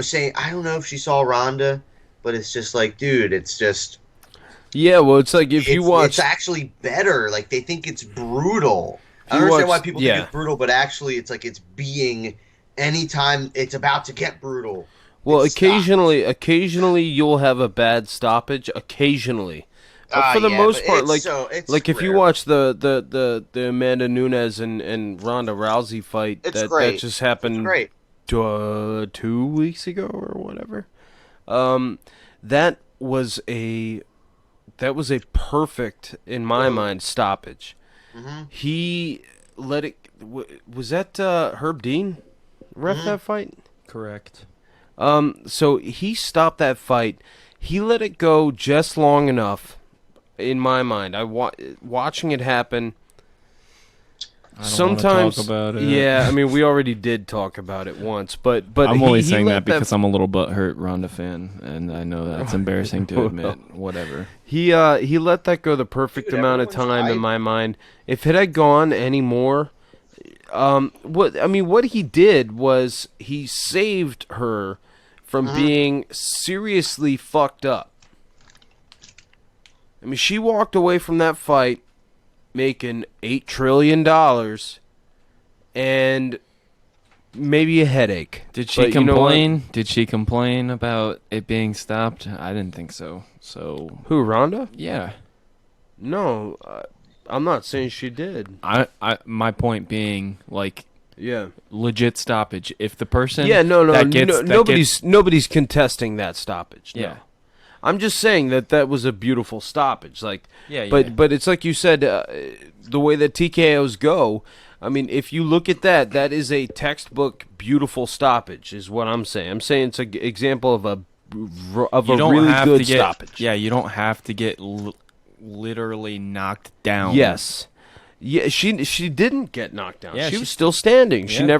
saying, I don't know if she saw Ronda, but it's just like, dude, it's just. Yeah, well, it's like if you watch. It's actually better. Like, they think it's brutal. I You don't understand watch- why people yeah. think it's brutal, but actually it's like it's being anytime it's about to get brutal. Well, it stops. occasionally you'll have a bad stoppage. Occasionally, but for the Yeah, most but part, it's like if you rare. watch the Amanda Nunes and Ronda Rousey fight, It's that great. just happened It's great. 2 weeks ago or whatever. That was a perfect, in my mind, stoppage. Mm-hmm. He let it. Was that Herb Dean ref Mm-hmm. that fight? correct. So he stopped that fight. He let it go just long enough, in my mind. Watching it happen. I don't Sometimes, wanna talk about it. yeah. I mean, we already did talk about it once, but I'm only he saying let that because I'm a little butthurt Ronda fan, and I know that's embarrassing to admit. Whatever. He let that go the perfect Dude, amount of everyone's time in hype. my mind. If it had gone any more, what he did was he saved her from being seriously fucked up. I mean, she walked away from that fight making $8 trillion and maybe a headache. Did she But you know what? complain? Did she complain about it being stopped? I didn't think so. So Who, Rhonda? yeah, No, I'm not saying she did. my point being, like, Yeah. legit stoppage. If the person Yeah, no, that gets, that nobody's contesting that stoppage. No. Yeah. I'm just saying that was a beautiful stoppage. Like, Yeah, but yeah. but it's like you said, the way that TKOs go. I mean, if you look at that is a textbook beautiful stoppage. Is what I'm saying. I'm saying it's an example of a you don't really have good to get, stoppage. Yeah, you don't have to get literally knocked down. Yes. Yeah, she didn't get knocked down. Yeah, she she- was still standing. She Yeah.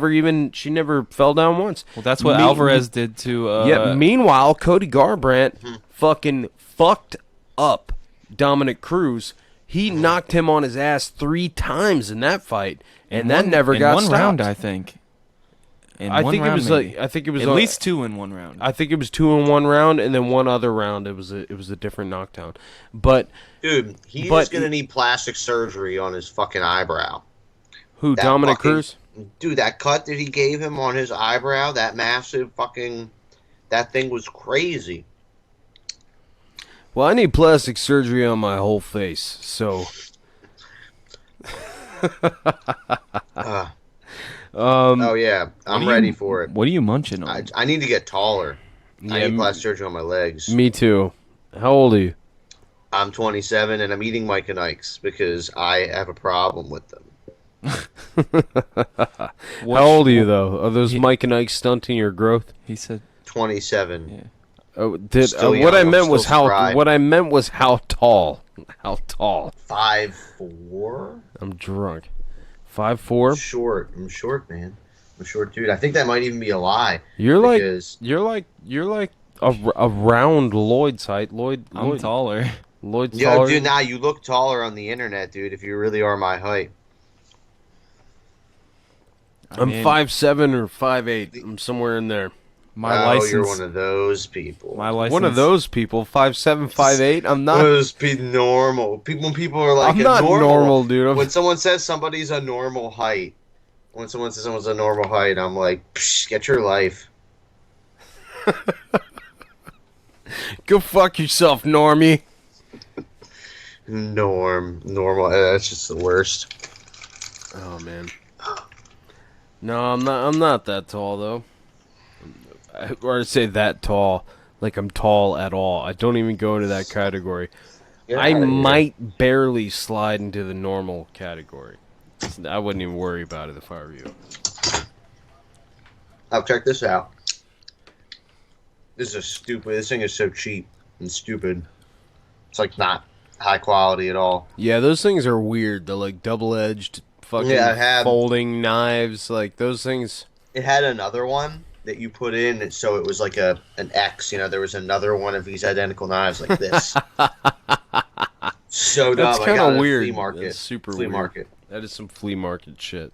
never fell down once. Well, that's what Alvarez did to. Yeah. Meanwhile, Cody Garbrandt fucking fucked up Dominic Cruz. He knocked him on his ass 3 times in that fight, and that never got in one stopped. round, I think. I think it was maybe. I think it was At least 2 in one round. I think it was 2 in one round, and then one other round it was a different knockdown. But Dude, he's But- gonna need plastic surgery on his fucking eyebrow. who? That Dominic fucking- Cruz? Dude, that cut that he gave him on his eyebrow, that massive fucking, that thing was crazy. Well, I need plastic surgery on my whole face, so. Oh yeah, I'm ready for it. What are you munching on? I need to get taller. I Yeah, need plastic surgery on my legs. Me too. How old are you? I'm 27 and I'm eating Mike and Ike's because I have a problem with them. How old are you though? Are those Mike and Ike stunting your growth? He said 27. Yeah. Oh, did Still what young, I I'm meant was still spry. how tall. How tall? 5'4". I'm drunk. 5'4". I'm short, man. I'm short, dude. I think that might even be a lie. You're like because a round Lloyd's height. Lloyd. I'm taller. Lloyd's Yo, taller. dude, now you look taller on the internet, dude. If you really are my height. I'm mean, 5'7" or 5'8". I'm somewhere in there. My Oh, license. you're one of those people. My license. One of those people. 5'7", 5'8". I'm not. Those be normal. When people are like, I'm a not normal, dude. When someone says somebody's a normal height, When someone says someone's a normal height, I'm like, Psh, get your life. Go fuck yourself, Normie. Normal. That's just the worst. Oh man. No, I'm not that tall though. Or I say that tall, like I'm tall at all. I don't even go into that category. I might barely slide into the normal category. I wouldn't even worry about it if I were you. Oh, check this out. This is stupid. This thing is so cheap and stupid. It's like not high quality at all. Yeah, those things are weird. They're like double-edged fucking folding knives. Like those things. It had another one that you put in, and so it was like an X. You know, there was another one of these identical knives like this. So dumb. That's kind of weird. Flea market. That's super flea weird. Market. That is some flea market shit.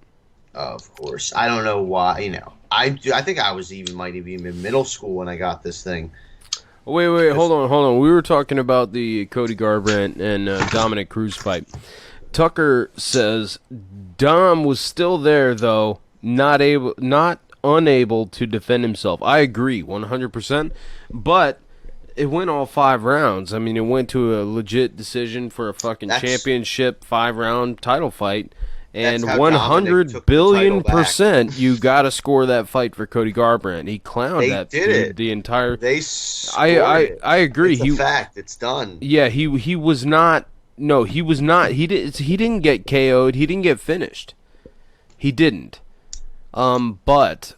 Of course. I don't know why. You know, I think I might have been in middle school when I got this thing. Wait, hold on. We were talking about the Cody Garbrandt and Dominic Cruz fight. Tucker says Dom was still there though, not unable to defend himself. I agree 100%, but it went all 5 rounds. I mean, it went to a legit decision for a fucking championship 5-round title fight. And 100 billion% you got to score that fight for Cody Garbrandt. He clowned that dude the entire. I agree. It's a fact. It's done. Yeah, he was not. No, he was not. He didn't get KO'd. He didn't get finished. He didn't. But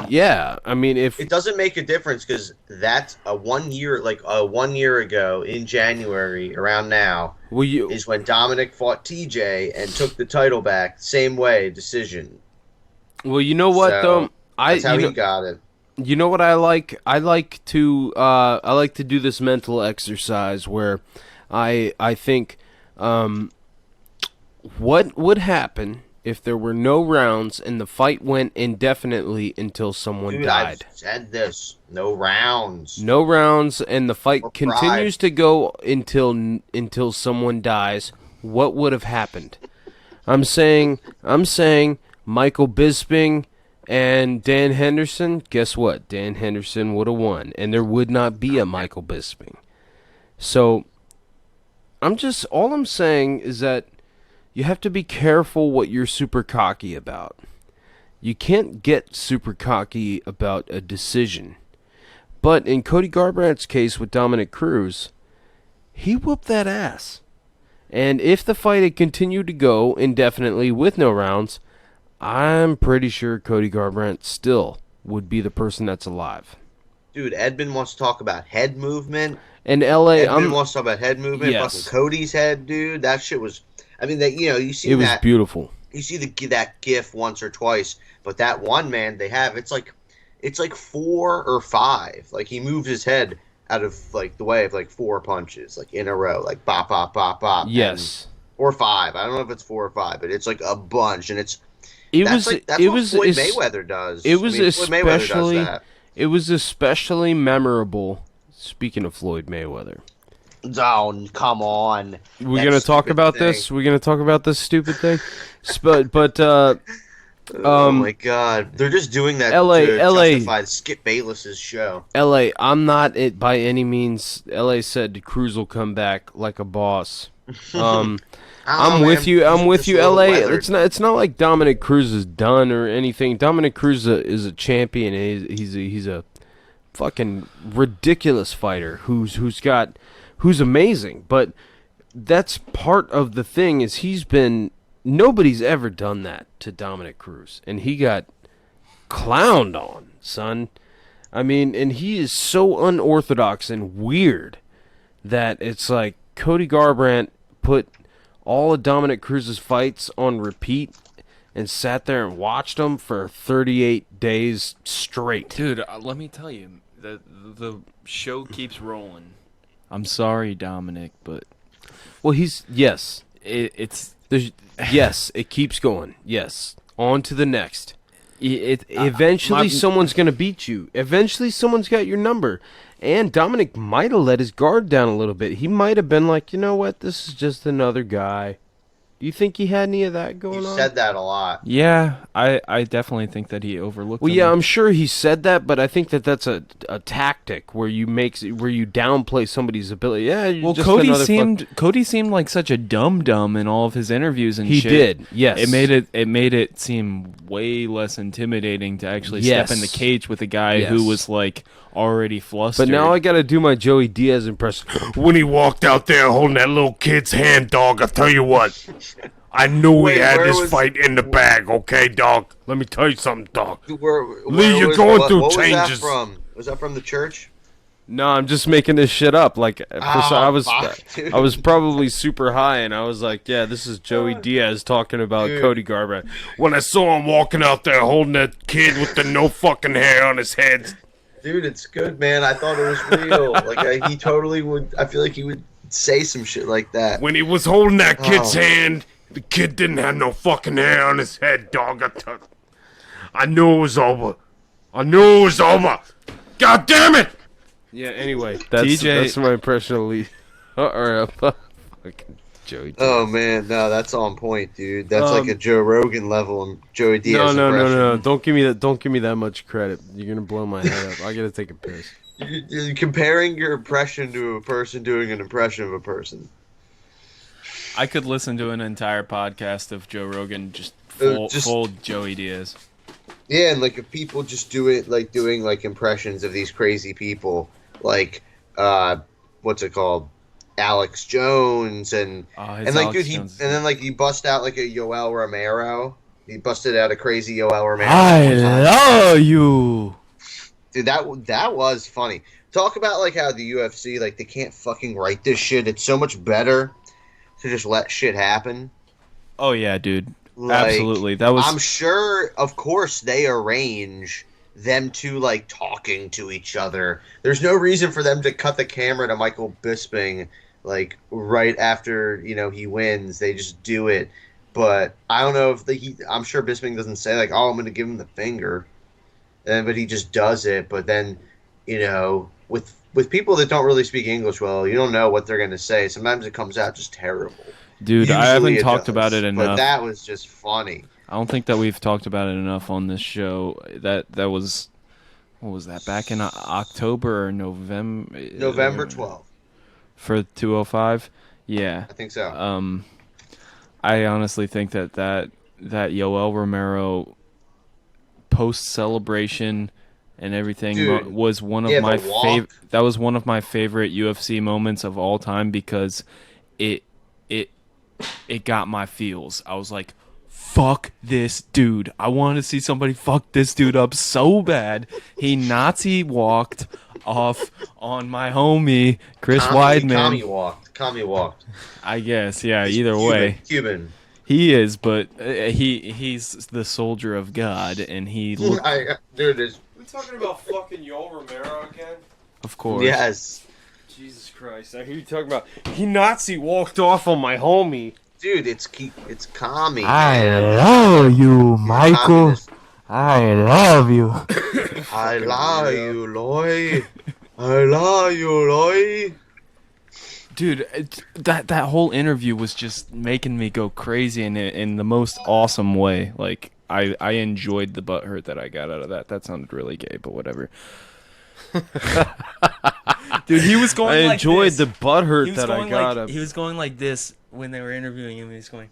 yeah, I mean, if it doesn't make a difference because that's a 1 year, like 1 year ago in January, around now, is when Dominic fought TJ and took the title back. Same way, decision. Well, you know what though, that's how he got it. You know what I like? I like to do this mental exercise where I think what would happen if there were no rounds and the fight went indefinitely until someone died. I've said this. No rounds. No rounds, and the fight continues to go until someone dies. What would have happened? I'm saying Michael Bisping and Dan Henderson. Guess what? Dan Henderson would have won, and there would not be a Michael Bisping. So all I'm saying is that you have to be careful what you're super cocky about. You can't get super cocky about a decision. But in Cody Garbrandt's case with Dominic Cruz, he whooped that ass. And if the fight had continued to go indefinitely with no rounds, I'm pretty sure Cody Garbrandt still would be the person that's alive. Dude, Edmund wants to talk about head movement. And LA, Edmund wants to talk about head movement. Yes. Fucking Cody's head, dude. That shit was. I mean, you see it that. It was beautiful. You see that GIF once or twice, but that one man they have, it's like 4 or 5. Like he moved his head out of like the way of like 4 punches, like in a row, like bop bop bop bop. Yes. Or 5. I don't know if it's 4 or 5, but it's like a bunch, and that's what Floyd Mayweather does. It was especially memorable. Speaking of Floyd Mayweather. Oh, come on. We're going to talk about this? We're going to talk about this stupid thing? Oh my god. They're just doing that to justify Skip Bayless's show. LA, I'm not it by any means. LA said Cruz will come back like a boss. I'm with you, LA. It's not like Dominic Cruz is done or anything. Dominic Cruz is a champion. He's a fucking ridiculous fighter who's amazing, but that's part of the thing is nobody's ever done that to Dominic Cruz, and he got clowned on, son. I mean, and he is so unorthodox and weird that it's like Cody Garbrandt put all of Dominic Cruz's fights on repeat and sat there and watched them for 38 days straight. Dude, let me tell you, the show keeps rolling. I'm sorry, Dominic, but yes, it keeps going. Yes, on to the next. Eventually, someone's gonna beat you. Eventually, someone's got your number. And Dominic might have let his guard down a little bit. He might have been like, you know what, this is just another guy. Do you think he had any of that going You on? said that a lot. Yeah, I definitely think that he overlooked. Well, him. yeah, I'm sure he said that, but I think that that's a tactic where you downplay somebody's ability. Yeah, you're Well, just Cody another seemed like such a dum in all of his interviews and He shit. did, yes. It made it seem way less intimidating to actually step in the Yes. cage with a guy who Yes. was like already flustered. But now I got to do my Joey Diaz impression. When he walked out there holding that little kid's hand, dog, I tell you what, I knew Wait, he had where this was- fight in the bag. Okay, dog. Let me tell you something, dog. Where Lee, you're was- going what, through what changes. Was that from? Was that from the church? No, I'm just making this shit up. Like, fuck, dude. I was probably super high, and I was like, "Yeah, this is Joey Diaz talking about Dude. Cody Garbrandt." When I saw him walking out there holding that kid with the no fucking hair on his head, Dude, it's good, man. I thought it was real. Like, he totally would. I feel like he would say some shit like that. when he was holding that kid's Oh. hand, the kid didn't have no fucking hair on his head, dog. I knew it was over. I knew it was over. God damn it! Yeah. Anyway, that's my impression of Lee. Fucking Joey Diaz. Oh man, no, that's on point, dude. That's like a Joe Rogan level and Joey Diaz. No. impression. Don't give me that much credit. You're gonna blow my head up. I gotta take a piss. You're comparing your impression to a person doing an impression of a person. I could listen to an entire podcast of Joe Rogan just full Joey Diaz. Yeah, and like if people just do it, like doing like impressions of these crazy people, like what's it called, Alex Jones, and his like Alex dude, Jones. and then like he bust out like a Yoel Romero. He busted out a crazy Yoel Romero. love you. Dude, that was funny. Talk about like how the UFC like they can't fucking write this shit. It's so much better to just let shit happen. Oh yeah, dude. Like, Absolutely. That was. I'm sure, of course, they arrange them to like talking to each other. There's no reason for them to cut the camera to Michael Bisping like right after he wins. They just do it. But I don't know if I'm sure Bisping doesn't say like, "Oh, I'm going to give him the finger," but he just does it. But then, with people that don't really speak English well, you don't know what they're going to say. Sometimes it comes out just terrible. Dude, I Usually haven't it talked does, about it enough. But that was just funny. I don't think that we've talked about it enough on this show. That was, what was that? Back in October or November? November 12th. For 205? Yeah. I think so. I honestly think that Yoel Romero post-celebration and everything Dude, was one of my that was one of my favorite UFC moments of all time because it got my feels. I was like, fuck this dude. I want to see somebody fuck this dude up so bad. He Nazi walked off on my homie, Chris Weidman. Commie walked. I guess, yeah, He's either way. Cuban. He is, but he's the soldier of God, and he looked, Dude, it's... We talking about fucking Yoel Romero again? Of course. Yes. Jesus Christ! I hear you talking about he Nazi walked off on my homie. Dude, it's Commie. I love you, Michael. I love you. I love you, Loy. I love you, Loy. Dude, that whole interview was just making me go crazy in the most awesome way. Like I enjoyed the butthurt that I got out of that. That sounded really gay, but whatever. Dude, he was going. I like enjoyed this. the butthurt that I got. He was going like this when they were interviewing him. He was going.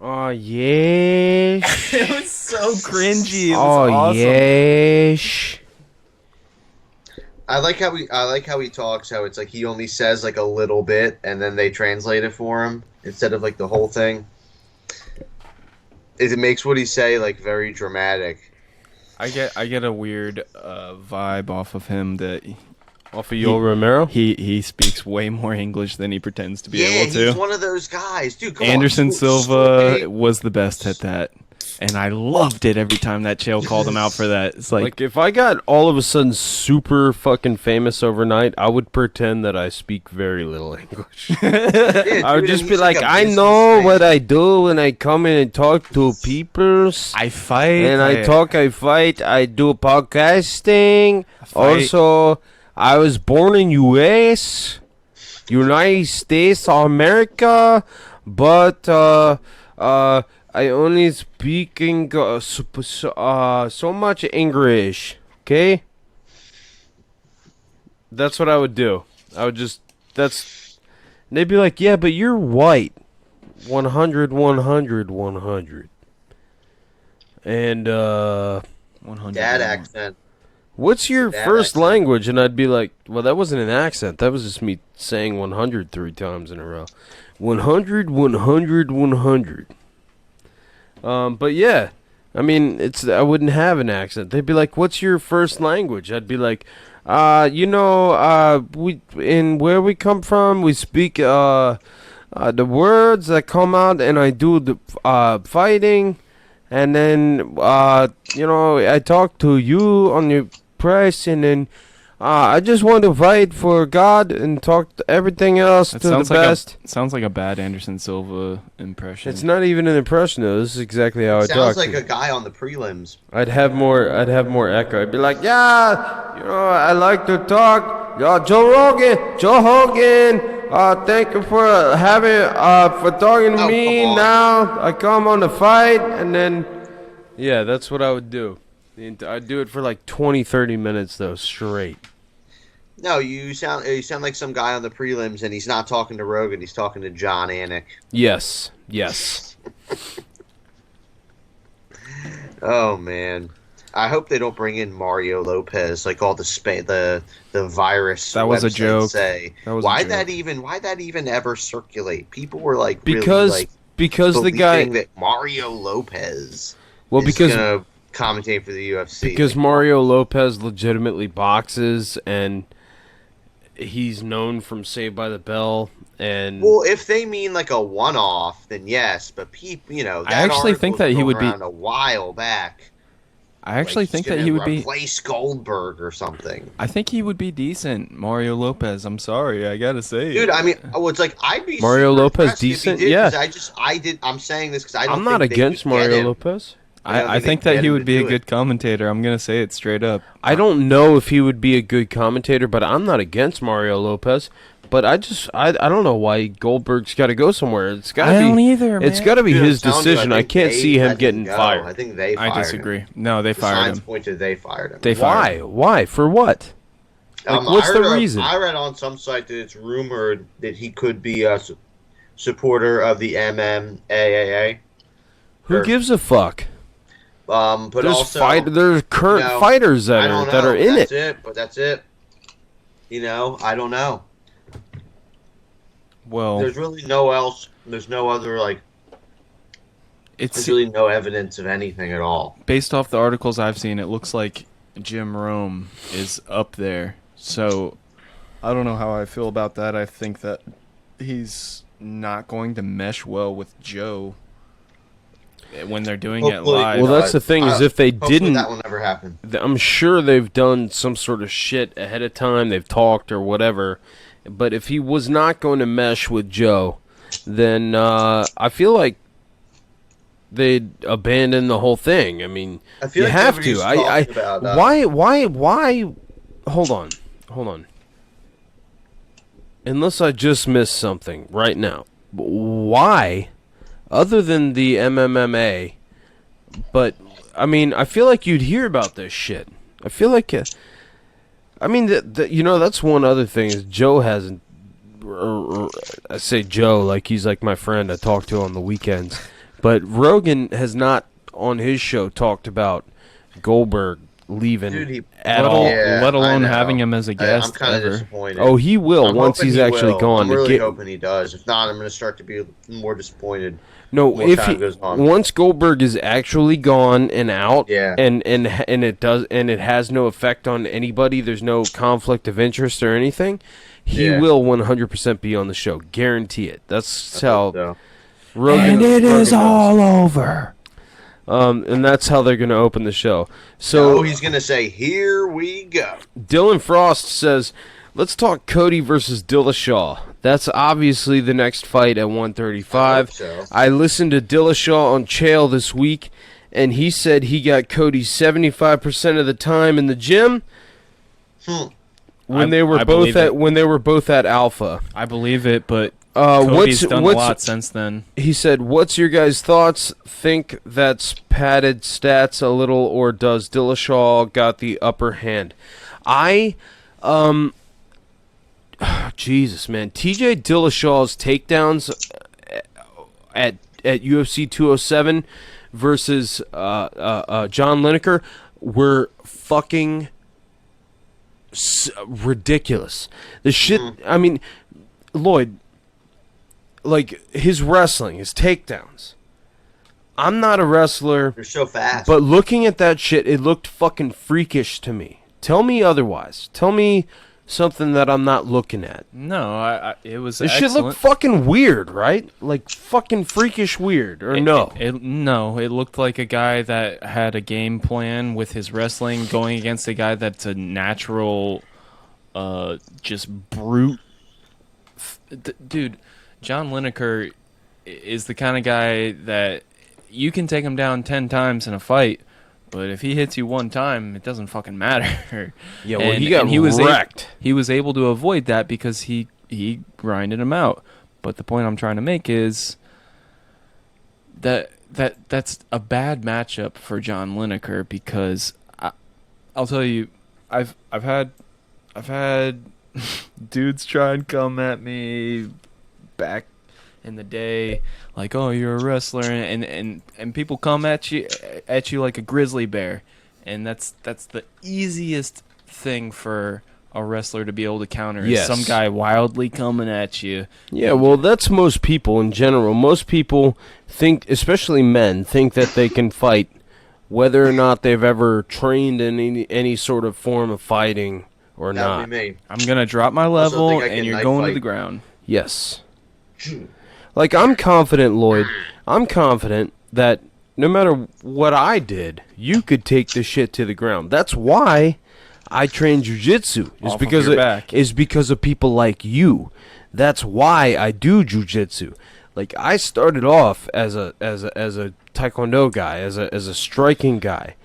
Oh yes. It was so cringy. It was Oh awesome. yes. I like how he talks. How it's like he only says like a little bit, and then they translate it for him instead of like the whole thing. It makes what he say like very dramatic. I get a weird vibe off of him that Off of Yoel Romero? He speaks way more English than he pretends to be able to. He's one of those guys, dude. Come Anderson on. Silva was the best at that, and I loved it every time that Chael called him out for that. It's Like if I got all of a sudden super fucking famous overnight, I would pretend that I speak very little English. I would just be like, I know what I do when I come in and talk to people. I fight, and I fight, I do podcasting. Also, I was born in US. United States of America, but I only speaking so much English. Okay, that's what I would do. I would just they'd be like, yeah, but you're white. 100, 100, 100. And 100. Dad accent. what's your Dad first accent. language? And I'd be like, well, that wasn't an accent. That was just me saying 100 3 times in a row. 100, 100, 100. But yeah, I mean, I wouldn't have an accent. They'd be like, what's your first language? I'd be like, we in where we come from, we speak the words that come out, and I do the fighting, and then I talk to you on your press, and then I just want to fight for God and talk to everything else That to the sounds like best. sounds like a bad Anderson Silva impression. It's not even an impression though. This is exactly how I talk. Sounds like a guy on the prelims. I'd have more echo. I'd be like, yeah, I like to talk. Joe Hogan, thank you for for talking to me. Come on. Now I come on the fight, and then, yeah, that's what I would do. I'd do it for like 20, 30 minutes though, straight. No, you sound like some guy on the prelims, and he's not talking to Rogan. He's talking to John Anik. Yes. Oh man, I hope they don't bring in Mario Lopez like all the virus. That was a websites joke. Say. That was a Why'd joke. that even ever circulate? People were like Because really, like, because the guy believing that Mario Lopez well is because gonna commentate for the UFC. because Like, Mario Lopez legitimately boxes, and he's known from Saved by the Bell, and well, if they mean like a one-off, then yes. But people, that I actually think article that he was would going be- around a while back. I actually Like, think he's that he gonna would be. replace Goldberg or something. I think he would be decent, Mario Lopez. I'm sorry, I gotta say, Dude, I mean, it's like I'd be Mario super Lopez impressed if he decent? did, Yeah. 'cause I'm saying this because I don't. I'm not think they against could get Mario him. Lopez. I think that he would be a good commentator. I'm gonna say it straight up. I don't know if he would be a good commentator, but I'm not against Mario Lopez. But I don't know why Goldberg's got to go somewhere. It's got to be. I don't either, It's man. got to be Dude, I'm his telling you, decision. I think can't they see him let getting go. fired. I think they fired I disagree. him. No, they The fired signs him. pointed they fired him. They fired him. Why? For what? Like, what's I the read- reason? I read on some site that it's rumored that he could be a supporter of the MMAAA. Who gives a fuck? But There's also there's current fighters I that don't are know. in That's it. But that's it. I don't know. Well, There's really no else. There's no other it's There's really no evidence of anything at all. based off the articles I've seen. It looks like Jim Rome is up there. So I don't know how I feel about that. I think that he's not going to mesh well with Joe when they're doing it Hopefully- live. Well, that's the thing is if they Hopefully didn't, that will never happen. I'm sure they've done some sort of shit ahead of time. They've talked or whatever. But if he was not going to mesh with Joe, then I feel like they'd abandon the whole thing. I mean, I feel you like have nobody's to. talking about, Why? Hold on. Unless I just missed something right now. Why, other than the MMA, but, I mean, I feel like you'd hear about this shit. I feel like, I mean, that's one other thing is Joe hasn't, or I say Joe like he's like my friend I talk to on the weekends, but Rogan has not on his show talked about Goldberg leaving Dude, at all. let alone I know. having him as a guest I'm kind of ever. disappointed. Oh, he will I'm once hoping he's he actually will. gone. I'm to really get, hoping he does. If not, I'm going to start to be more disappointed. no, more if time he goes on. once Goldberg is actually gone and out, Yeah. and it has no effect on anybody. There's no conflict of interest or anything. He Yeah. will 100% be on the show. Guarantee it. That's I how hope so. Rogan. Rogan all over. and that's how they're going to open the show. So So he's going to say, "Here we go." Dylan Frost says, "Let's talk Cody versus Dillashaw. That's obviously the next fight at 135. I hope so. I listened to Dillashaw on Chael this week, and he said he got Cody 75% of the time in the gym. when they were both at Alpha. I believe it, but Cody's done a lot since then. He said, "What's your guys' thoughts? Think that's padded stats a little, or does Dillashaw got the upper hand?" Jesus, man, TJ Dillashaw's takedowns at UFC 207 versus John Lineker were fucking ridiculous. The shit, I mean, Lloyd, like his wrestling, his takedowns. I'm not a wrestler. They're so fast. But looking at that shit, it looked fucking freakish to me. Tell me otherwise. Tell me something that I'm not looking at. No, it was this excellent. shit looked fucking weird, right? Like fucking freakish weird, or no? No, it looked like a guy that had a game plan with his wrestling going against a guy that's a natural, just brute. Dude, John Lineker is the kind of guy that you can take him down 10 times in a fight, but if he hits you one time, it doesn't fucking matter. Yeah, well, he got wrecked. He was able to avoid that because he grinded him out. But the point I'm trying to make is that's a bad matchup for John Lineker because I'll tell you, I've had dudes try and come at me back in the day, like, oh, you're a wrestler, and people come at you like a grizzly bear, and that's the easiest thing for a wrestler to be able to counter. Yes. Is some guy wildly coming at you. Yeah, well, that's most people in general. Most people think, especially men, think that they can fight whether or not they've ever trained in any sort of form of fighting or not. That'd be me. I'm gonna drop my level, and you're going to the ground. Yes. Like, I'm confident, Lloyd. I'm confident that no matter what I did, you could take this shit to the ground. That's why I train jiu-jitsu. Is because of people like you. That's why I do jiu-jitsu. Like, I started off as a taekwondo guy, as a striking guy.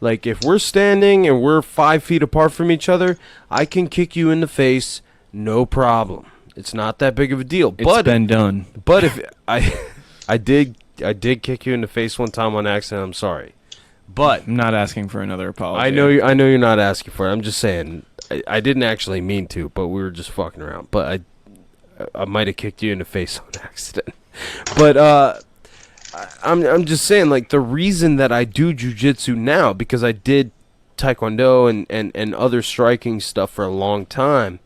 Like, if we're standing and we're 5 feet apart from each other, I can kick you in the face, no problem. It's not that big of a deal. It's been done. But if I did kick you in the face one time on accident, I'm sorry. But I'm not asking for another apology. I know you're not asking for it. I'm just saying I didn't actually mean to, but we were just fucking around. But I might have kicked you in the face on accident. But I'm just saying, like, the reason that I do jiu-jitsu now, because I did taekwondo and other striking stuff for a long time,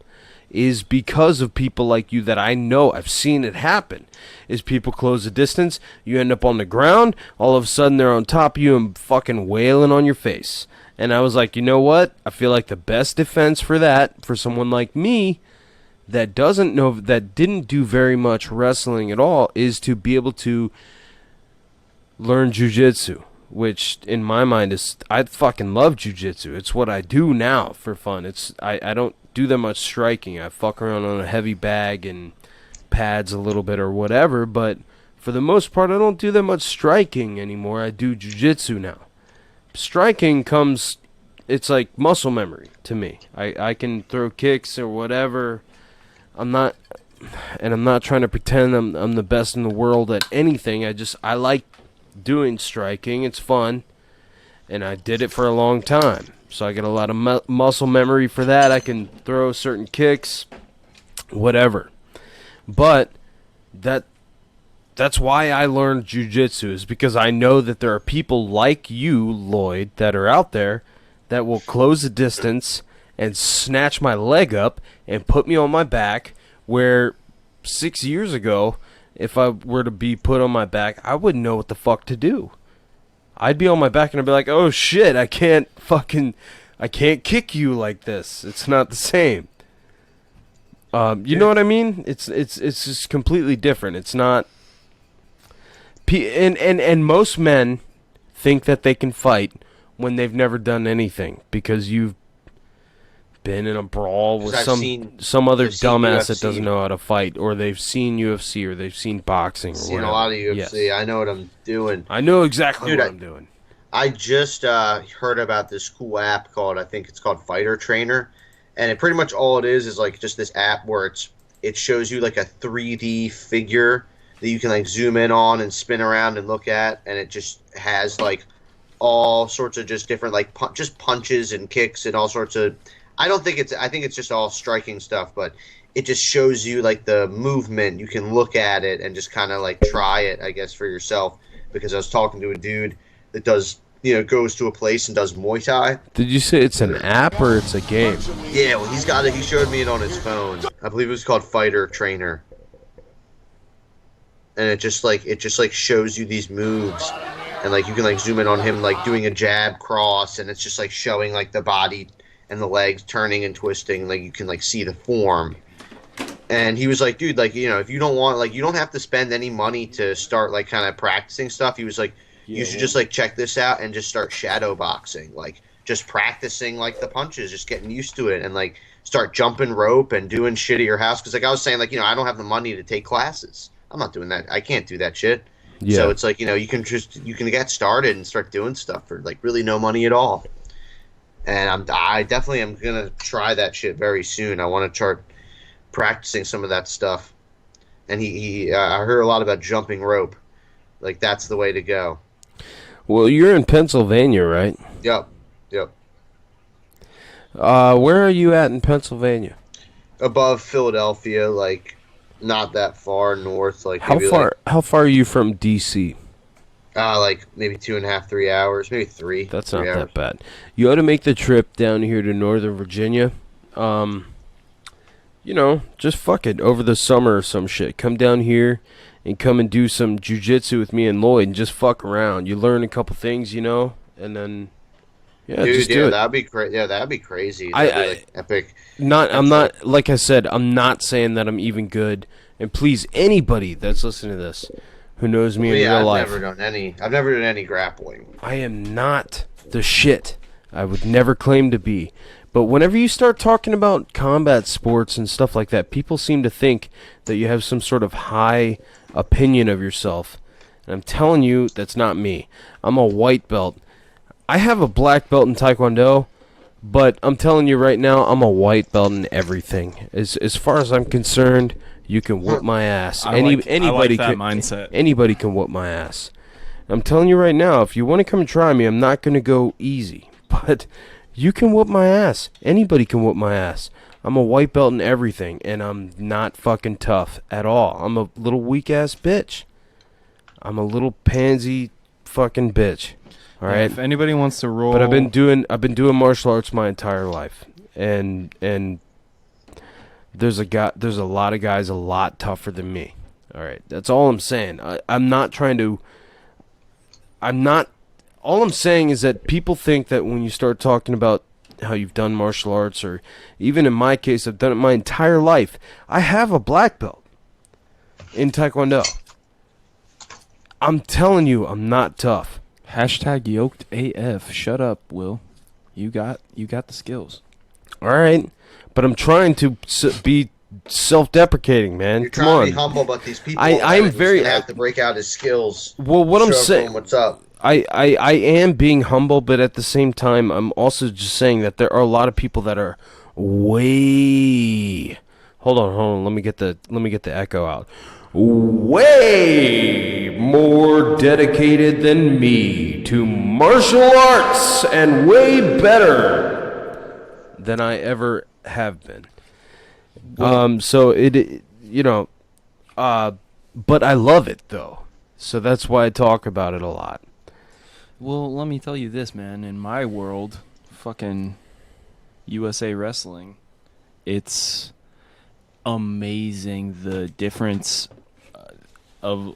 is because of people like you that I know. I've seen it happen. Is people close the distance, you end up on the ground, all of a sudden they're on top of you and fucking wailing on your face. And I was like, you know what? I feel like the best defense for that, for someone like me that didn't do very much wrestling at all, is to be able to learn jiu-jitsu, which in my mind is, I fucking love jiu-jitsu. It's what I do now for fun. I don't do that much striking. I fuck around on a heavy bag and pads a little bit or whatever, but for the most part I don't do that much striking anymore. I do jiu-jitsu now. Striking comes, it's like muscle memory to me. I can throw kicks or whatever. I'm not trying to pretend I'm the best in the world at anything. I like doing striking. It's fun, and I did it for a long time. So I get a lot of muscle memory for that. I can throw certain kicks, whatever. But that's why I learned jiu-jitsu, is because I know that there are people like you, Lloyd, that are out there that will close the distance and snatch my leg up and put me on my back, where 6 years ago, if I were to be put on my back, I wouldn't know what the fuck to do. I'd be on my back and I'd be like, oh shit, I can't kick you like this. It's not the same. You know what I mean? It's just completely different. It's not. And most men think that they can fight when they've never done anything, because you've been in a brawl with some other dumbass that doesn't know how to fight, or they've seen UFC, or they've seen boxing, or Seen whatever. a lot of UFC. Yes. I know what I'm doing. I know exactly Dude, what I'm doing. I just heard about this cool app called, I think it's called Fighter Trainer, and it pretty much all it is like just this app where it shows you like a 3D figure that you can like zoom in on and spin around and look at, and it just has like all sorts of just different like just punches and kicks and all sorts of. I think it's just all striking stuff, but it just shows you like the movement. You can look at it and just kind of like try it, I guess, for yourself. Because I was talking to a dude that does, goes to a place and does Muay Thai. Did you say it's an app or it's a game? Yeah, well, he's got it. He showed me it on his phone. I believe it was called Fighter Trainer. And it just shows you these moves, and like you can like zoom in on him like doing a jab cross, and it's just like showing like the body and the legs turning and twisting, like you can like see the form. And he was like, dude, like, if you don't want, like, you don't have to spend any money to start like kind of practicing stuff. He was like, you should just like check this out and just start shadow boxing, like just practicing like the punches, just getting used to it, and like start jumping rope and doing shit at your house. Because like I was saying, like, I don't have the money to take classes. I'm not doing that. I can't do that shit. Yeah. So it's like, you can get started and start doing stuff for like really no money at all. And I definitely am gonna try that shit very soon. I want to start practicing some of that stuff. And I heard a lot about jumping rope. Like that's the way to go. Well, you're in Pennsylvania, right? Yep. Where are you at in Pennsylvania? Above Philadelphia, like not that far north. Like how far are you from DC? Like maybe 2.5, 3 hours, maybe 3. That's not that bad. You ought to make the trip down here to Northern Virginia. Just fuck it over the summer or some shit. Come down here and come and do some jujitsu with me and Lloyd and just fuck around. You learn a couple things, and then just do it. That'd be great. Yeah, that'd be crazy. That'd be like epic. I'm not like I said. I'm not saying that I'm even good. And please, anybody that's listening to this, who knows me in real life, I've never done any grappling. I am not the shit. I would never claim to be. But whenever you start talking about combat sports and stuff like that, people seem to think that you have some sort of high opinion of yourself. And I'm telling you, that's not me. I'm a white belt. I have a black belt in Taekwondo, but I'm telling you right now, I'm a white belt in everything. As far as I'm concerned, you can whoop my ass. Anybody that mindset. Anybody can whoop my ass. I'm telling you right now, if you want to come and try me, I'm not going to go easy. But you can whoop my ass. Anybody can whoop my ass. I'm a white belt in everything, and I'm not fucking tough at all. I'm a little weak-ass bitch. I'm a little pansy fucking bitch. All right. If anybody wants to roll, but I've been doing martial arts my entire life, and there's a lot of guys a lot tougher than me. All right, that's all I'm saying. I'm not trying to. All I'm saying is that people think that when you start talking about how you've done martial arts, or even in my case, I've done it my entire life. I have a black belt in Taekwondo. I'm telling you, I'm not tough. #yoked AF. Shut up, Will. You got the skills. All right, but I'm trying to be self-deprecating, man. You're Come trying on. to be humble, but these people I'm very have to break out his skills. Well, what I'm saying, what's up? I am being humble, but at the same time, I'm also just saying that there are a lot of people that are way. Hold on. Let me get the echo out. Way more dedicated than me to martial arts, and way better than I ever have been. So but I love it though. So that's why I talk about it a lot. Well, let me tell you this, man. In my world, fucking USA Wrestling, it's amazing the difference of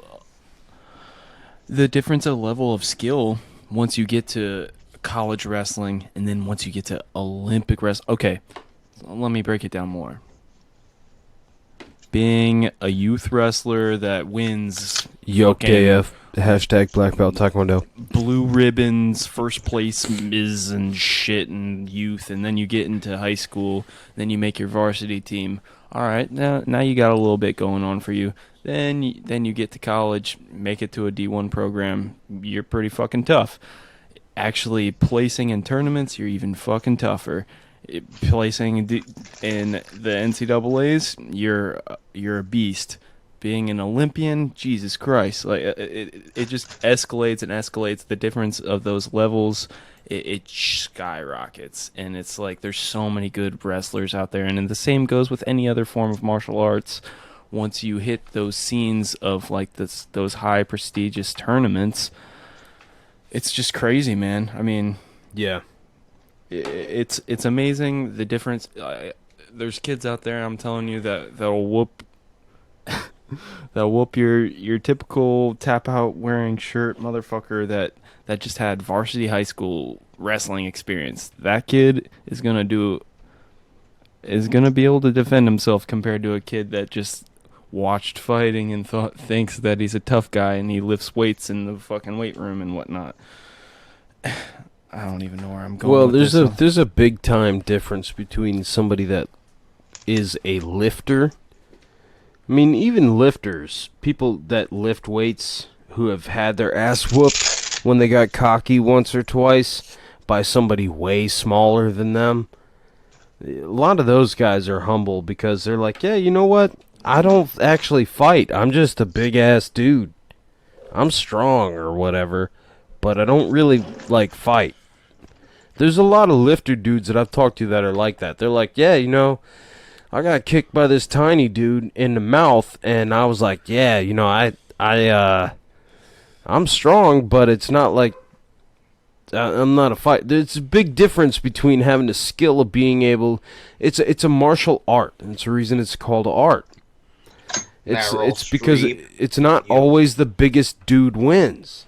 level of skill once you get to college wrestling, and then once you get to Olympic wrestling. Okay, so let me break it down more. Being a youth wrestler that wins Yoked AF, #Black Belt Taekwondo, blue ribbons, first place Miz and shit and youth, and then you get into high school, then you make your varsity team. All right, now you got a little bit going on for you. Then you get to college, make it to a D1 program. You're pretty fucking tough. Actually placing in tournaments, you're even fucking tougher. Placing in the NCAA's, you're a beast. Being an Olympian, Jesus Christ, like it just escalates and escalates. The difference of those levels, it skyrockets, and it's like there's so many good wrestlers out there, and then the same goes with any other form of martial arts. Once you hit those scenes of like those high prestigious tournaments, it's just crazy, man. I mean, Yeah. it's amazing the difference. There's kids out there, I'm telling you, that'll whoop your typical tap out wearing shirt motherfucker that just had varsity high school wrestling experience. That kid is gonna be able to defend himself compared to a kid that just watched fighting and thinks that he's a tough guy and he lifts weights in the fucking weight room and whatnot. I don't even know where I'm going. Well, with there's a big time difference between somebody that is a lifter. I mean, even lifters, people that lift weights who have had their ass whooped when they got cocky once or twice by somebody way smaller than them. A lot of those guys are humble because they're like, yeah, you know what? I don't actually fight. I'm just a big ass dude. I'm strong or whatever, but I don't really like fight. There's a lot of lifter dudes that I've talked to that are like that. They're like, yeah, you know, I got kicked by this tiny dude in the mouth, and I was like, yeah, you know, I'm strong, but it's not like I'm not a fight. There's a big difference between having the skill of being able. It's a martial art, and it's the reason it's called art. It's because it's not always the biggest dude wins.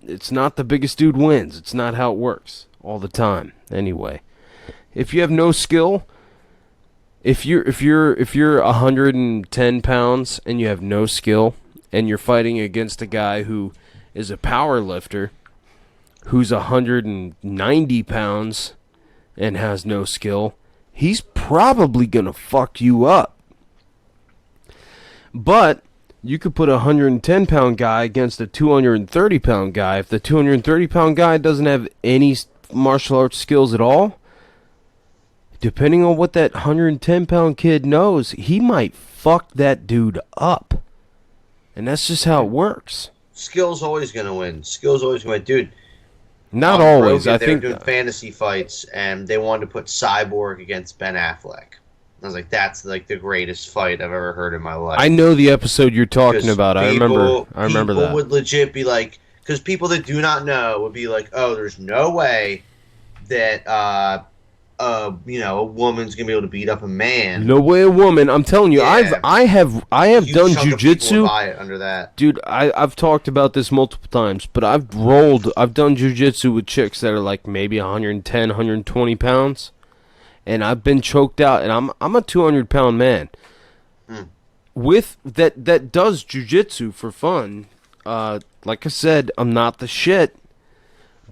It's not the biggest dude wins. It's not how it works all the time. Anyway, if you have no skill. If you're 110 pounds and you have no skill and you're fighting against a guy who is a power lifter who's 190 pounds and has no skill, he's probably gonna fuck you up. But you could put a 110 pound guy against a 230 pound guy. If the 230 pound guy doesn't have any martial arts skills at all, depending on what that 110-pound kid knows, he might fuck that dude up. And that's just how it works. Skill's always going to win. Skill's always going to win. Dude, not always. I think they were doing fantasy fights, and they wanted to put Cyborg against Ben Affleck. I was like, that's like the greatest fight I've ever heard in my life. I know the episode you're talking about. I remember that. People would legit be like, because people that do not know would be like, oh, there's no way that a woman's gonna be able to beat up a man. No way, a woman. I'm telling you, Yeah. I have done jujitsu. Under that, dude. I've talked about this multiple times, but I've done jujitsu with chicks that are like maybe 110, 120 pounds, and I've been choked out, and I'm a 200-pound man. With that does jujitsu for fun. Like I said, I'm not the shit.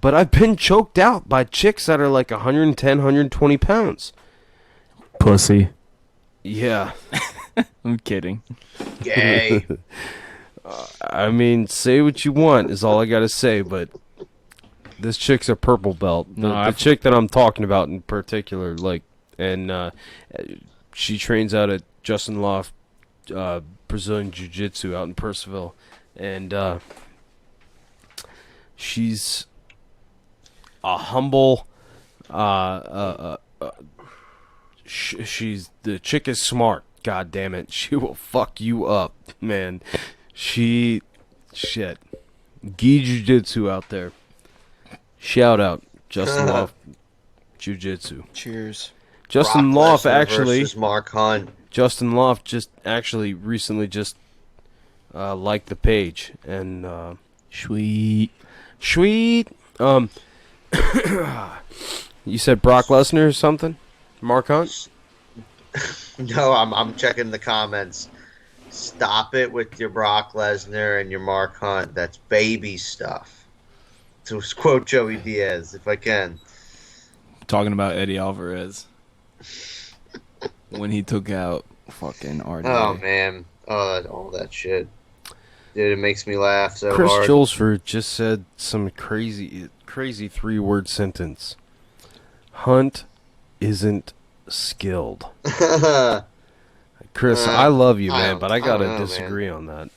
But I've been choked out by chicks that are like 110, 120 pounds. Pussy. Yeah. I'm kidding. Gay. I mean, say what you want is all I got to say, but this chick's a purple belt. The chick that I'm talking about in particular, she trains out at Justin Loft Brazilian Jiu-Jitsu out in Percival. And she's a humble, the chick is smart. God damn it, she will fuck you up, man. Shit. Gi Jiu-Jitsu out there. Shout out Justin Loft Jiu-Jitsu. Cheers. Justin Loft actually. Mark Hunt. Justin Loft just actually recently just liked the page and sweet. You said Brock Lesnar or something? Mark Hunt? No, I'm checking the comments. Stop it with your Brock Lesnar and your Mark Hunt. That's baby stuff. To quote Joey Diaz, if I can. Talking about Eddie Alvarez. When he took out fucking RJ. Oh, man. All that shit. Dude, it makes me laugh so Chris hard. Chris Julesford just said some crazy 3-word sentence. Hunt isn't skilled. Chris, I love you, man, but I gotta disagree on that.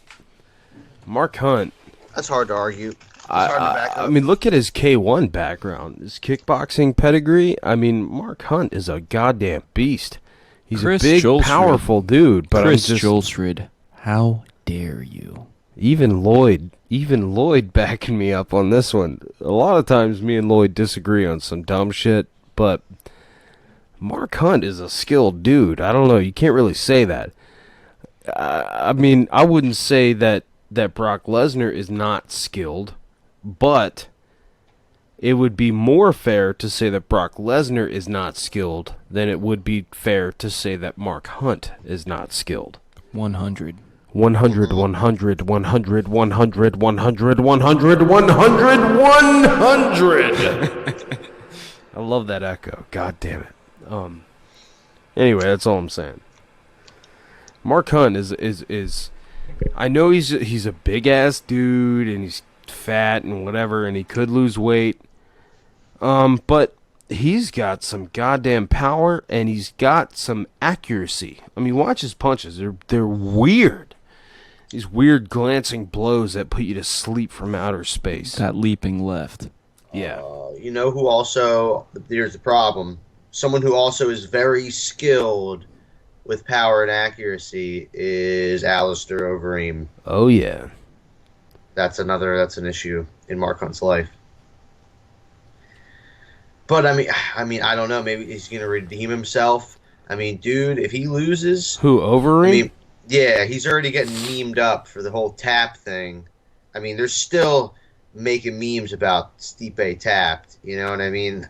Mark Hunt. That's hard to argue. I mean, look at his K1 background, his kickboxing pedigree. I mean, Mark Hunt is a goddamn beast. He's Chris a big, Jolstrid. powerful dude. But Chris I'm just, Jolstrid, how dare you? Even Lloyd backing me up on this one. A lot of times me and Lloyd disagree on some dumb shit, but Mark Hunt is a skilled dude. I don't know. You can't really say that. I mean, I wouldn't say that Brock Lesnar is not skilled, but it would be more fair to say that Brock Lesnar is not skilled than it would be fair to say that Mark Hunt is not skilled. 100. 100, 100, 100, 100, 100, 100, 100, 100. I love that echo. God damn it. Anyway, that's all I'm saying. Mark Hunt is I know he's a big ass dude and he's fat and whatever and he could lose weight. But he's got some goddamn power and he's got some accuracy. I mean, watch his punches. They're weird. These weird glancing blows that put you to sleep from outer space. That leaping left. Yeah. You know who also, there's a problem. Someone who also is very skilled with power and accuracy is Alistair Overeem. Oh, yeah. That's an issue in Mark Hunt's life. But, I mean, I don't know. Maybe he's going to redeem himself. I mean, dude, if he loses... Who, Overeem? I mean, yeah, he's already getting memed up for the whole tap thing. I mean, they're still making memes about Stipe tapped. You know what I mean?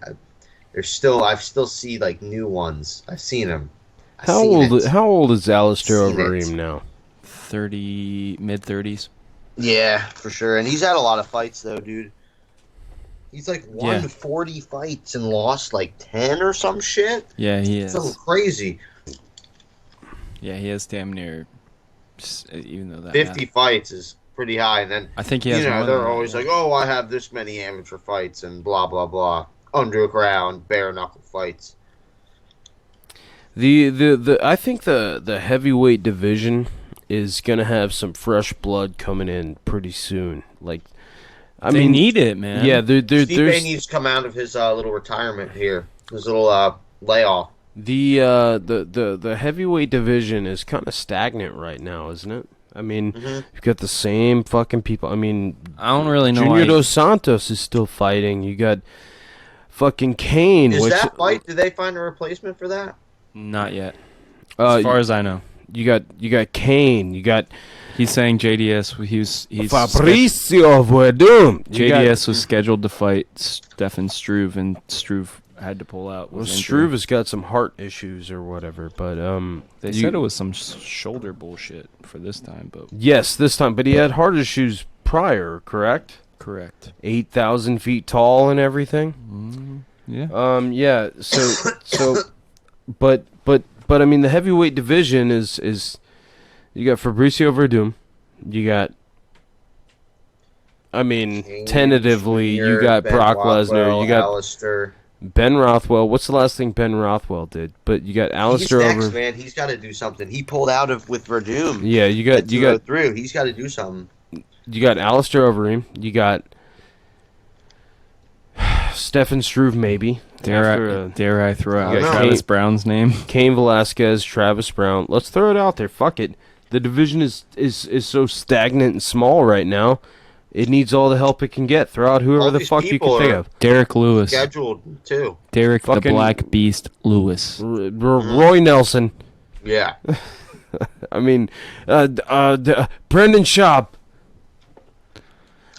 I've still see like new ones. I've seen them. How old is Alistair Overeem now? 30, mid-30s. Yeah, for sure. And he's had a lot of fights though, dude. He's like won 40 fights and lost like 10 or some shit. Yeah, he is. Something crazy. Yeah, he has damn near, even though that 50 fights is pretty high. And then I think he has. They're always like, "Oh, I have this many amateur fights and blah blah blah, underground bare knuckle fights." I think the heavyweight division is gonna have some fresh blood coming in pretty soon. Like, they need it, man. Yeah, Stipe needs to come out of his little retirement here, his little layoff. The heavyweight division is kind of stagnant right now, isn't it? I mean, you've got the same fucking people. I mean, I don't really know. Junior Dos Santos is still fighting. You got fucking Kane. Is that fight? Did they find a replacement for that? Not yet. As far as I know, you got Kane. You got. He's saying JDS. He's Fabricio Verdum. JDS was scheduled to fight Stefan Struve, and Struve had to pull out. Well, Struve has got some heart issues or whatever, but they said it was some shoulder bullshit for this time, but yes, this time, but he had heart issues prior, correct? Correct. 8,000 feet tall and everything. Yeah. Yeah. So, but I mean, the heavyweight division is you got Fabricio Verdum, you got. I mean, King, tentatively, Junior, you got Ben Brock Rothwell, Lesnar, you got Alistair. Ben Rothwell. What's the last thing Ben Rothwell did? But you got Alistair He's next, over. man. He's got to do something. He pulled out with Verdum. Yeah, you got through. He's got to do something. You got Alistair Overeem. You got Stefan Struve, maybe. Dare I throw out got Travis Brown's name? Cain Velasquez, Travis Brown. Let's throw it out there. Fuck it. The division is so stagnant and small right now. It needs all the help it can get. Throw out whoever All the these fuck you people can think are of. Derek Lewis. Scheduled too. Derek the Fucking- Black Beast Lewis. Roy Nelson. Yeah. I mean, Brendan Schaub.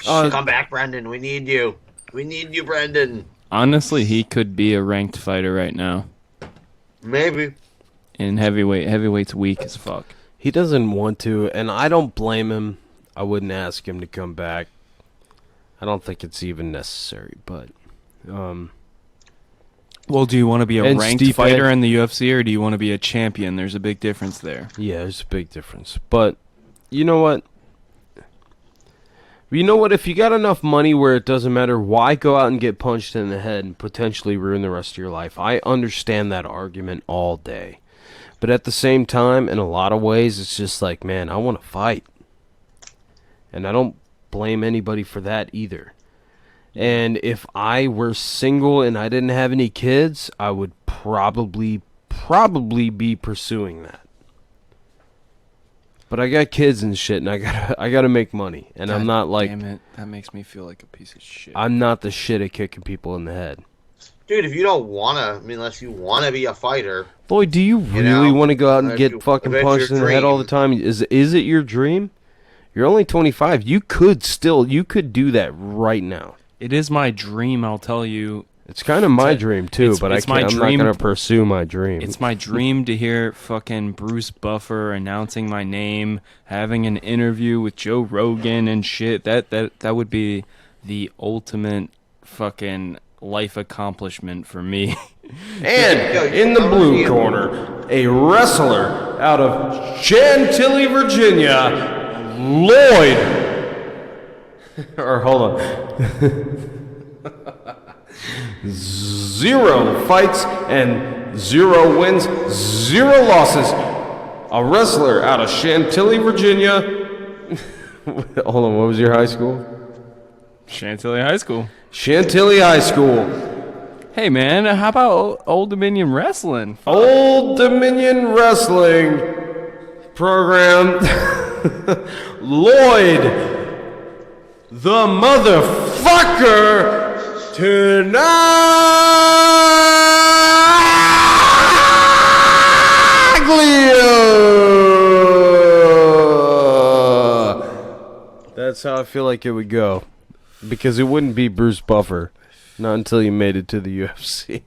Come back, Brendan. We need you. We need you, Brendan. Honestly, he could be a ranked fighter right now. Maybe. In heavyweight. Heavyweight's weak as fuck. He doesn't want to, and I don't blame him. I wouldn't ask him to come back. I don't think it's even necessary, but... Well, do you want to be a And ranked Stipe- fighter in the UFC, or do you want to be a champion? There's a big difference there. Yeah, there's a big difference. But, you know what? You know what? If you got enough money where it doesn't matter, why go out and get punched in the head and potentially ruin the rest of your life? I understand that argument all day. But at the same time, in a lot of ways, it's just like, man, I want to fight. And I don't blame anybody for that either. And if I were single and I didn't have any kids, I would probably be pursuing that. But I got kids and shit, and I gotta make money. And God I'm not like... Damn it. That makes me feel like a piece of shit. I'm not the shit at kicking people in the head. Dude, if you don't want to, I mean, unless you want to be a fighter... Lloyd, do you really want to go out and get fucking punched in the head all the dream. time? Is it your dream? You're only 25. You could do that right now. It is my dream, I'll tell you. It's kind of my dream too, but I'm not going to pursue my dream. It's my dream to hear fucking Bruce Buffer announcing my name, having an interview with Joe Rogan and shit. That would be the ultimate fucking life accomplishment for me. And in the blue corner, a wrestler out of Chantilly, Virginia, Lloyd. Or hold on. 0 fights and 0 wins, 0 losses. A wrestler out of Chantilly, Virginia. Hold on, what was your high school? Chantilly High School. Chantilly High School. Hey man, how about Old Dominion Wrestling? Old Dominion Wrestling program. Lloyd, the motherfucker. That's how I feel like it would go. Because it wouldn't be Bruce Buffer. Not until you made it to the UFC.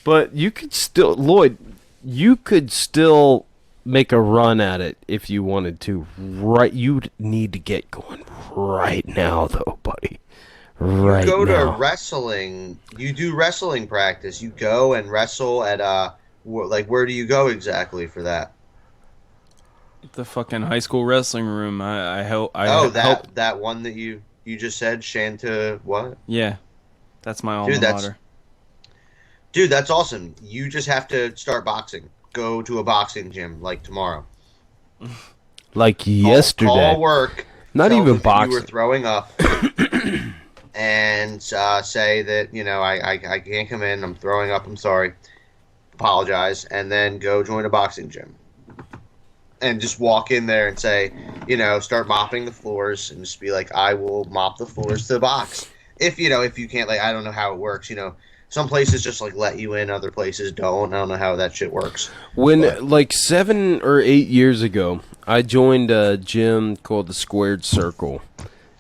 But you could still... Lloyd, you could still make a run at it if you wanted to. Right, you'd need to get going right now, though, buddy. Right you go now. to wrestling. You do wrestling practice. You go and wrestle at where do you go exactly for that? The fucking high school wrestling room. I help. That one that you just said, Shanta what? Yeah, that's my alma mater. Dude, that's awesome. You just have to start boxing. Go to a boxing gym like tomorrow. Like yesterday. Call work. Not even boxing. You were throwing up. And say that, I can't come in, I'm throwing up, I'm sorry, apologize, and then go join a boxing gym. And just walk in there and say, start mopping the floors, and just be like, I will mop the floors to the box. If you can't, I don't know how it works, some places just, let you in, other places don't. I don't know how that shit works. When, 7 or 8 years ago, I joined a gym called the Squared Circle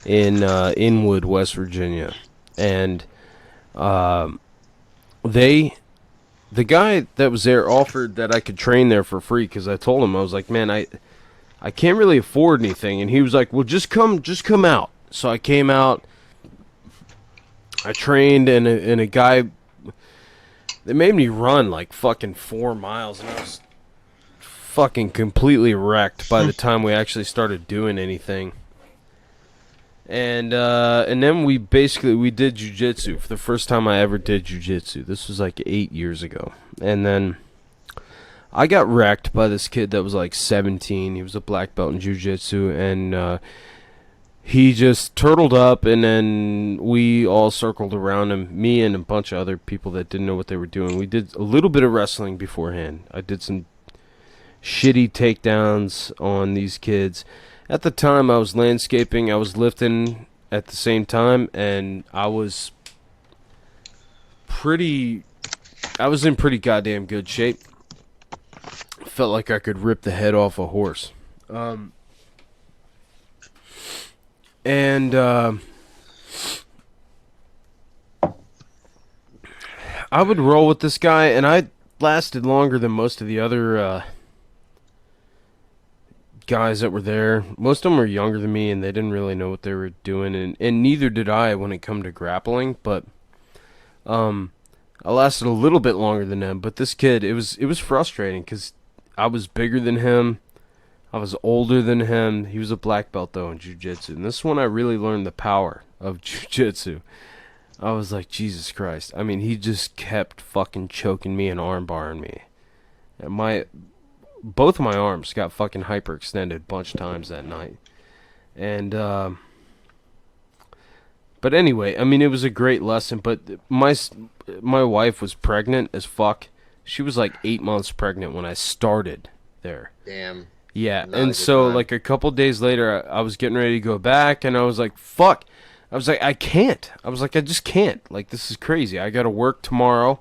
in Inwood, West Virginia, and the guy that was there offered that I could train there for free because I told him, I was like, man, I can't really afford anything, and he was like, well, just come out. So I came out, I trained, and a guy, they made me run fucking 4 miles, and I was fucking completely wrecked by the time we actually started doing anything. And then we did jiu-jitsu for the first time I ever did jiu-jitsu. This was 8 years ago. And then I got wrecked by this kid that was 17. He was a black belt in jiu-jitsu, and he just turtled up, and then we all circled around him, me and a bunch of other people that didn't know what they were doing. We did a little bit of wrestling beforehand. I did some shitty takedowns on these kids. At the time, I was landscaping, I was lifting at the same time, and I was in pretty goddamn good shape. Felt like I could rip the head off a horse. I would roll with this guy, and I lasted longer than most of the other guys that were there. Most of them were younger than me, and they didn't really know what they were doing, and neither did I when it come to grappling, but I lasted a little bit longer than them. But this kid, it was frustrating because I was bigger than him. I was older than him. He was a black belt, though, in jiu-jitsu. And this is when I really learned the power of jiu-jitsu. I was like, Jesus Christ. I mean, he just kept fucking choking me and arm-barring me. And both of my arms got fucking hyperextended a bunch of times that night. And, but anyway, I mean, it was a great lesson. But my wife was pregnant as fuck. She was like 8 months pregnant when I started there. Damn. Yeah, and so like a couple days later, I was getting ready to go back, and I was like, fuck. I was like, I can't. I was like, I just can't. Like, this is crazy. I got to work tomorrow.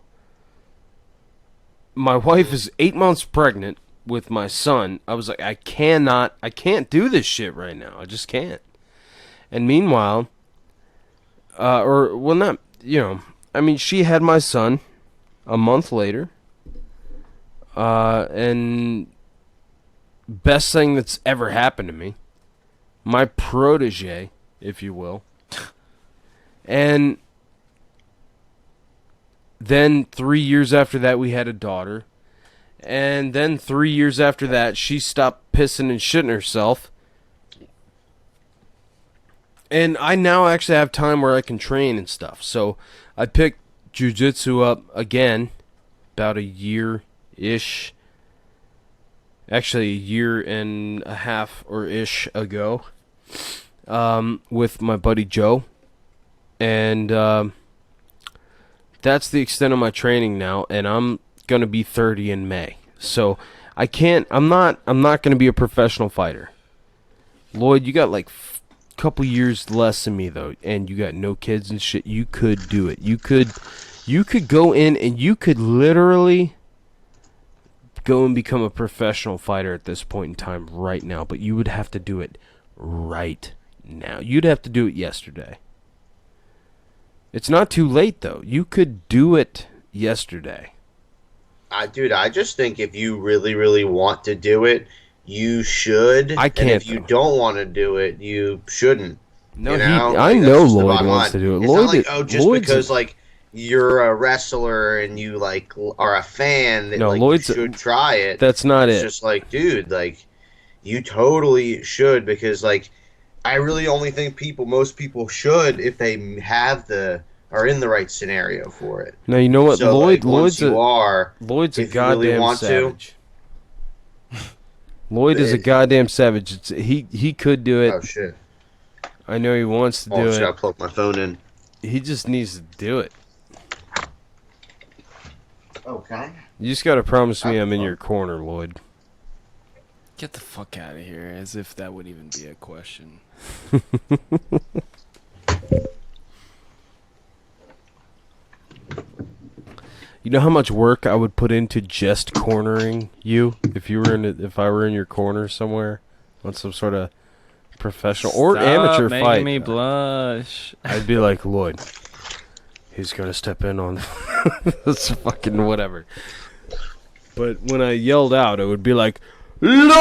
My wife is 8 months pregnant with my son. I was like, I can't do this shit right now. I just can't. And meanwhile, I mean, she had my son a month later, and best thing that's ever happened to me, my protege, if you will. And then 3 years after that, we had a daughter. And then 3 years after that, she stopped pissing and shitting herself. And I now actually have time where I can train and stuff. So I picked jiu-jitsu up again about a year-ish. Actually, a year and a half or ish ago, with my buddy Joe. And that's the extent of my training now, and I'm gonna be 30 in May. So I'm not gonna be a professional fighter. Lloyd, you got like a couple years less than me though, and you got no kids and shit. You could do it. You could go in and you could literally go and become a professional fighter at this point in time right now, but you would have to do it right now. You'd have to do it yesterday. It's not too late, though. You could do it yesterday. Dude, I just think if you really, really want to do it, you should. I can't. And if you don't want to do it, you shouldn't. No, I know Lloyd wants to do it. It's not like, just because, like, you're a wrestler and you like are a fan that you should try it. That's not it. It's just like, dude, like you totally should, because like I really only think most people should if they are in the right scenario for it. Now you know what, so, Lloyd's a goddamn savage. Lloyd is a goddamn savage. He could do it. Oh shit! I know he wants to do it. I plug my phone in. He just needs to do it. Okay. You just gotta promise me I'm in your corner, Lloyd. Get the fuck out of here, as if that would even be a question. You know how much work I would put into just cornering you if I were in your corner somewhere on some sort of professional or amateur making fight. Me blush. I'd be like, Lloyd, he's gonna step in on this fucking whatever. But when I yelled out, it would be like, Lloyd!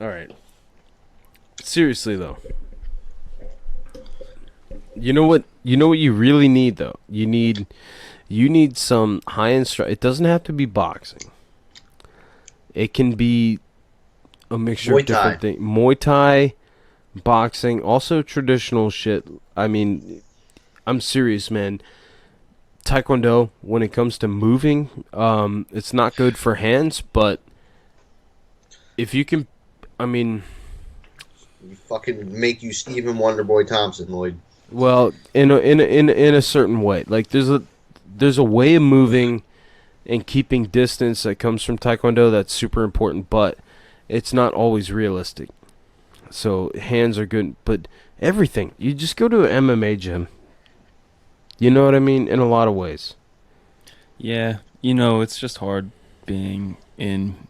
All right. Seriously though. You know what you really need though? You need some high-end strike. It doesn't have to be boxing. It can be a mixture of different things. Muay Thai, boxing, also traditional shit. I mean, I'm serious, man. Taekwondo, when it comes to moving, it's not good for hands, but if you can, I mean, you fucking make you Stephen Wonderboy Thompson, Lloyd. Well, in a certain way, like there's a way of moving and keeping distance that comes from Taekwondo that's super important, but it's not always realistic. So hands are good, but everything, you just go to an MMA gym. You know what I mean? In a lot of ways. Yeah, it's just hard being in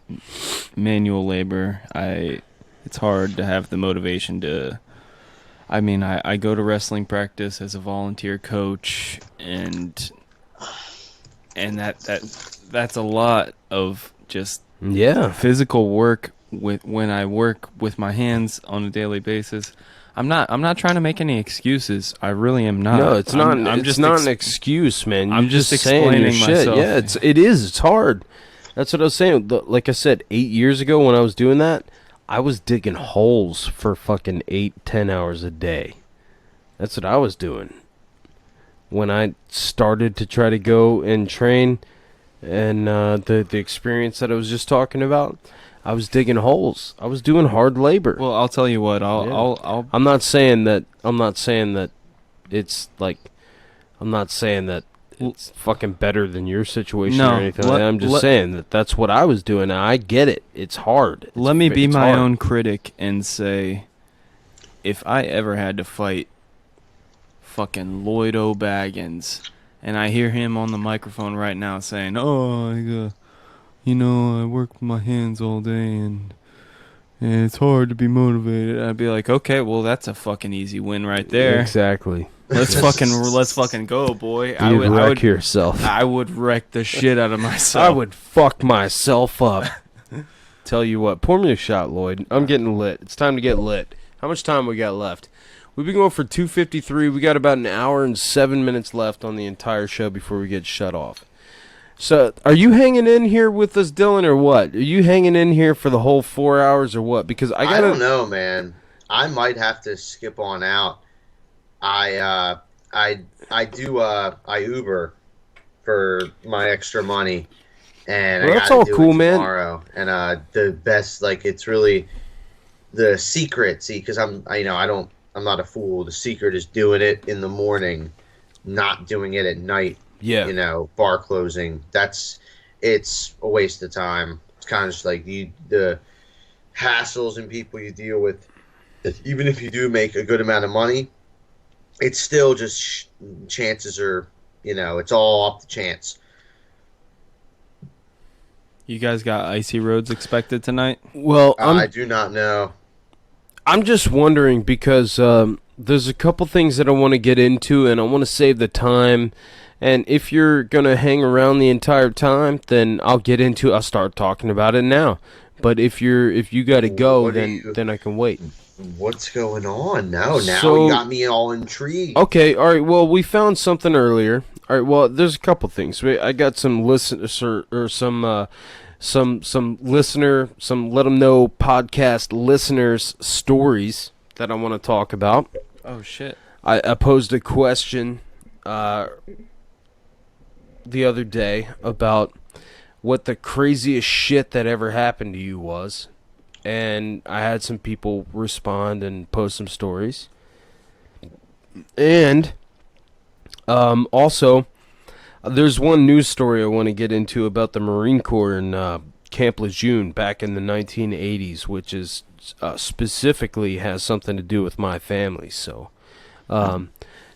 manual labor. It's hard to have the motivation to. I mean, I go to wrestling practice as a volunteer coach, and that's a lot of just physical work when I work with my hands on a daily basis. I'm not trying to make any excuses. I really am not. No, it's not. I'm It's just not an excuse, man. I'm You're just saying your explaining shit. myself. Yeah, it is. It's hard. That's what I was saying. Like I said, 8 years ago when I was doing that, I was digging holes for fucking 8-10 hours a day. That's what I was doing. When I started to try to go and train, and the experience that I was just talking about, I was digging holes. I was doing hard labor. Well, I'll tell you what. I'm not saying that. It's like. I'm not saying that it's fucking better than your situation or anything like that. I'm just saying that that's what I was doing. Now, I get it. It's hard. Let me be my own critic and say, if I ever had to fight fucking Lloyd O'Baggins, and I hear him on the microphone right now saying, "Oh, I work with my hands all day and it's hard to be motivated," I'd be like, okay, well, that's a fucking easy win right there. Exactly. Let's fucking go, boy. I would wreck yourself. I would wreck the shit out of myself. I would fuck myself up. Tell you what, pour me a shot, Lloyd. I'm getting lit. It's time to get lit. How much time we got left? We've been going for 2:53. We got about an hour and 7 minutes left on the entire show before we get shut off. So, are you hanging in here with us, Dylan, or what? Are you hanging in here for the whole 4 hours, or what? Because I don't know, man. I might have to skip on out. I Uber for my extra money, and well, I that's gotta all do cool, it man. tomorrow. And the best, like, it's really the secret. See, because I'm not a fool. The secret is doing it in the morning, not doing it at night. Yeah. Bar closing. It's a waste of time. It's kind of just like the hassles and people you deal with. Even if you do make a good amount of money, it's still just chances are, it's all off the chance. You guys got icy roads expected tonight? Well, I do not know. I'm just wondering because there's a couple things that I want to get into, and I want to save the time. And if you're going to hang around the entire time, then I'll start talking about it now. But if you got to go, then I can wait. What's going on now? So, you got me all intrigued. Okay, all right. Well, we found something earlier. All right. Well, there's a couple things. I got some listeners or some let them know podcast listeners stories that I want to talk about. Oh shit! I posed a question the other day about what the craziest shit that ever happened to you was. And I had some people respond and post some stories. And also, there's one news story I want to get into about the Marine Corps in Camp Lejeune back in the 1980s, which is specifically has something to do with my family. So,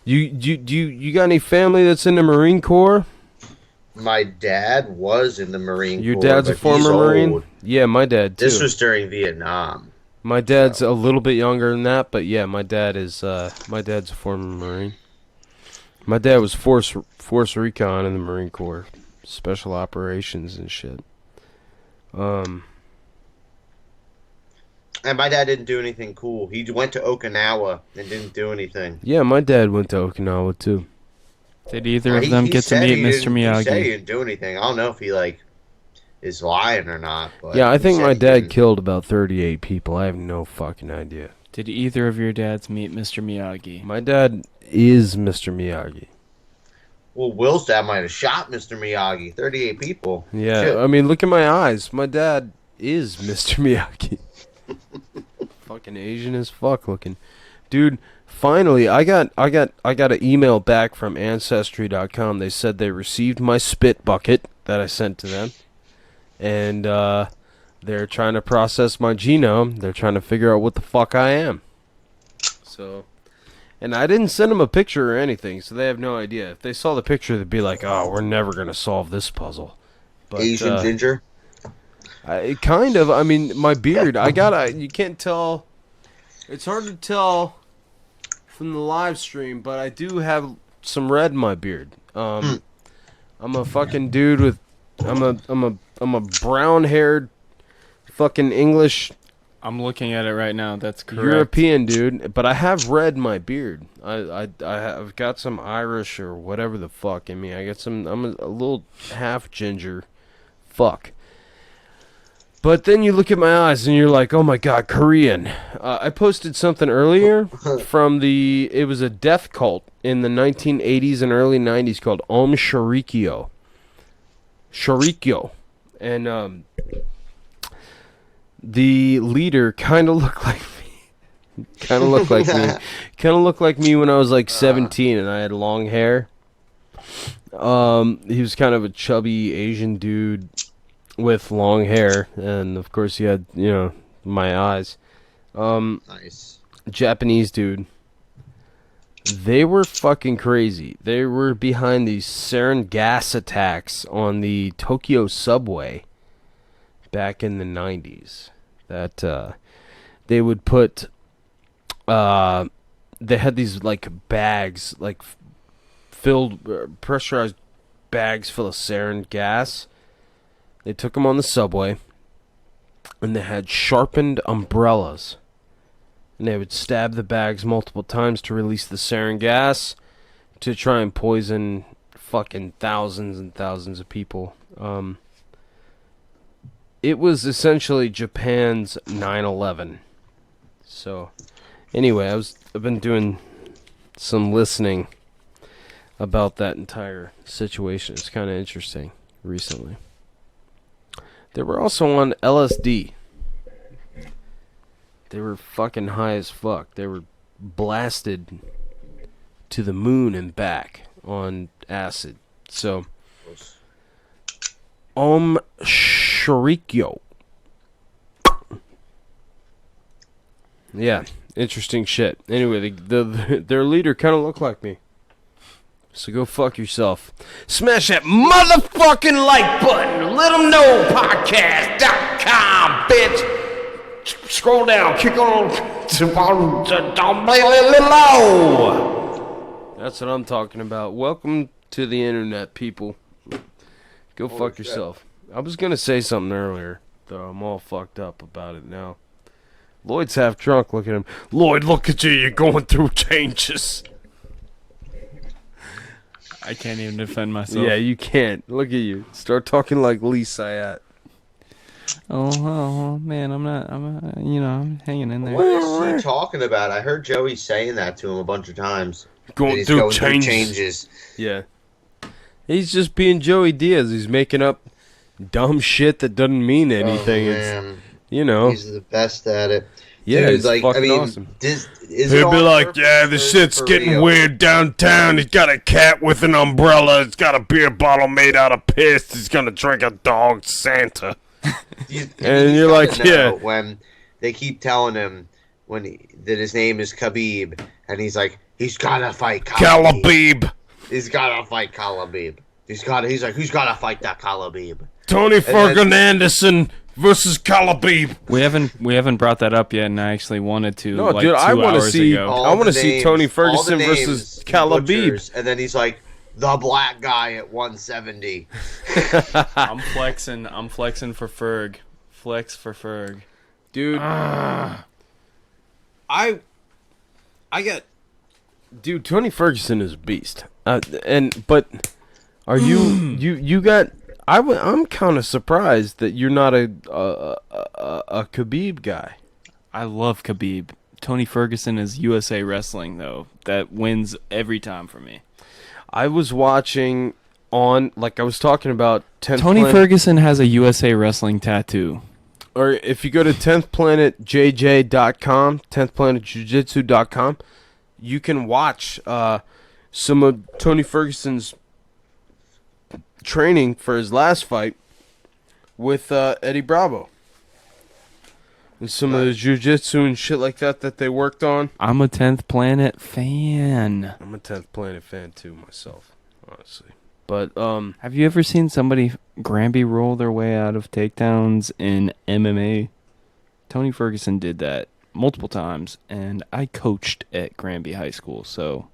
you got any family that's in the Marine Corps? My dad was in the Marine Corps. Your dad's a former Marine? Yeah, my dad, too. This was during Vietnam. My dad's a little bit younger than that, but yeah, my dad's a former Marine. My dad was Force Recon in the Marine Corps. Special operations and shit. And my dad didn't do anything cool. He went to Okinawa and didn't do anything. Yeah, my dad went to Okinawa, too. Did either of them get to meet Mr. Miyagi? He said he didn't do anything. I don't know if he is lying or not. But yeah, I think my dad killed about 38 people. I have no fucking idea. Did either of your dads meet Mr. Miyagi? My dad is Mr. Miyagi. Well, Will's dad might have shot Mr. Miyagi. 38 people. Yeah, Shit. I mean, look at my eyes. My dad is Mr. Miyagi. Fucking Asian as fuck looking. Dude, finally, I got an email back from Ancestry.com. They said they received my spit bucket that I sent to them. And they're trying to process my genome. They're trying to figure out what the fuck I am. So, and I didn't send them a picture or anything, so they have no idea. If they saw the picture, they'd be like, "Oh, we're never going to solve this puzzle." But, Asian ginger? Kind of. I mean, my beard, you can't tell. It's hard to tell from the live stream, but I do have some red in my beard. I'm a fucking dude with I'm a brown-haired fucking English I'm looking at it right now. That's correct. European, dude. But I have red in my beard. I've got some Irish or whatever the fuck in me. I got some. I'm a little half ginger. Fuck. But then you look at my eyes and you're like, oh my god, Korean. I posted something earlier from it was a death cult in the 1980s and early 90s called Om Sharikyo. Sharikyo. And the leader kind of looked like me. Kind of looked like me. Kind of looked like me when I was like 17 and I had long hair. He was kind of a chubby Asian dude with long hair, and of course he had, my eyes. Nice. Japanese dude. They were fucking crazy. They were behind these sarin gas attacks on the Tokyo subway back in the 90s. That they would put they had these like bags, like filled pressurized bags full of sarin gas. They took them on the subway, and they had sharpened umbrellas. And they would stab the bags multiple times to release the sarin gas to try and poison fucking thousands and thousands of people. It was essentially Japan's 9/11. So, anyway, I've been doing some listening about that entire situation. It's kind of interesting recently. They were also on LSD. They were fucking high as fuck. They were blasted to the moon and back on acid. So, Om Sharikyo. Yeah, interesting shit. Anyway, their leader kind of looked like me. So go fuck yourself. Smash that motherfucking like button. Let them know podcast.com, bitch. Scroll down. Kick on to low. That's what I'm talking about. Welcome to the internet, people. Go fuck yourself. I was going to say something earlier, though I'm all fucked up about it now. Lloyd's half drunk. Look at him. Lloyd, look at you. You're going through changes. I can't even defend myself. Yeah, you can't. Look at you. Start talking like Lee Sayat. Oh man, I'm hanging in there. What is he talking about? I heard Joey saying that to him a bunch of times. Going through changes. Yeah. He's just being Joey Diaz. He's making up dumb shit that doesn't mean anything. Oh, man. It's, he's the best at it. Yeah, dude, it's like, fucking I mean, awesome. He'll be like, yeah, the shit's getting real. weird downtown. He's got a cat with an umbrella. He's got a beer bottle made out of piss. He's gonna drink a dog Santa. And you're like, yeah. When they keep telling him that his name is Khabib, and he's like, he's gotta fight Khabib. He's gotta fight Khabib. He's like, who's gotta fight that Khabib? Tony Ferguson Anderson versus Khabib. We haven't brought that up yet, and I actually wanted to. No, like, dude, I want to see. ago. I want to see Tony Ferguson versus Khabib. And then he's like, the black guy at 170. I'm flexing for Ferg. Flex for Ferg, dude. Dude, Tony Ferguson is a beast. But are you got? I'm kind of surprised that you're not a Khabib guy. I love Khabib. Tony Ferguson is USA Wrestling, though. That wins every time for me. I was watching I was talking about 10th Tony Planet. Ferguson has a USA Wrestling tattoo. Or if you go to 10thplanetjj.com, 10thplanetjujitsu.com, you can watch some of Tony Ferguson's training for his last fight with Eddie Bravo. And some of the jiu-jitsu and shit like that they worked on. I'm a 10th Planet fan. I'm a 10th Planet fan too myself, honestly. But have you ever seen somebody Granby roll their way out of takedowns in MMA? Tony Ferguson did that multiple times, and I coached at Granby High School, so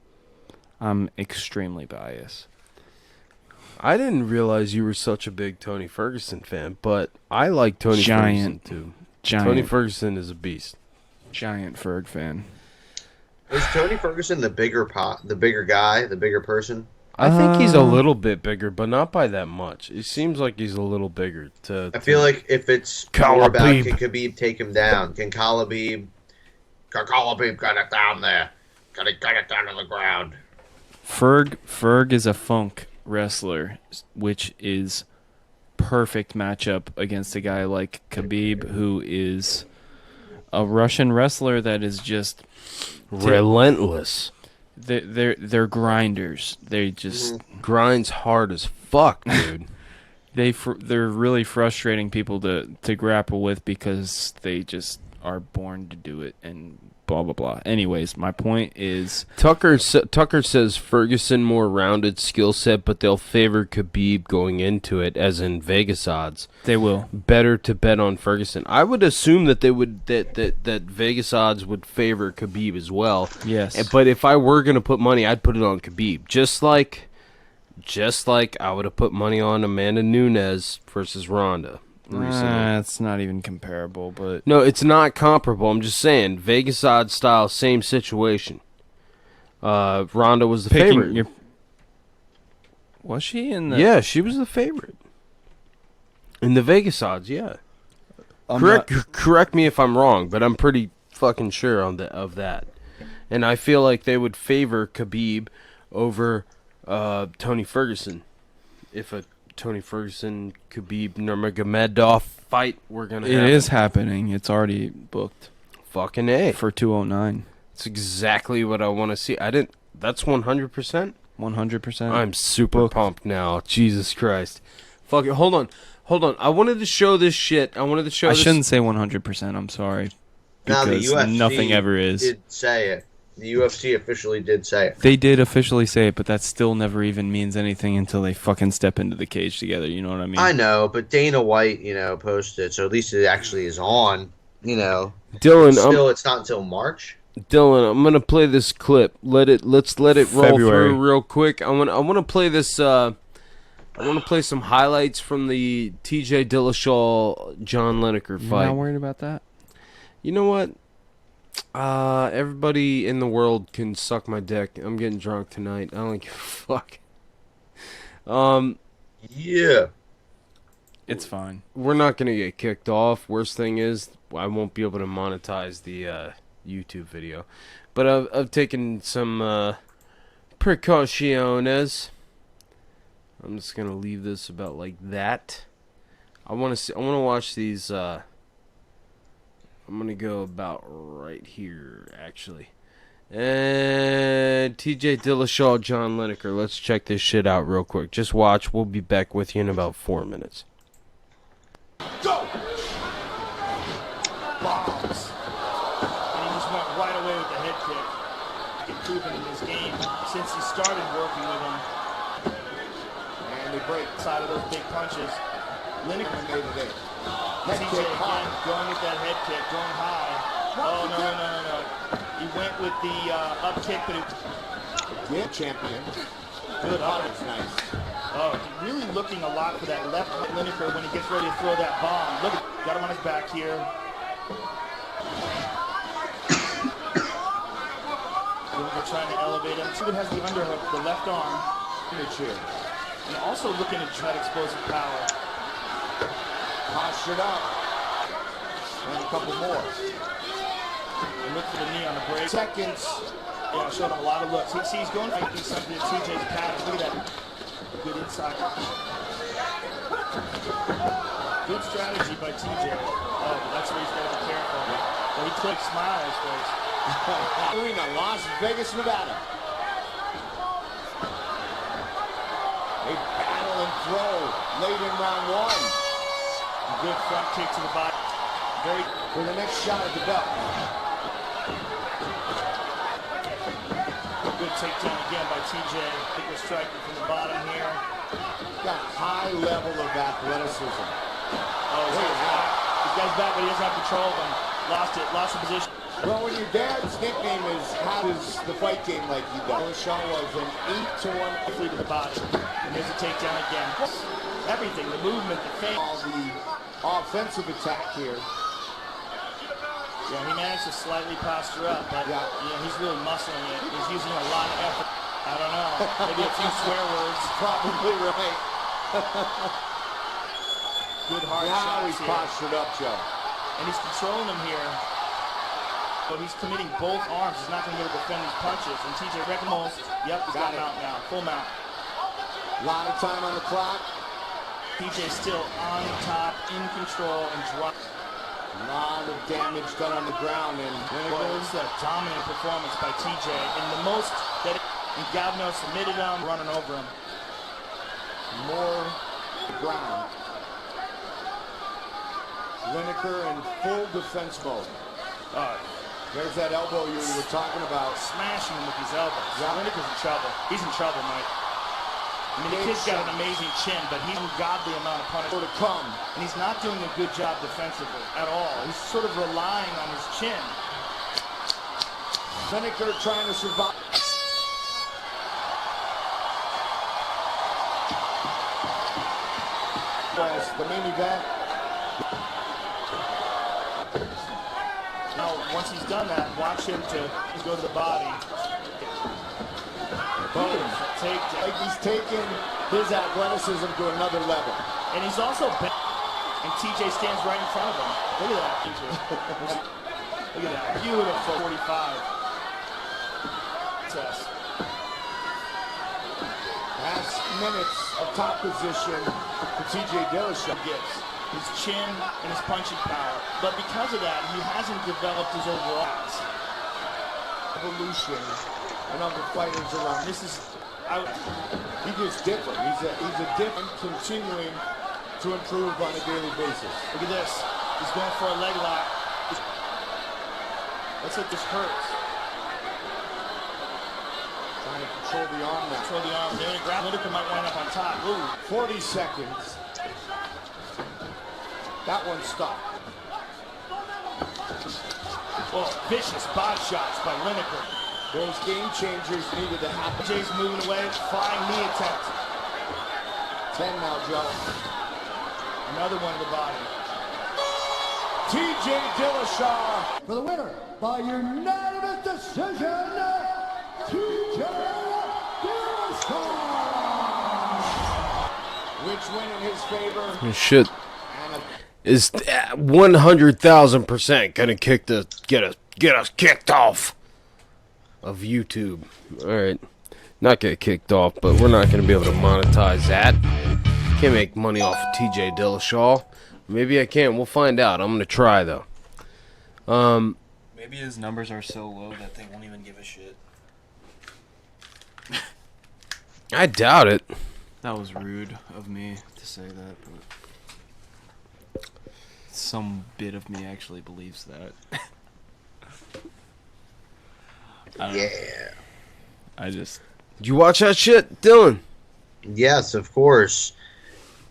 I'm extremely biased. I didn't realize you were such a big Tony Ferguson fan, but I like Tony Ferguson too. Giant. Tony Ferguson is a beast. Giant Ferg fan. Is Tony Ferguson the bigger guy, the bigger person? I think he's a little bit bigger, but not by that much. It seems like he's a little bigger. I feel like if it's more about Khabib. can Khabib take him down, can Khabib cut it down there? Can he cut it down to the ground? Ferg is a funk wrestler, which is perfect matchup against a guy like Khabib, who is a Russian wrestler that is just relentless. They're grinders. They just grinds hard as fuck, dude. They're really frustrating people to grapple with because they just are born to do it and blah blah blah. Anyways, my point is Tucker says Ferguson more rounded skill set, but they'll favor Khabib going into it, as in Vegas odds. They will. Better to bet on Ferguson. I would assume that they would that Vegas odds would favor Khabib as well. Yes. But if I were gonna put money, I'd put it on Khabib. Just like I would have put money on Amanda Nunes versus Ronda recently. It's not even comparable, but No, it's not comparable. I'm just saying, Vegas odds style, same situation. Ronda was the favorite. Was she in the? Yeah, she was the favorite in the Vegas odds. Yeah, correct me if I'm wrong, but I'm pretty fucking sure of that. And I feel like they would favor Khabib over Tony Ferguson if a Tony Ferguson Khabib Nurmagomedov fight were gonna happen. It is happening. It's already booked. Fucking A. For 209. It's exactly what I want to see. That's 100%? 100%. I'm super pumped now. Jesus Christ. Fuck it. Hold on. I wanted to show this shit. I shouldn't say 100%. I'm sorry. Now the Because UFC nothing ever is. did say it. The UFC officially did say it. They did officially say it, but that still never even means anything until they fucking step into the cage together. You know what I mean? I know, but Dana White, posted, so at least it actually is on. Dylan, it's not until March. Dylan, I'm gonna play this clip. Let's let it roll February. through real quick. I want to play this. I want to play some highlights from the T.J. Dillashaw John Lineker You're fight. not worried about that? You know what? Everybody in the world can suck my dick. I'm getting drunk tonight. I don't give a fuck. Yeah. It's fine. We're not gonna get kicked off. Worst thing is, I won't be able to monetize the YouTube video. But I've taken some precautiones. I'm just gonna leave this about like that. I want to watch these. I'm gonna go about right here, actually. And TJ Dillashaw, John Lineker. Let's check this shit out real quick. Just watch. We'll be back with you in about 4 minutes. Go! Bombs. And he just went right away with the head kick. Improving in his game since he started working with him. And they break side of those big punches. Lineker made it in. Head kick high. Going with that head kick, going high. Oh, no. He went with the up kick, but it... champion. Good on it. Nice. Oh, really looking a lot for that left Lineker when he gets ready to throw that bomb. Look, got him on his back here. Lineker trying to elevate him. Subin has the underhook, the left arm. And also looking at that explosive power. Postured up. And a couple more. And look for the knee on the break. Seconds. Yeah, showed him a lot of looks. He's going to do something to TJ's pattern. Look at that. Good inside. Good strategy by TJ. Oh, that's where he's got to be careful. Well, he clicked smile on his face. Arena, Las Vegas, Nevada. A battle and throw late in round one. A good front kick to the body. Very for the next shot at the belt. Good takedown again by TJ. I think we're striking from the bottom here. Got a high level of athleticism. Oh, this guy's back, but he doesn't have control of him. Lost the position. Well, when your dad's nickname is how does the fight game like you do? Dillashaw was an 8-1 flea to the body. And there's a takedown again. Everything, the movement, the feint. All the offensive attack here. Yeah, he managed to slightly posture up, but he's really muscling it. He's using a lot of effort. I don't know. Maybe a few swear words. Probably right. Good hard now shots he's here. postured up, Joe. And he's controlling him here. But he's committing both arms. He's not going to be able to defend these punches. And TJ Reckham, yep, he's got mount now. Full mount. A lot of time on the clock. TJ still on top, in control, and drop. A lot of damage done on the ground. And Boy, this is a dominant performance by TJ. And the most that and Gavno submitted him, running over him. More ground. Lineker in full defense mode. There's that elbow you were talking about. Smashing him with these elbows. Yeah. Lineker's in trouble. He's in trouble, Mike. I mean, the kid's got an amazing chin, but he's an ungodly amount of punishment to come. And he's not doing a good job defensively at all. He's sort of relying on his chin. Lineker trying to survive. The main event. Now, once he's done that, watch him to go to the body. Boom. Like he's taking his athleticism to another level. And he's also bent. And TJ stands right in front of him. Look at that, TJ. Look at that. Beautiful 45. Test. Last minutes of top position for TJ Dillashaw. Gets his chin and his punching power. But because of that, he hasn't developed his overall evolution and other fighters around. This is he's just different. He's a different, continuing to improve on a daily basis. Look at this. He's going for a leg lock. Let's hope this hurts. Trying to control the arm now. Control the arm. Lineker might wind up on top. Ooh. 40 seconds. That one stopped. Oh, vicious body shots by Lineker. Those game changers needed to happen. Jay's moving away. Flying knee attempt. 10 now, Joe. Another one in the body. TJ Dillashaw. For the winner by unanimous decision, TJ Dillashaw. Which win in his favor? Shit. Is 100,000% gonna get us kicked off of YouTube. All right, not get kicked off, but we're not gonna be able to monetize that. Can't make money off of TJ Dillashaw. Maybe I can. We'll find out. I'm gonna try though. Maybe his numbers are so low that they won't even give a shit. I doubt it. That was rude of me to say that, but some bit of me actually believes that. Yeah. Did you watch that shit, Dylan? Yes, of course.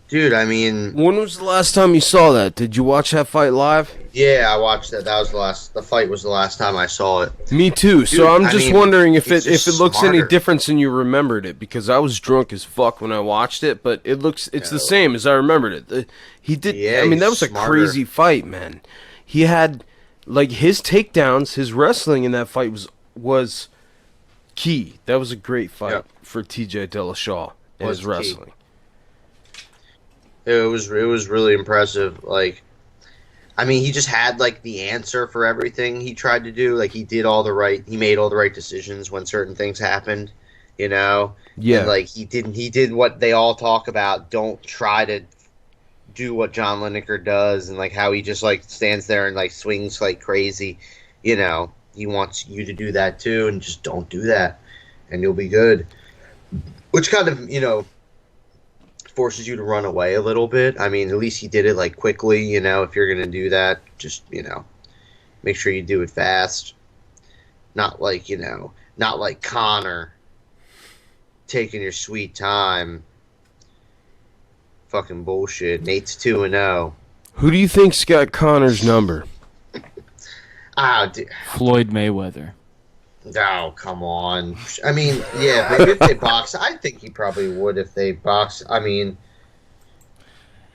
Dude, I mean... When was the last time you saw that? Did you watch that fight live? Yeah, I watched that. That was the fight was the last time I saw it. Me too. Dude, so I'm I just mean, wondering if it's it just looks any smarter. different than you remembered it, because I was drunk as fuck when I watched it, but it's the same as I remembered it. He did. Yeah, I mean, that he's was a smarter. crazy fight, man. He had like his takedowns, his wrestling in that fight was key. That was a great fight for TJ Dillashaw and Was his key. wrestling. It was really impressive. Like, I mean, he just had like the answer for everything he tried to do. Like, he made all the right decisions when certain things happened. You know. Yeah. And, like he did what they all talk about. Don't try to do what John Lineker does, and like how he just like stands there and like swings like crazy. You know, he wants you to do that too, and just don't do that, and you'll be good. Which kind of, you know, forces you to run away a little bit. I mean, at least he did it like quickly. You know, if you're gonna do that, just, you know, make sure you do it fast. Not like, you know, not like Connor, taking your sweet time. Fucking bullshit. Nate's 2-0. Who do you think's got Connor's number? Floyd Mayweather. Oh, come on. I mean, yeah, maybe if they box, I think he probably would if they box. I mean,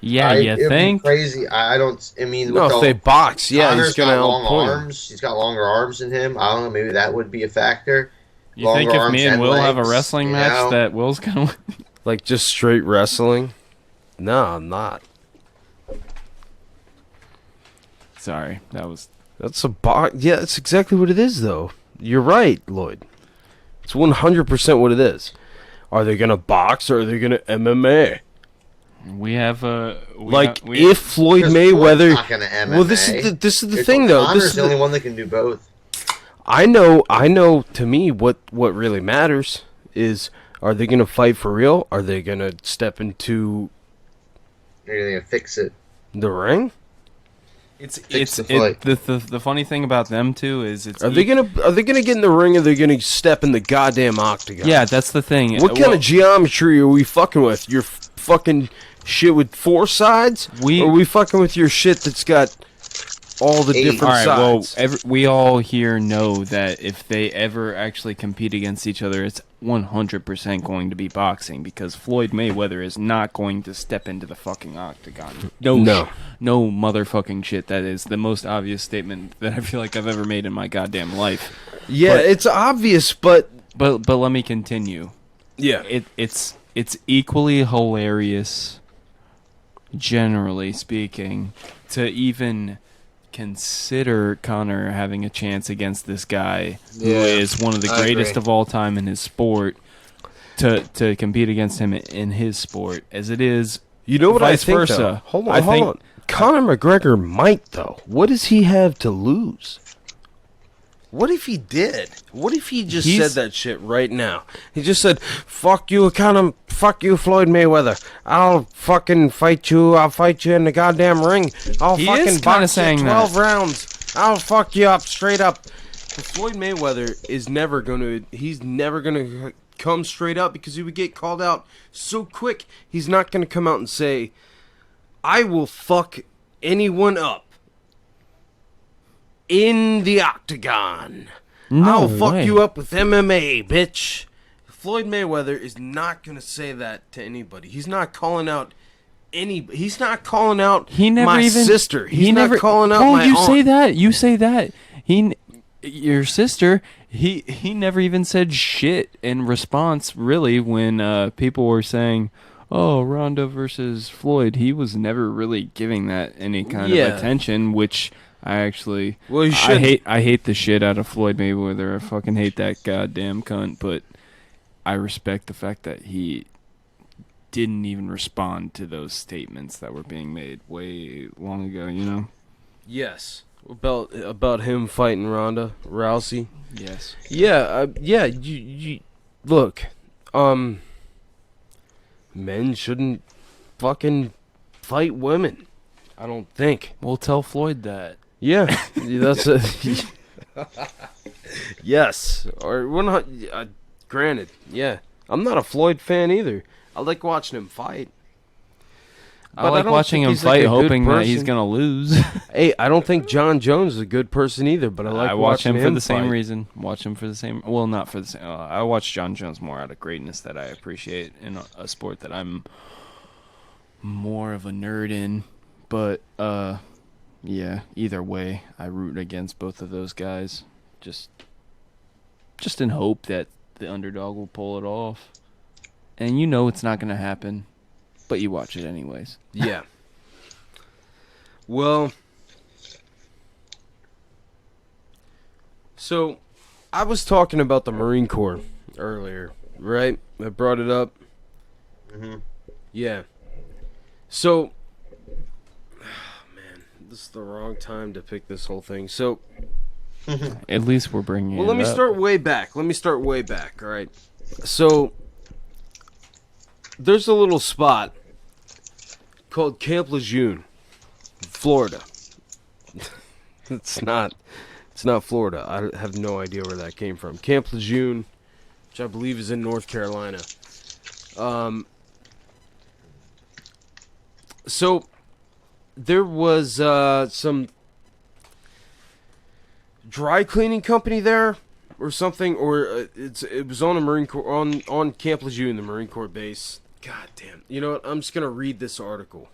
Yeah, you it'd be think? crazy? I don't. I mean, No, with if they box, yeah, Connor's he's gonna got long outpoint him. arms. He's got longer arms than him. I don't know. Maybe that would be a factor. You think Longer if arms me and Will have a legs, wrestling you match know? that Will's gonna win? Like just straight wrestling? No, I'm not. Sorry, that's a box. Yeah, that's exactly what it is, though. You're right, Lloyd. It's 100% what it is. Are they gonna box or are they gonna MMA? We have a if Floyd Because Mayweather. Floyd's not gonna MMA. Well, this is the thing, though. Connor's This is the only one that can do both. I know. To me, what really matters is: are they gonna fight for real? Are they gonna step into You're gonna fix it. the ring? The funny thing about them too is Are they gonna get in the ring? Or are they gonna step in the goddamn octagon? Yeah, that's the thing. What kind of geometry are we fucking with? You're fucking shit with 4 sides? Or are we fucking with your shit that's got all the different sides? Well, we all here know that if they ever actually compete against each other, it's 100% going to be boxing because Floyd Mayweather is not going to step into the fucking octagon. No motherfucking shit. That is the most obvious statement that I feel like I've ever made in my goddamn life. Yeah, it's obvious, but let me continue. Yeah, it's equally hilarious, generally speaking, to even consider Connor having a chance against this guy who is one of the greatest of all time in his sport to compete against him in his sport as it is what vice I think, versa. though? Hold on. Conor McGregor might, though. What does he have to lose? What if he did? What if he just said that shit right now? He just said, fuck you, fuck you, Floyd Mayweather. I'll fucking fight you. I'll fight you in the goddamn ring. I'll He fucking is kinda box you saying 12 that. rounds. I'll fuck you up straight up. But Floyd Mayweather is never going to come straight up because he would get called out so quick. He's not going to come out and say, I will fuck anyone up in the octagon. I'll fuck you up with MMA, bitch. Floyd Mayweather is not going to say that to anybody. He's not calling out he's not calling out my sister. He's not calling out my aunt. You say that. Your sister, he never even said shit in response, really, when people were saying, oh, Ronda versus Floyd. He was never really giving that any kind of attention, which I actually... Well, you should. I hate the shit out of Floyd Mayweather. I fucking hate that goddamn cunt, but I respect the fact that he didn't even respond to those statements that were being made way long ago, you know? Yes. About him fighting Ronda Rousey. Yes. Yeah, you look, men shouldn't fucking fight women. I don't think. We'll tell Floyd that. Yeah, that's a yes. Or we're not. Granted, yeah, I'm not a Floyd fan either. I like watching him fight. I like watching him fight, hoping that he's gonna lose. Hey, I don't think John Jones is a good person either, but I like watch him for the fight. same reason. Watch him for the same. Well, not for the same. I watch John Jones more out of greatness that I appreciate in a sport that I'm more of a nerd in. But yeah. Either way, I root against both of those guys. Just in hope that the underdog will pull it off. And you know it's not gonna happen. But you watch it anyways. Yeah. Well, so I was talking about the Marine Corps earlier, right? I brought it up. Mm-hmm. Yeah. So, man, this is the wrong time to pick this whole thing. So, at least we're bringing. Well, let me start way back. All right. So, there's a little spot called Camp Lejeune, Florida. It's not Florida. I have no idea where that came from. Camp Lejeune, which I believe is in North Carolina. So there was some dry cleaning company there or something, or it was on a Marine Corps on Camp Lejeune, the Marine Corps base. God damn. You know what? I'm just going to read this article.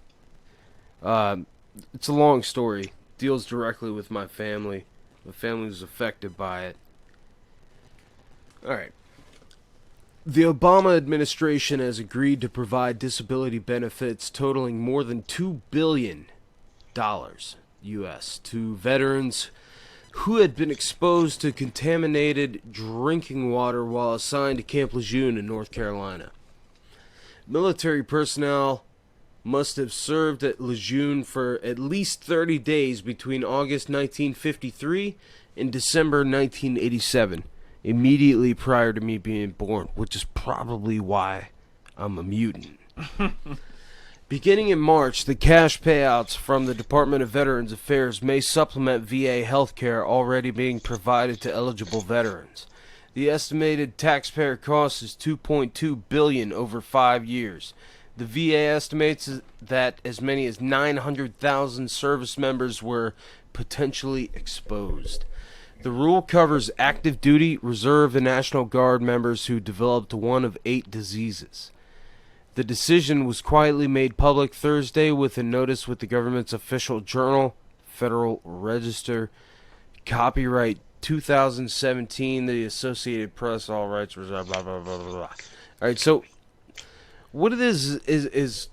It's a long story. Deals directly with my family. My family was affected by it. Alright. The Obama administration has agreed to provide disability benefits totaling more than $2 billion U.S. to veterans who had been exposed to contaminated drinking water while assigned to Camp Lejeune in North Carolina. Military personnel must have served at Lejeune for at least 30 days between August 1953 and December 1987. Immediately prior to me being born, which is probably why I'm a mutant. Beginning in March, the cash payouts from the Department of Veterans Affairs may supplement VA healthcare already being provided to eligible veterans. The estimated taxpayer cost is $2.2 billion over 5 years. The VA estimates that as many as 900,000 service members were potentially exposed. The rule covers active duty, reserve, and National Guard members who developed one of 8 diseases. The decision was quietly made public Thursday with a notice with the government's official journal, Federal Register, copyright 2017, the Associated Press, all rights reserved, blah, blah, blah, blah, blah. All right, so what it is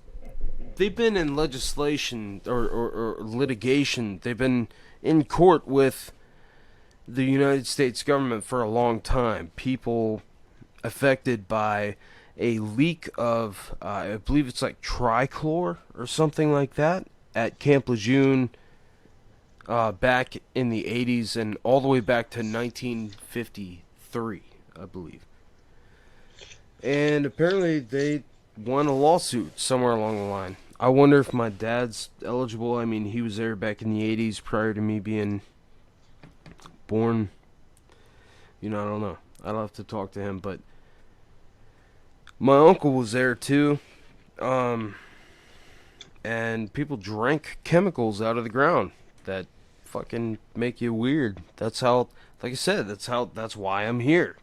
they've been in legislation or litigation. They've been in court with the United States government for a long time. People affected by a leak of, I believe it's like trichlor or something like that at Camp Lejeune back in the 80s and all the way back to 1953, I believe. And apparently they won a lawsuit somewhere along the line. I wonder if my dad's eligible. I mean, he was there back in the 80s prior to me being born. You know, I don't know. I'll have to talk to him, but my uncle was there too. And people drank chemicals out of the ground that fucking make you weird. That's how, like I said, that's why I'm here.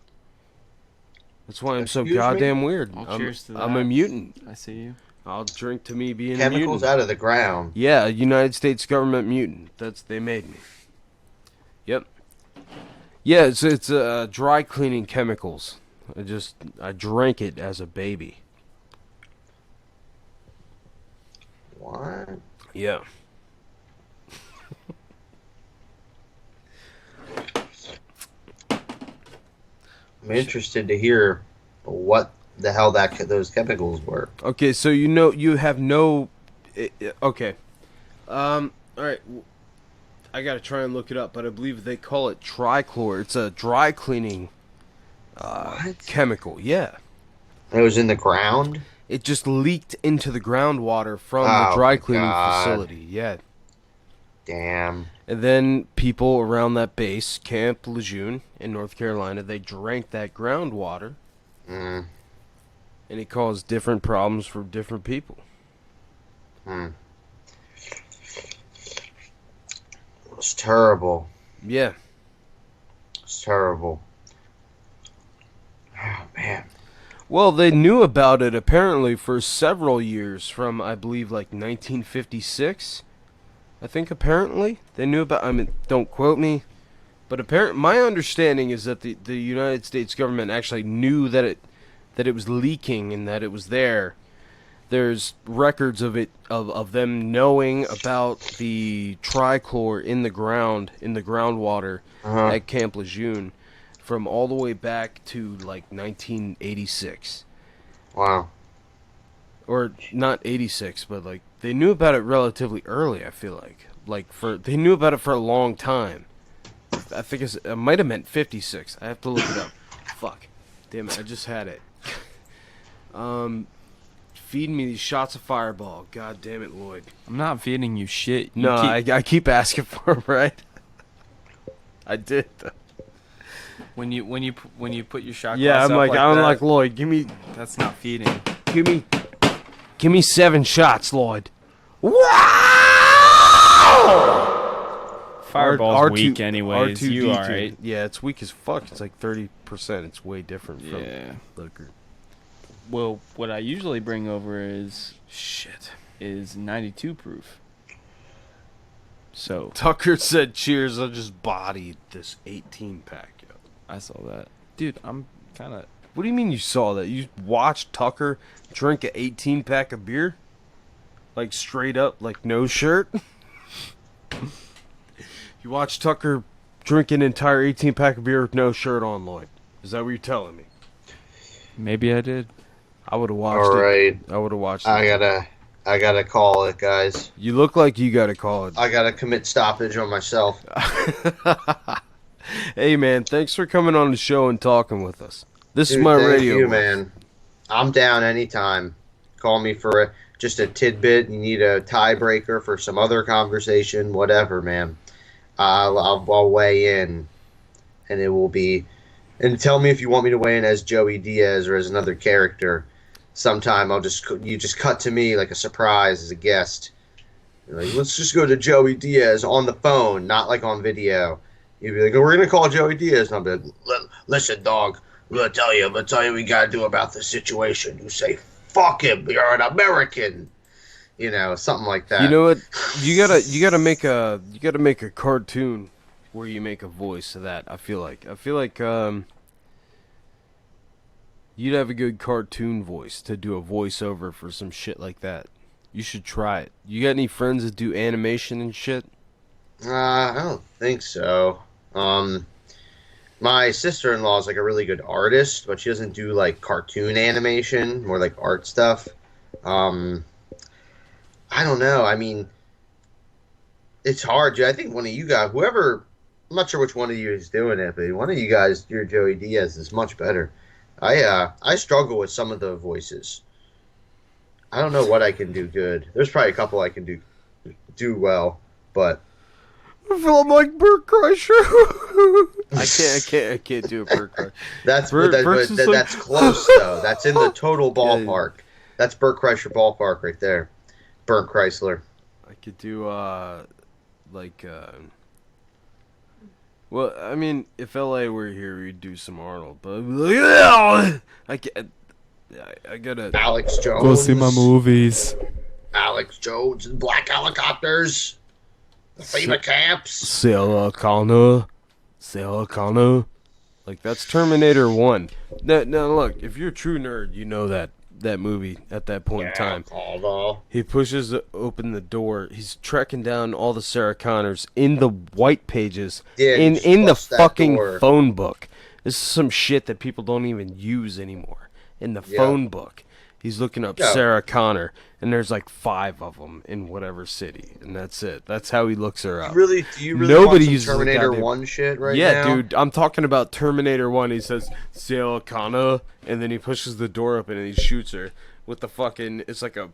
That's why I'm so goddamn weird. Cheers to that. I'm a mutant. I see you. I'll drink to me being a Chemicals mutant. out of the ground. Yeah, United States government mutant. They made me. Yep. Yeah, it's dry cleaning chemicals. I drank it as a baby. What? Yeah. I'm interested to hear what the hell those chemicals were. Okay, so you have no. Okay. All right. I gotta try and look it up, but I believe they call it trichlor. It's a dry cleaning chemical. Yeah. It was in the ground? It just leaked into the groundwater from the dry cleaning facility. Yeah. Damn. And then people around that base, Camp Lejeune in North Carolina, they drank that groundwater. And it caused different problems for different people. It was terrible. Yeah. It's terrible. Oh, man. Well, they knew about it apparently for several years from, I believe, like 1956. I think apparently they knew about. I mean, don't quote me, but my understanding is that the United States government actually knew that it was leaking and that it was there. There's records of it of them knowing about the trichlor in the groundwater at Camp Lejeune from all the way back to like 1986. Wow. Or not 86, but like they knew about it relatively early, I feel like. They knew about it for a long time. I think it might have meant 56. I have to look it up. Fuck. Damn it, I just had it. Feeding me these shots of Fireball. God damn it, Lloyd. I'm not feeding you shit. I keep asking for it, right? I did. When you put your shot yeah, glass I'm up like Lloyd. Give me. That's not feeding. Give me 7 shots, Lloyd. Wow! Fireball's weak, anyways. R2D2. You alright? Yeah, it's weak as fuck. It's like 30%. It's way different from liquor. Well, what I usually bring over is 92 proof. So Tucker said, "Cheers! I just bodied this 18-pack." I saw that, dude. I'm kind of. What do you mean you saw that? You watched Tucker drink an 18-pack of beer, like straight up, like no shirt. You watched Tucker drink an entire 18-pack of beer with no shirt on, Lloyd. Is that what you're telling me? Maybe I did. I would have watched All it. right. I would have watched it. I gotta call it, guys. You look like you gotta call it. I gotta commit stoppage on myself. Hey, man, thanks for coming on the show and talking with us. This is my thank radio. you, man. I'm down anytime. Call me for just a tidbit. You need a tiebreaker for some other conversation, whatever, man. I'll weigh in, and it will be. And tell me if you want me to weigh in as Joey Diaz or as another character. Sometime you just cut to me like a surprise as a guest. You're like, let's just go to Joey Diaz on the phone, not like on video. You'd be like, oh, we're gonna call Joey Diaz, and I'll be like, listen, dog, I'm gonna tell you what we gotta do about the situation. You say, fuck him, you're an American. You know, something like that. You know what? You gotta make a cartoon where you make a voice of that. I feel like you'd have a good cartoon voice to do a voiceover for some shit like that. You should try it. You got any friends that do animation and shit? I don't think so. My sister-in-law is like a really good artist, but she doesn't do like cartoon animation, more like art stuff. I don't know. I mean, it's hard. I think one of you guys, whoever, I'm not sure which one of you is doing it, but one of you guys, your Joey Diaz, is much better. I struggle with some of the voices. I don't know what I can do good. There's probably a couple I can do well, but I feel like Bert Kreischer. I can't do a Bert Kreischer. That's close though. That's in the total ballpark. That's Bert Kreischer ballpark right there. Bert Chrysler. I could do well, I mean, if LA were here, we'd do some Arnold, but I can't. I gotta. Alex Jones. Go see my movies. Alex Jones and Black Helicopters. The FEMA camps. Sarah Connor. Like, that's Terminator 1. Now, look, if you're a true nerd, you know that movie at that point in time. He pushes open the door. He's tracking down all the Sarah Connors in the white pages, in the fucking phone book. This is some shit that people don't even use anymore. In the phone book, he's looking up Sarah Connor, and there's like 5 of them in whatever city, and that's it. That's how he looks her up. Do you really Nobody want uses some Terminator goddamn 1 shit right now? Yeah, dude, I'm talking about Terminator 1. He says, Sarah Connor, and then he pushes the door open and he shoots her with the fucking, it's like a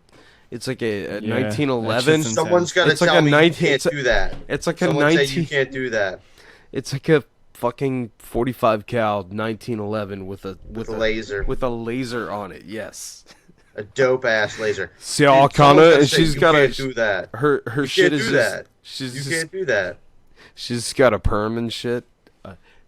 1911. Someone's got to tell me you can't do that. It's like a Someone say you can't do that. It's like a fucking 45 cal 1911 with a laser. With a laser on it, yes. A dope ass laser. Sarah Connor, and she's got a. Do that. Her you shit can't is do just, that. she's you just, can't do that. She's got a perm and shit.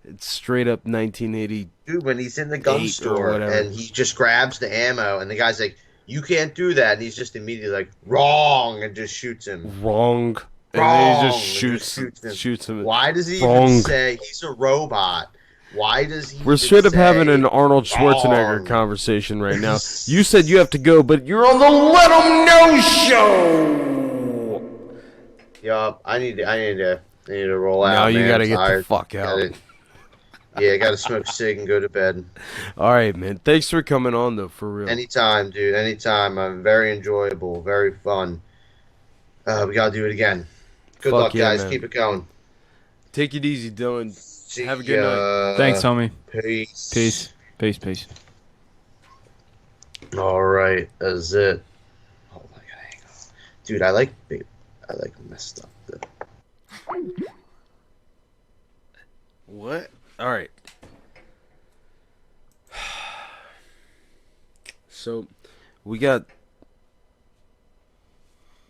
It's straight up 1980. Dude, when he's in the gun store and he just grabs the ammo, and the guy's like, "You can't do that," and he's just immediately like, "Wrong," and just shoots him. Wrong. And then he just shoots him. Why does he even say he's a robot? Why does he? We're straight up having an Arnold Schwarzenegger conversation right now. You said you have to go, but you're on the Let 'Em Know show. Yup, I need to roll out. Now you gotta get the fuck out. I gotta smoke a cig and go to bed. All right, man. Thanks for coming on, though, for real. Anytime, dude. Anytime. I'm very enjoyable, very fun. We gotta do it again. Good luck, guys. Man. Keep it going. Take it easy, Dylan. Have a good night. Thanks, homie. Peace. Peace. All right, that's it. Oh my god, hang on, dude. I like messed up though. What? All right. So, we got.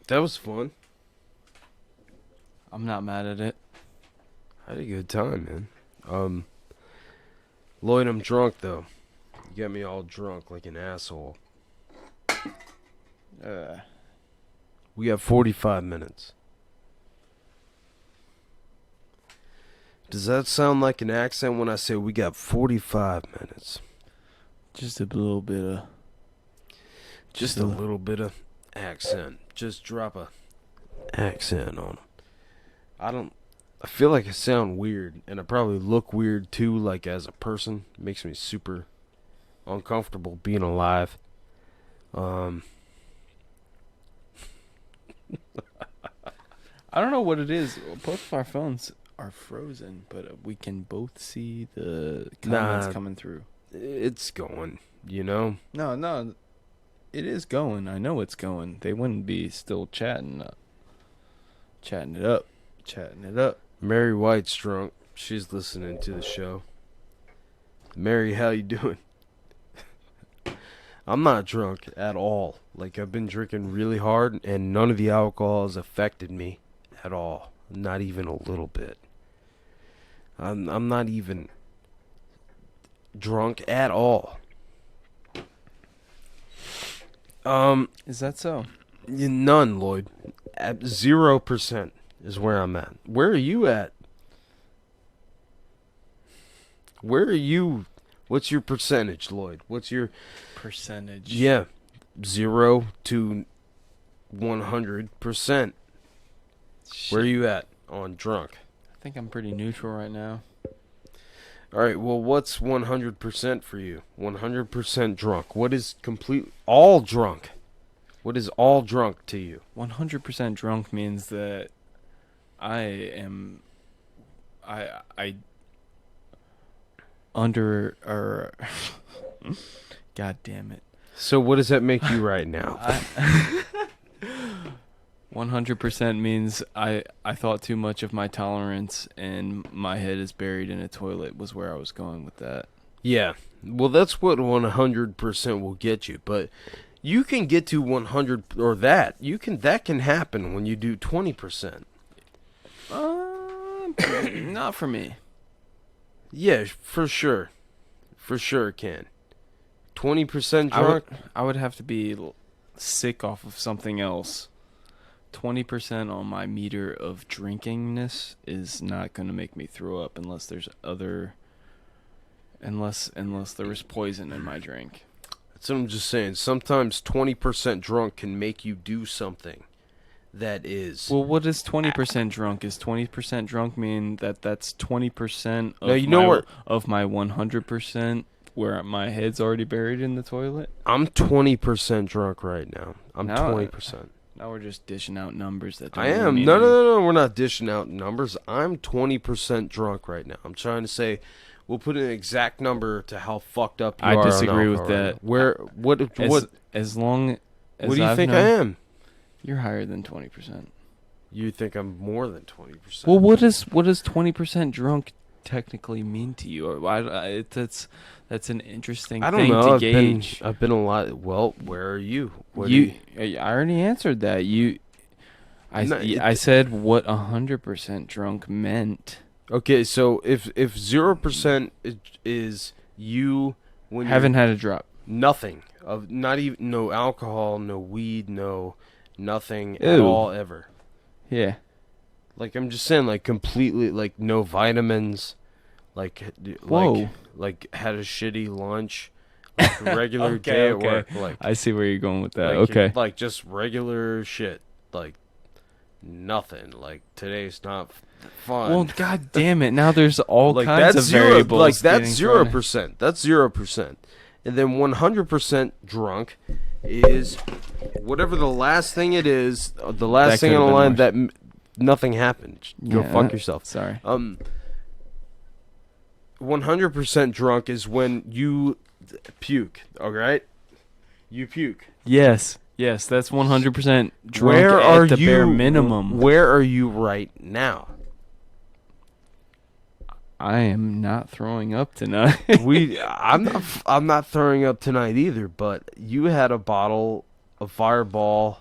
That was fun. I'm not mad at it. I had a good time, man. Lloyd, I'm drunk though. You got me all drunk like an asshole. We got 45 minutes. Does that sound like an accent when I say we got 45 minutes? Just a little bit of... Just a little bit of accent. Just drop a accent on them. I feel like I sound weird, and I probably look weird too, like as a person. It makes me super uncomfortable being alive. I don't know what it is. Both of our phones are frozen, but we can both see the comments coming through. It's going, you know? No. It is going. I know it's going. They wouldn't be still chatting it up. Mary White's drunk. She's listening to the show. Mary, how you doing? I'm not drunk at all. Like, I've been drinking really hard, and none of the alcohol has affected me at all. Not even a little bit. I'm not even drunk at all. Is that so? None, Lloyd. At 0% is where I'm at. Where are you at? Where are you? What's your percentage, Lloyd? What's your percentage? Yeah, 0 to 100%. Where are you at on drunk? I think I'm pretty neutral right now. All right, well, what's 100% for you? 100% drunk. What is all drunk? What is all drunk to you? 100% drunk means that I under or God damn it. So what does that make you right now? 100% means I thought too much of my tolerance and my head is buried in a toilet was where I was going with that. Yeah. Well, that's what 100% will get you, but you can get to 100 or that. That can happen when you do 20%. Not for me. Yeah, for sure. For sure it can. 20% drunk? I would have to be sick off of something else. 20% on my meter of drinkingness is not going to make me throw up unless there's unless there is poison in my drink. That's what I'm just saying. Sometimes 20% drunk can make you do something that is... Well, what is 20% drunk? Is 20% drunk mean that's 20% of my 100% where my head's already buried in the toilet? I'm 20% drunk right now. I'm 20%. Now we're just dishing out numbers that don't I am. mean No, we're not dishing out numbers. I'm 20% drunk right now. I'm trying to say, we'll put an exact number to how fucked up you are. I disagree with that. What? As long as what do you think I am? You're higher than 20%. You think I'm more than 20%? Well, what does 20% drunk technically mean to you? That's an interesting thing to gauge. I've been a lot. Well, where are you? I already answered that. I said what 100% drunk meant. Okay, so if 0% is you when haven't had a drop, nothing of not even no alcohol, no weed, no nothing at all ever. Yeah. Like I'm just saying, like completely, like no vitamins, like had a shitty lunch, like a regular day at work. Like I see where you're going with that. Like, okay. Like just regular shit, like nothing. Like today's not fun. Well, god damn it! Now there's all like kinds of variables. Like that's 0%. That's 0%, and then 100% drunk is whatever the last thing it is. The last thing on the line that nothing happened. Go fuck yourself. Sorry. 100% drunk is when you puke. All right, you puke. Yes, that's 100% drunk at the bare minimum. Where are you right now? I am not throwing up tonight. I'm not throwing up tonight either. But you had a bottle of Fireball.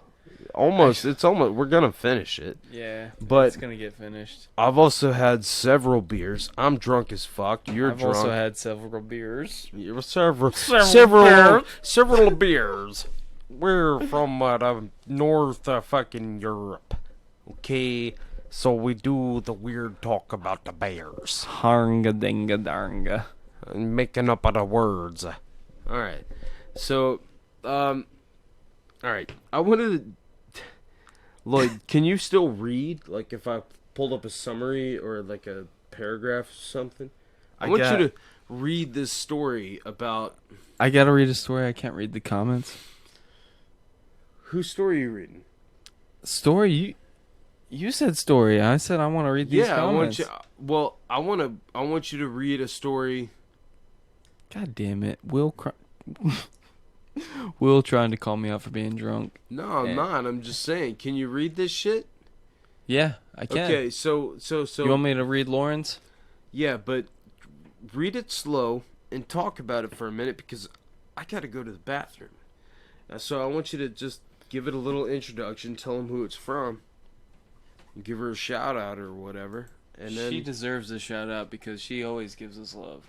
It's almost. We're gonna finish it. Yeah, but it's gonna get finished. I've also had several beers. I'm drunk as fuck. You're drunk. I've also had several beers. Several beers. We're from north fucking Europe. Okay, So we do the weird talk about the bears. Harnga dinga darnga. And making up of the words. Alright. So, alright. I wanted to... Lloyd, can you still read? Like, if I pulled up a summary or, like, a paragraph or something? I want you to read this story about... I gotta read a story. I can't read the comments. Whose story are you reading? Story? You said story. I said I want to read these comments. I want you to read a story. God damn it. Will trying to call me out for being drunk. No, I'm not. I'm just saying. Can you read this shit? Yeah, I can. Okay, so You want me to read Lauren's? Yeah, but read it slow and talk about it for a minute because I got to go to the bathroom. So I want you to just give it a little introduction, tell them who it's from, give her a shout out or whatever, and then She deserves a shout out because she always gives us love.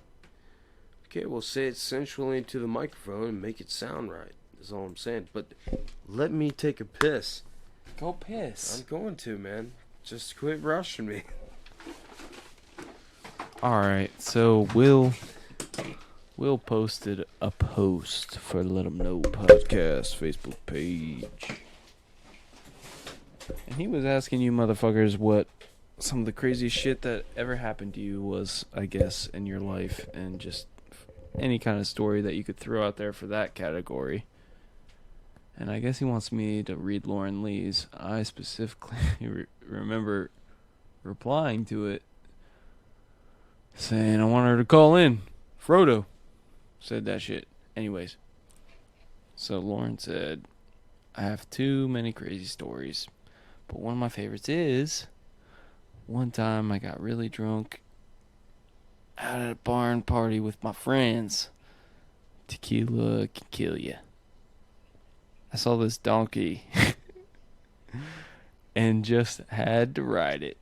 Okay, well, say it sensually into the microphone and make it sound right. That's all I'm saying. But let me take a piss. Go piss. I'm going to, man. Just quit rushing me. Alright, so Will posted a post for Let 'Em Know Podcast Facebook page. And he was asking you motherfuckers what some of the craziest shit that ever happened to you was, I guess, in your life. And just any kind of story that you could throw out there for that category. And I guess he wants me to read Lauren Lee's. I specifically remember replying to it, saying I want her to call in. Frodo said that shit. Anyways, so Lauren said, I have too many crazy stories, but one of my favorites is one time I got really drunk out at a barn party with my friends. Tequila can kill you. I saw this donkey and just had to ride it.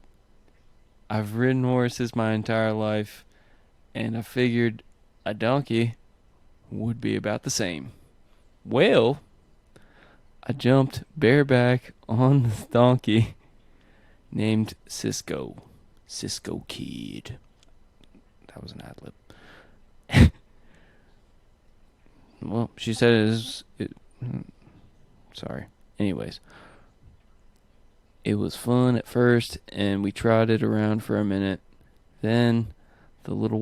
I've ridden horses my entire life, and I figured a donkey would be about the same. Well, I jumped bareback on the donkey named Cisco. Cisco Kid. That was an ad-lib. Well, she said sorry. Anyways. It was fun at first, and we trotted around for a minute. Then, the little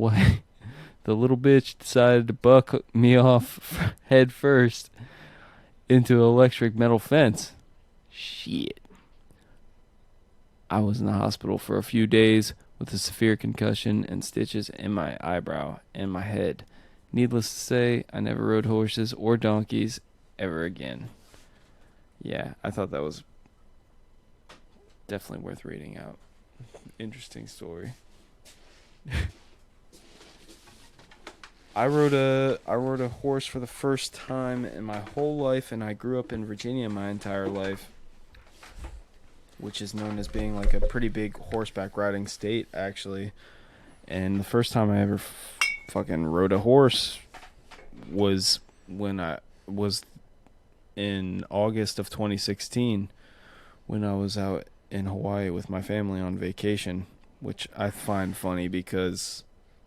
bitch decided to buck me off head first into an electric metal fence. Shit. I was in the hospital for a few days with a severe concussion and stitches in my eyebrow and my head. Needless to say, I never rode horses or donkeys ever again. Yeah, I thought that was definitely worth reading out. Interesting story. I rode a horse for the first time in my whole life, and I grew up in Virginia my entire life, which is known as being like a pretty big horseback riding state, actually. And the first time I ever fucking rode a horse was when I was in August of 2016, when I was out in Hawaii with my family on vacation, which I find funny because,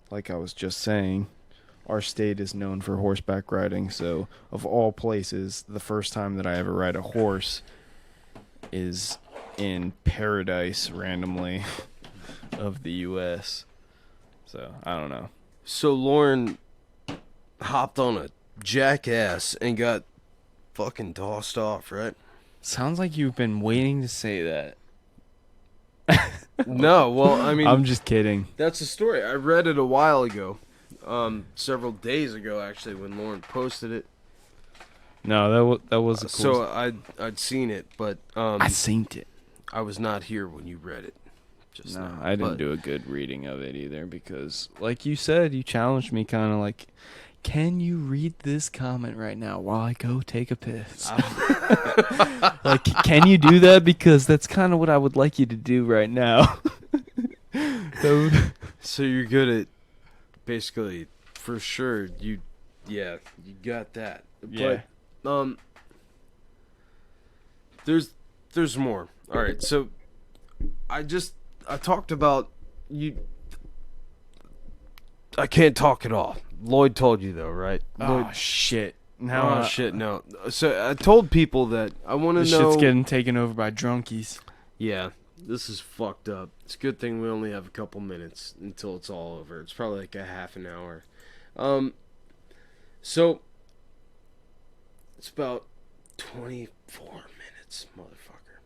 like I was just saying, our state is known for horseback riding. So, of all places, the first time that I ever ride a horse is in paradise randomly of the U.S. So, I don't know. So Lauren hopped on a jackass and got fucking tossed off, right? Sounds like you've been waiting to say that. No, well, I mean, I'm just kidding. That's the story. I read it a while ago, several days ago actually, when Lauren posted it. No, that was a cool. So I'd seen it, but I seen it. I was not here when you read it. No, I didn't do a good reading of it either because, like you said, you challenged me kind of like, can you read this comment right now while I go take a piss? Like, can you do that? Because that's kind of what I would like you to do right now. So you're good at, basically, for sure, you got that. Yeah. But, there's more. All right, so I talked about you. I can't talk at all. Lloyd told you though, right? Oh shit! Now shit! No. So I told people that I want to know. This shit's getting taken over by drunkies. Yeah, this is fucked up. It's a good thing we only have a couple minutes until it's all over. It's probably like a half an hour. So it's about 24 minutes, motherfucker.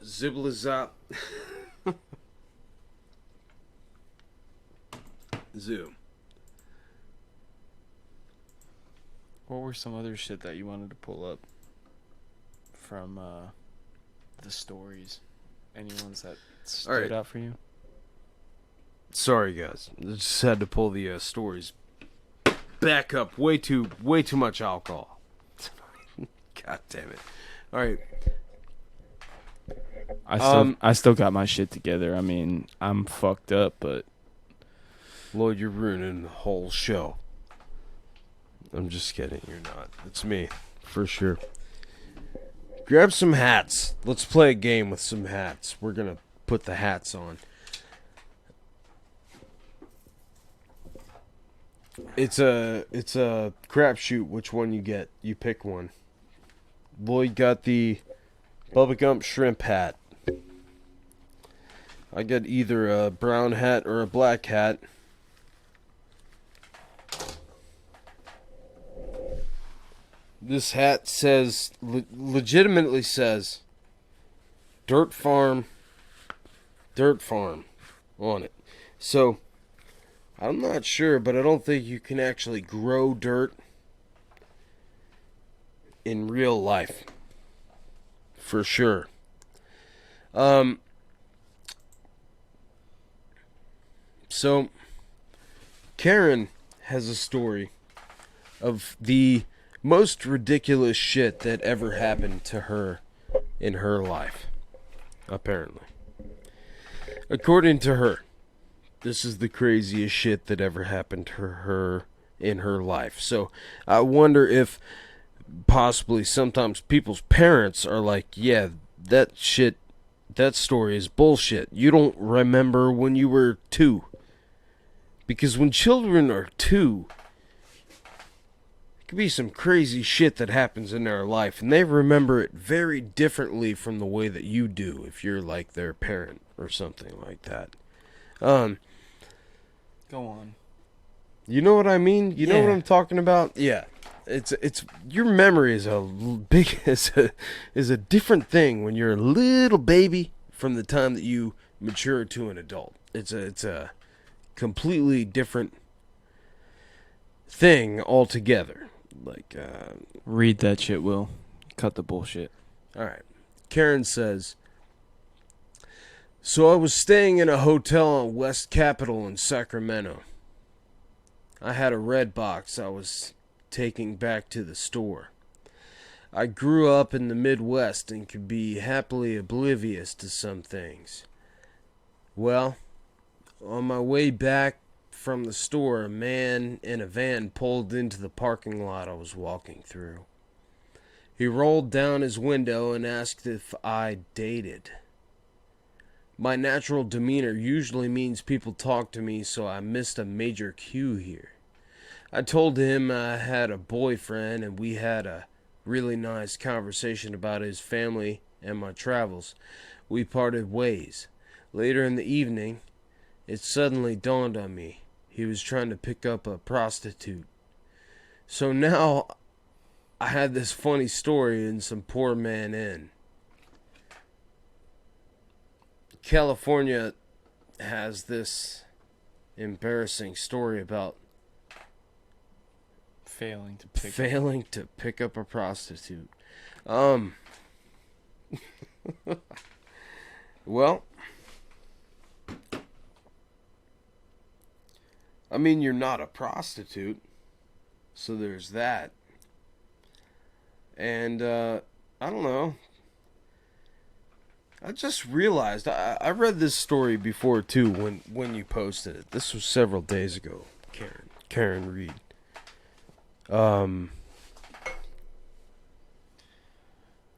Ziblazop. Zoom. What were some other shit that you wanted to pull up from the stories? Any ones that stood out for you? Sorry, guys. I just had to pull the stories back up. Way too much alcohol. God damn it! All right. I still got my shit together. I mean, I'm fucked up, but Lloyd, you're ruining the whole show. I'm just kidding. You're not. It's me, for sure. Grab some hats. Let's play a game with some hats. We're gonna put the hats on. It's a crapshoot. Which one you get? You pick one. Lloyd got the Bubba Gump shrimp hat. I got either a brown hat or a black hat. This hat says, legitimately says, Dirt Farm on it. So, I'm not sure, but I don't think you can actually grow dirt in real life. For sure. So, Karen has a story of the most ridiculous shit that ever happened to her in her life. Apparently. According to her, this is the craziest shit that ever happened to her in her life. So, I wonder if possibly sometimes people's parents are like, yeah, that story is bullshit. You don't remember when you were 2. Because when children are 2, it could be some crazy shit that happens in their life, and they remember it very differently from the way that you do if you're like their parent or something like that. Go on. You know what I mean? You know what I'm talking about? Yeah. It's your memory is is a different thing when you're a little baby from the time that you mature to an adult. It's a completely different thing altogether. Like read that shit, Will. Cut the bullshit. All right. Karen says, so I was staying in a hotel on West Capitol in Sacramento. I had a red box I was taking back to the store. I grew up in the Midwest and could be happily oblivious to some things. Well, on my way back from the store, a man in a van pulled into the parking lot I was walking through. He rolled down his window and asked if I dated. My natural demeanor usually means people talk to me, so I missed a major cue here. I told him I had a boyfriend, and we had a really nice conversation about his family and my travels. We parted ways. Later in the evening, it suddenly dawned on me he was trying to pick up a prostitute. So now I had this funny story in some poor man inn. California has this embarrassing story about failing to pick up a prostitute. Well, I mean, you're not a prostitute, so there's that. And I don't know. I just realized I read this story before too when you posted it. This was several days ago. Karen Reed.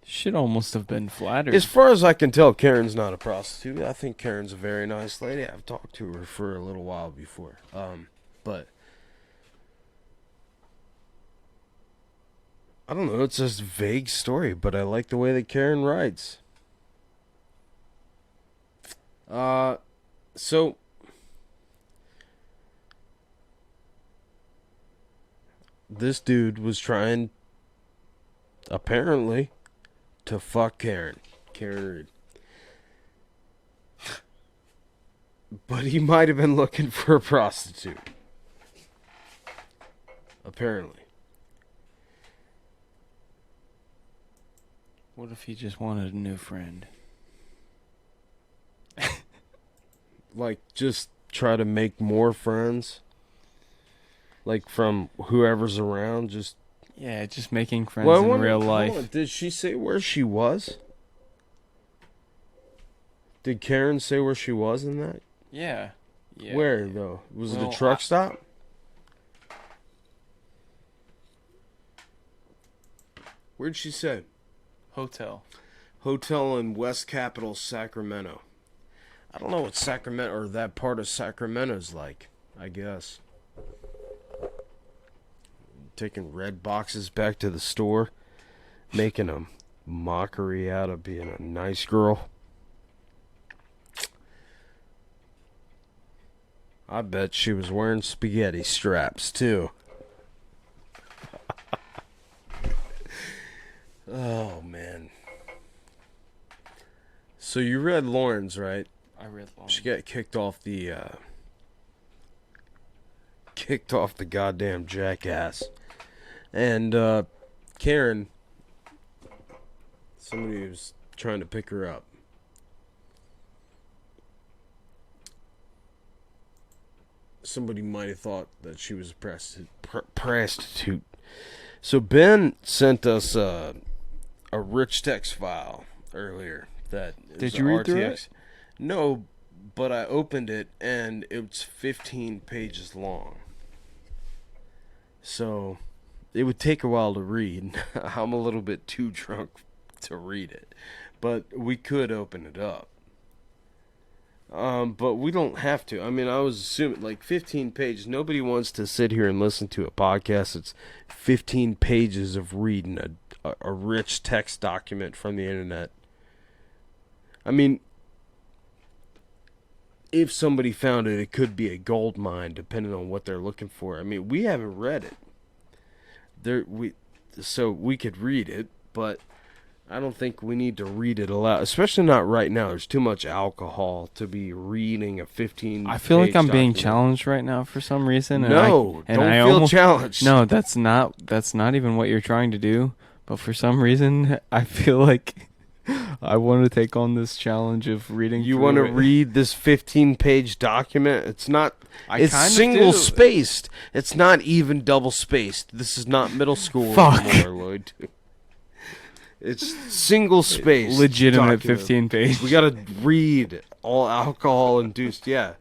Should almost have been flattered. As far as I can tell, Karen's not a prostitute. I think Karen's a very nice lady. I've talked to her for a little while before. But I don't know. It's just a vague story, but I like the way that Karen writes. So this dude was trying, apparently, to fuck Karen Reed. But he might have been looking for a prostitute. Apparently. What if he just wanted a new friend? Like, just try to make more friends? Like, from whoever's around, just... Yeah, just making friends in real life. Did she say where she was? Did Karen say where she was in that? Yeah. Where, though? Was it a truck stop? Where'd she say? Hotel in West Capitol, Sacramento. I don't know what Sacramento, or that part of Sacramento's like, I guess. Taking red boxes back to the store, making a mockery out of being a nice girl. I bet she was wearing spaghetti straps, too. Oh, man. So you read Lawrence, right? I read Lawrence. She got kicked off the goddamn Jackass. And Karen, somebody was trying to pick her up. Somebody might have thought that she was a prostitute. So Ben sent us a rich text file earlier. Did you read through it? No, but I opened it and it's 15 pages long. So it would take a while to read. I'm a little bit too drunk to read it, but we could open it up. But we don't have to. I mean, I was assuming, like, 15 pages. Nobody wants to sit here and listen to a podcast that's 15 pages of reading a rich text document from the internet. I mean, if somebody found it, it could be a gold mine, depending on what they're looking for. I mean, we haven't read it. So we could read it, but I don't think we need to read it aloud, especially not right now. There's too much alcohol to be reading a 15. I feel like I'm being challenged right now for some reason. And don't feel challenged. No, that's not even what you're trying to do. But for some reason, I feel like I want to take on this challenge of reading. You want to read this 15-page document? It's not. It's single spaced. It's not even double spaced. This is not middle school anymore, Lloyd. It's single spaced. Legitimate document. 15 pages. We gotta read all alcohol induced. Yeah.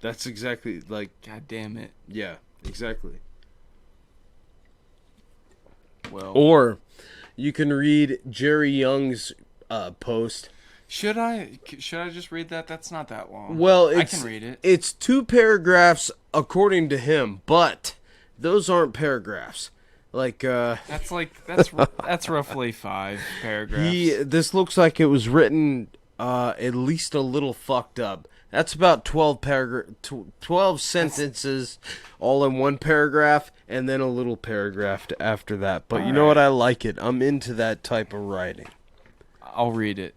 That's exactly like. God damn it. Yeah, exactly. Well. Or you can read Jerry Young's post. Should I just read that? That's not that long. Well, I can read it. It's 2 paragraphs according to him, but those aren't paragraphs. Like that's roughly 5 paragraphs. This looks like it was written at least a little fucked up. That's about 12 sentences all in one paragraph, and then a little paragraph after that. But you know what? I like it. I'm into that type of writing. I'll read it.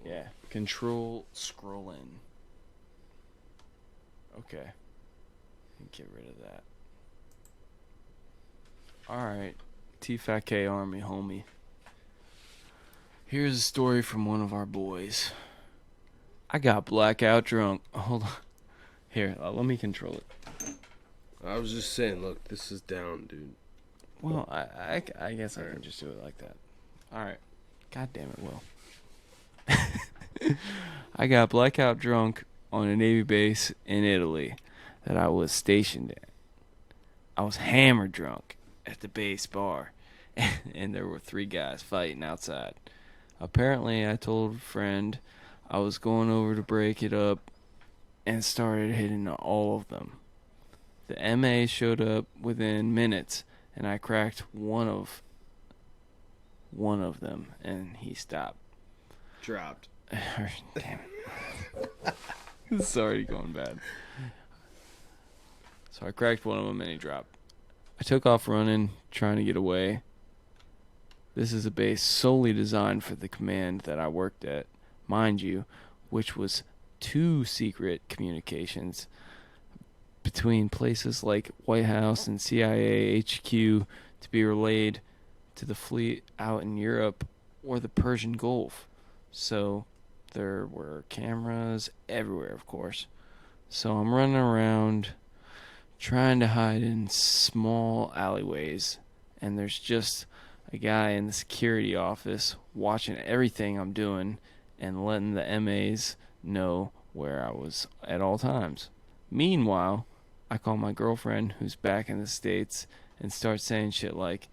Yeah. Control scroll in. Okay. Get rid of that. Alright. T-Fat-K Army, homie. Here's a story from one of our boys. I got blackout drunk. Hold on. Here, let me control it. I was just saying, look, this is down, dude. Well, I guess I can just do it like that. Alright. God damn it, Will. I got blackout drunk on a Navy base in Italy. that I was stationed at. I was hammered drunk at the base bar, and there were 3 guys fighting outside. Apparently, I told a friend I was going over to break it up and started hitting all of them. The MA showed up within minutes, and I cracked one of them, and he stopped. Dropped. Damn it. It's already going bad. So I cracked one of them, and he dropped. I took off running, trying to get away. This is a base solely designed for the command that I worked at, mind you, which was 2 secret communications between places like White House and CIA HQ to be relayed to the fleet out in Europe or the Persian Gulf. So there were cameras everywhere, of course. So I'm running around trying to hide in small alleyways, and there's just a guy in the security office watching everything I'm doing and letting the MAs know where I was at all times. Meanwhile, I call my girlfriend, who's back in the States, and start saying shit like,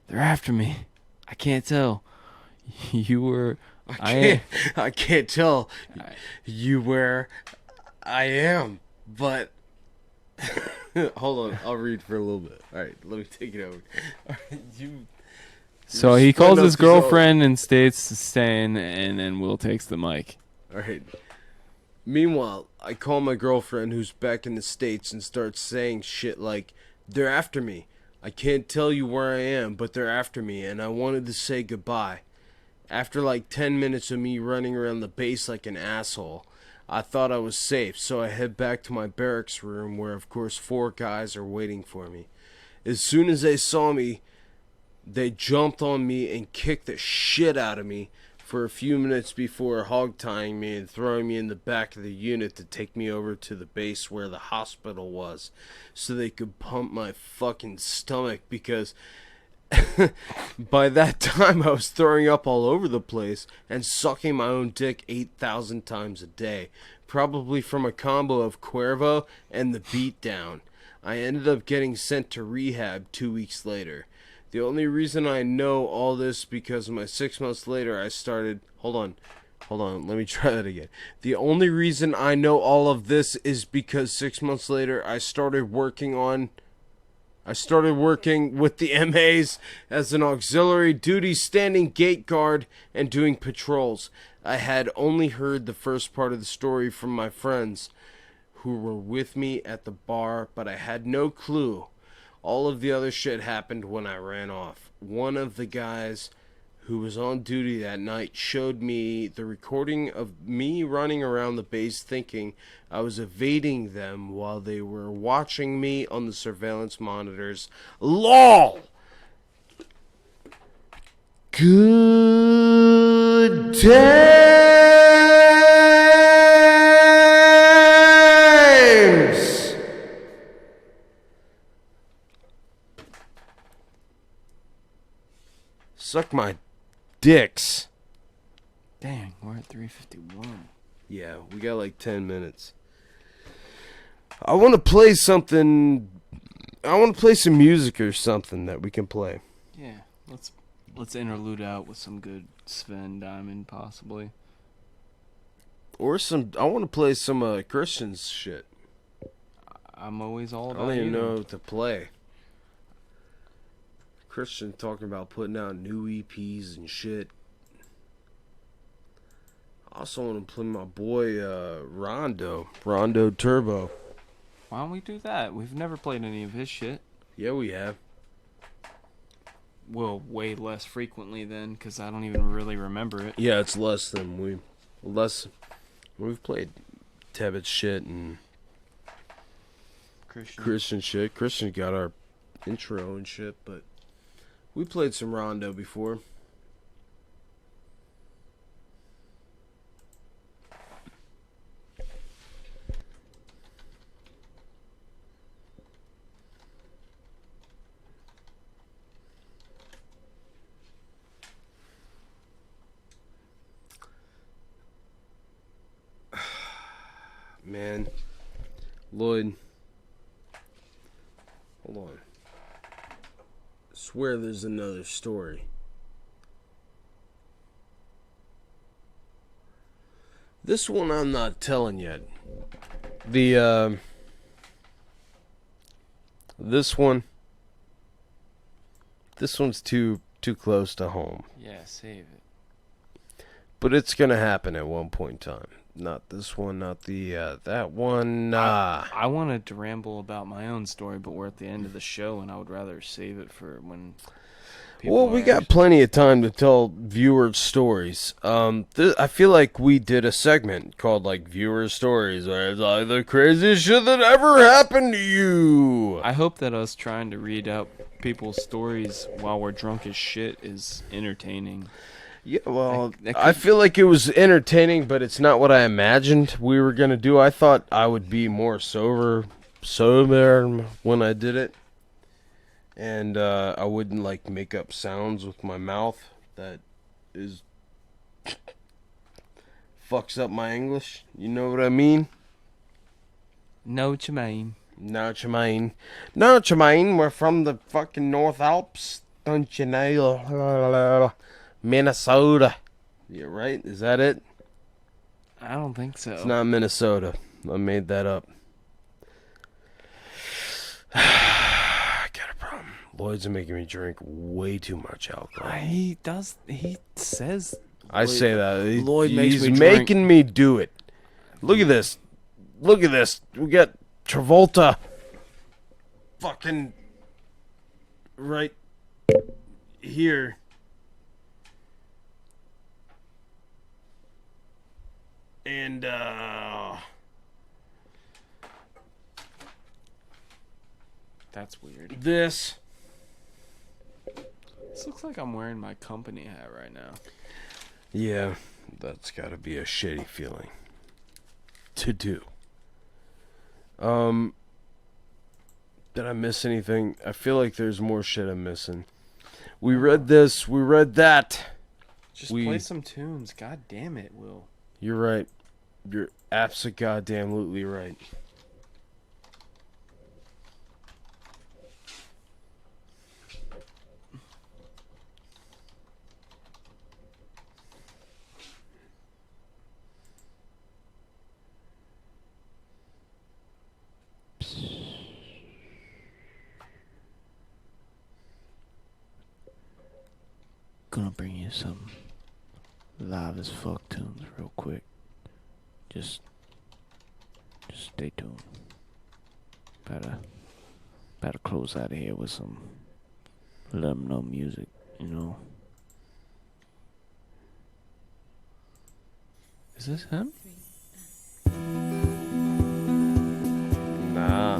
"They're after me. I can't tell. You were... I can't tell you where I am, but..." Hold on, I'll read for a little bit. All right, let me take it over. All right, So he calls his girlfriend and states to staying, and then Will takes the mic. All right. Meanwhile, I call my girlfriend, who's back in the States, and start saying shit like, "They're after me. I can't tell you where I am, but they're after me, and I wanted to say goodbye." After like 10 minutes of me running around the base like an asshole, I thought I was safe, so I head back to my barracks room where, of course, 4 guys are waiting for me. As soon as they saw me, they jumped on me and kicked the shit out of me for a few minutes before hog-tying me and throwing me in the back of the unit to take me over to the base where the hospital was so they could pump my fucking stomach, because by that time I was throwing up all over the place and sucking my own dick 8,000 times a day, probably from a combo of Cuervo and the beatdown. I ended up getting sent to rehab 2 weeks later. The only reason I know all this because my 6 months later I started... Hold on, let me try that again. The only reason I know all of this is because 6 months later I started working with the MAs as an auxiliary duty standing gate guard and doing patrols. I had only heard the first part of the story from my friends who were with me at the bar, but I had no clue. All of the other shit happened when I ran off. One of the guys who was on duty that night showed me the recording of me running around the base thinking I was evading them while they were watching me on the surveillance monitors. LOL! Good times! Suck my dicks. Dang, we're at 3:51. Yeah, we got like 10 minutes. I want to play something. I want to play some music or something that we can play. Yeah, let's interlude out with some good Sven Diamond, possibly. Or some. I want to play some Christian's shit. I'm always all about I don't even you. know what to play. Christian talking about putting out new EPs and shit. I also want to play my boy Rondo Turbo. Why don't we do that? We've never played any of his shit. Yeah, we have. Well, way less frequently then, because I don't even really remember it. Yeah, it's less than we've played Tebbit's shit and Christian shit. Christian got our intro and shit, but we played some Rondo before. Man, Lloyd, Hold on. Swear there's another story. This one I'm not telling yet. This one's too close to home. Yeah, save it. But it's gonna happen at one point in time. Not this one, not that one. I wanted to ramble about my own story, but we're at the end of the show, and I would rather save it for when people Well, we got plenty of time to tell viewers stories. I feel like we did a segment called like viewer stories, where it's like the craziest shit that ever happened to you. I hope that us trying to read out people's stories while we're drunk as shit is entertaining. Yeah, well, I feel like it was entertaining, but it's not what I imagined we were gonna do. I thought I would be more sober when I did it, and I wouldn't like make up sounds with my mouth that is fucks up my English. You know what I mean? Know what you mean. Know what you mean. Know what you mean. We're from the fucking North Alps, don't you know? Minnesota. Yeah, right? Is that it? I don't think so. It's not Minnesota. I made that up. I got a problem. Lloyd's making me drink way too much alcohol. He says. I say that. Lloyd makes he's me drink. making me do it. Look at this. Look at this. We got Travolta. Fucking. Right here. And, that's weird. This looks like I'm wearing my company hat right now. Yeah, that's gotta be a shitty feeling to do. Did I miss anything? I feel like there's more shit I'm missing. We read this, we read that. Just play some tunes. God damn it, Will. You're right. You're abso-goddamn-lutely right. Gonna bring you some live as fuck tunes real quick. Just stay tuned. Better close out of here with some let 'em know music, you know. Is this him? Nah.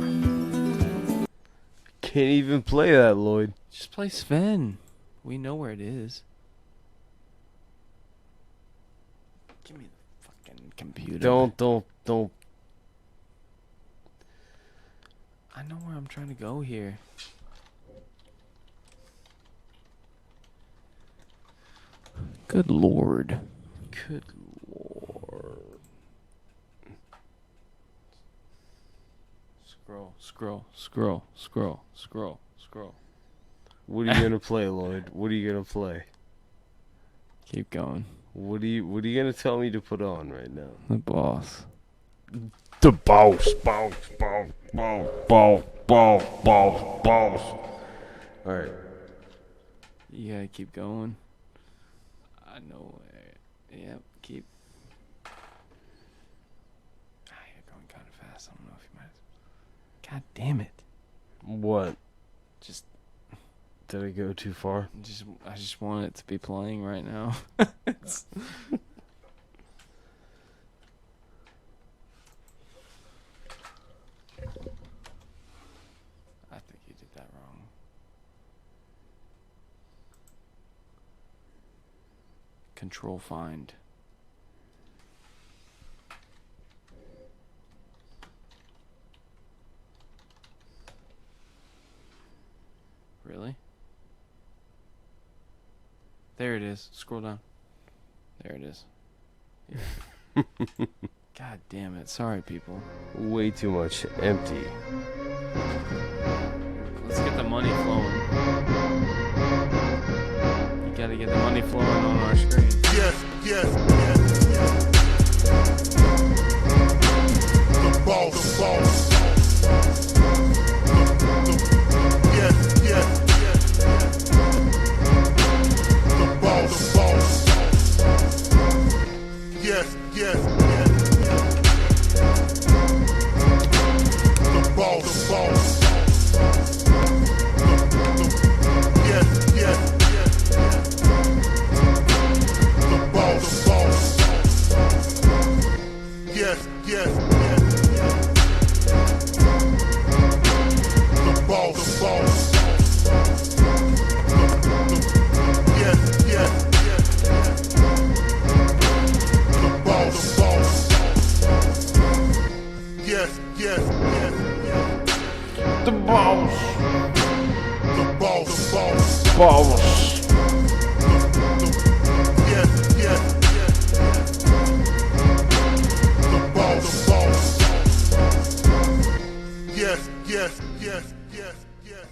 Can't even play that, Lloyd. Just play Sven. We know where it is. Give me the fucking computer. Don't. I know where I'm trying to go here. Good lord. Good lord. Scroll. What are you gonna play, Lloyd? What are you gonna play? Keep going. What are you gonna tell me to put on right now? The boss. The boss. Alright. You gotta keep going. I know. Yep, keep. You're going kind of fast. I don't know if you might. God damn it. What? Just. Did I go too far? I just want it to be playing right now. I think you did that wrong. Control find. Really? There it is. Scroll down. There it is. Yeah. God damn it. Sorry, people. Way too much empty. money flowing. You gotta get the money flowing on our screen. Yes, yes, yes, yes. The boss, the boss. Yes, yes, yes. The boss, the boss. Yes, yes, yes. The boss, the boss. Yes, yes, yes, yes. The boss, the boss. Yes, yes, yes, yes. The boss, the boss. Yes, yes, yes, yes. The boss, the boss. Yes, yes, yes, yes. The boss. The boss, the boss. Boss. Yes, yes, yes, yes. The boss, the boss. Yes, yes, yes, yes, yes.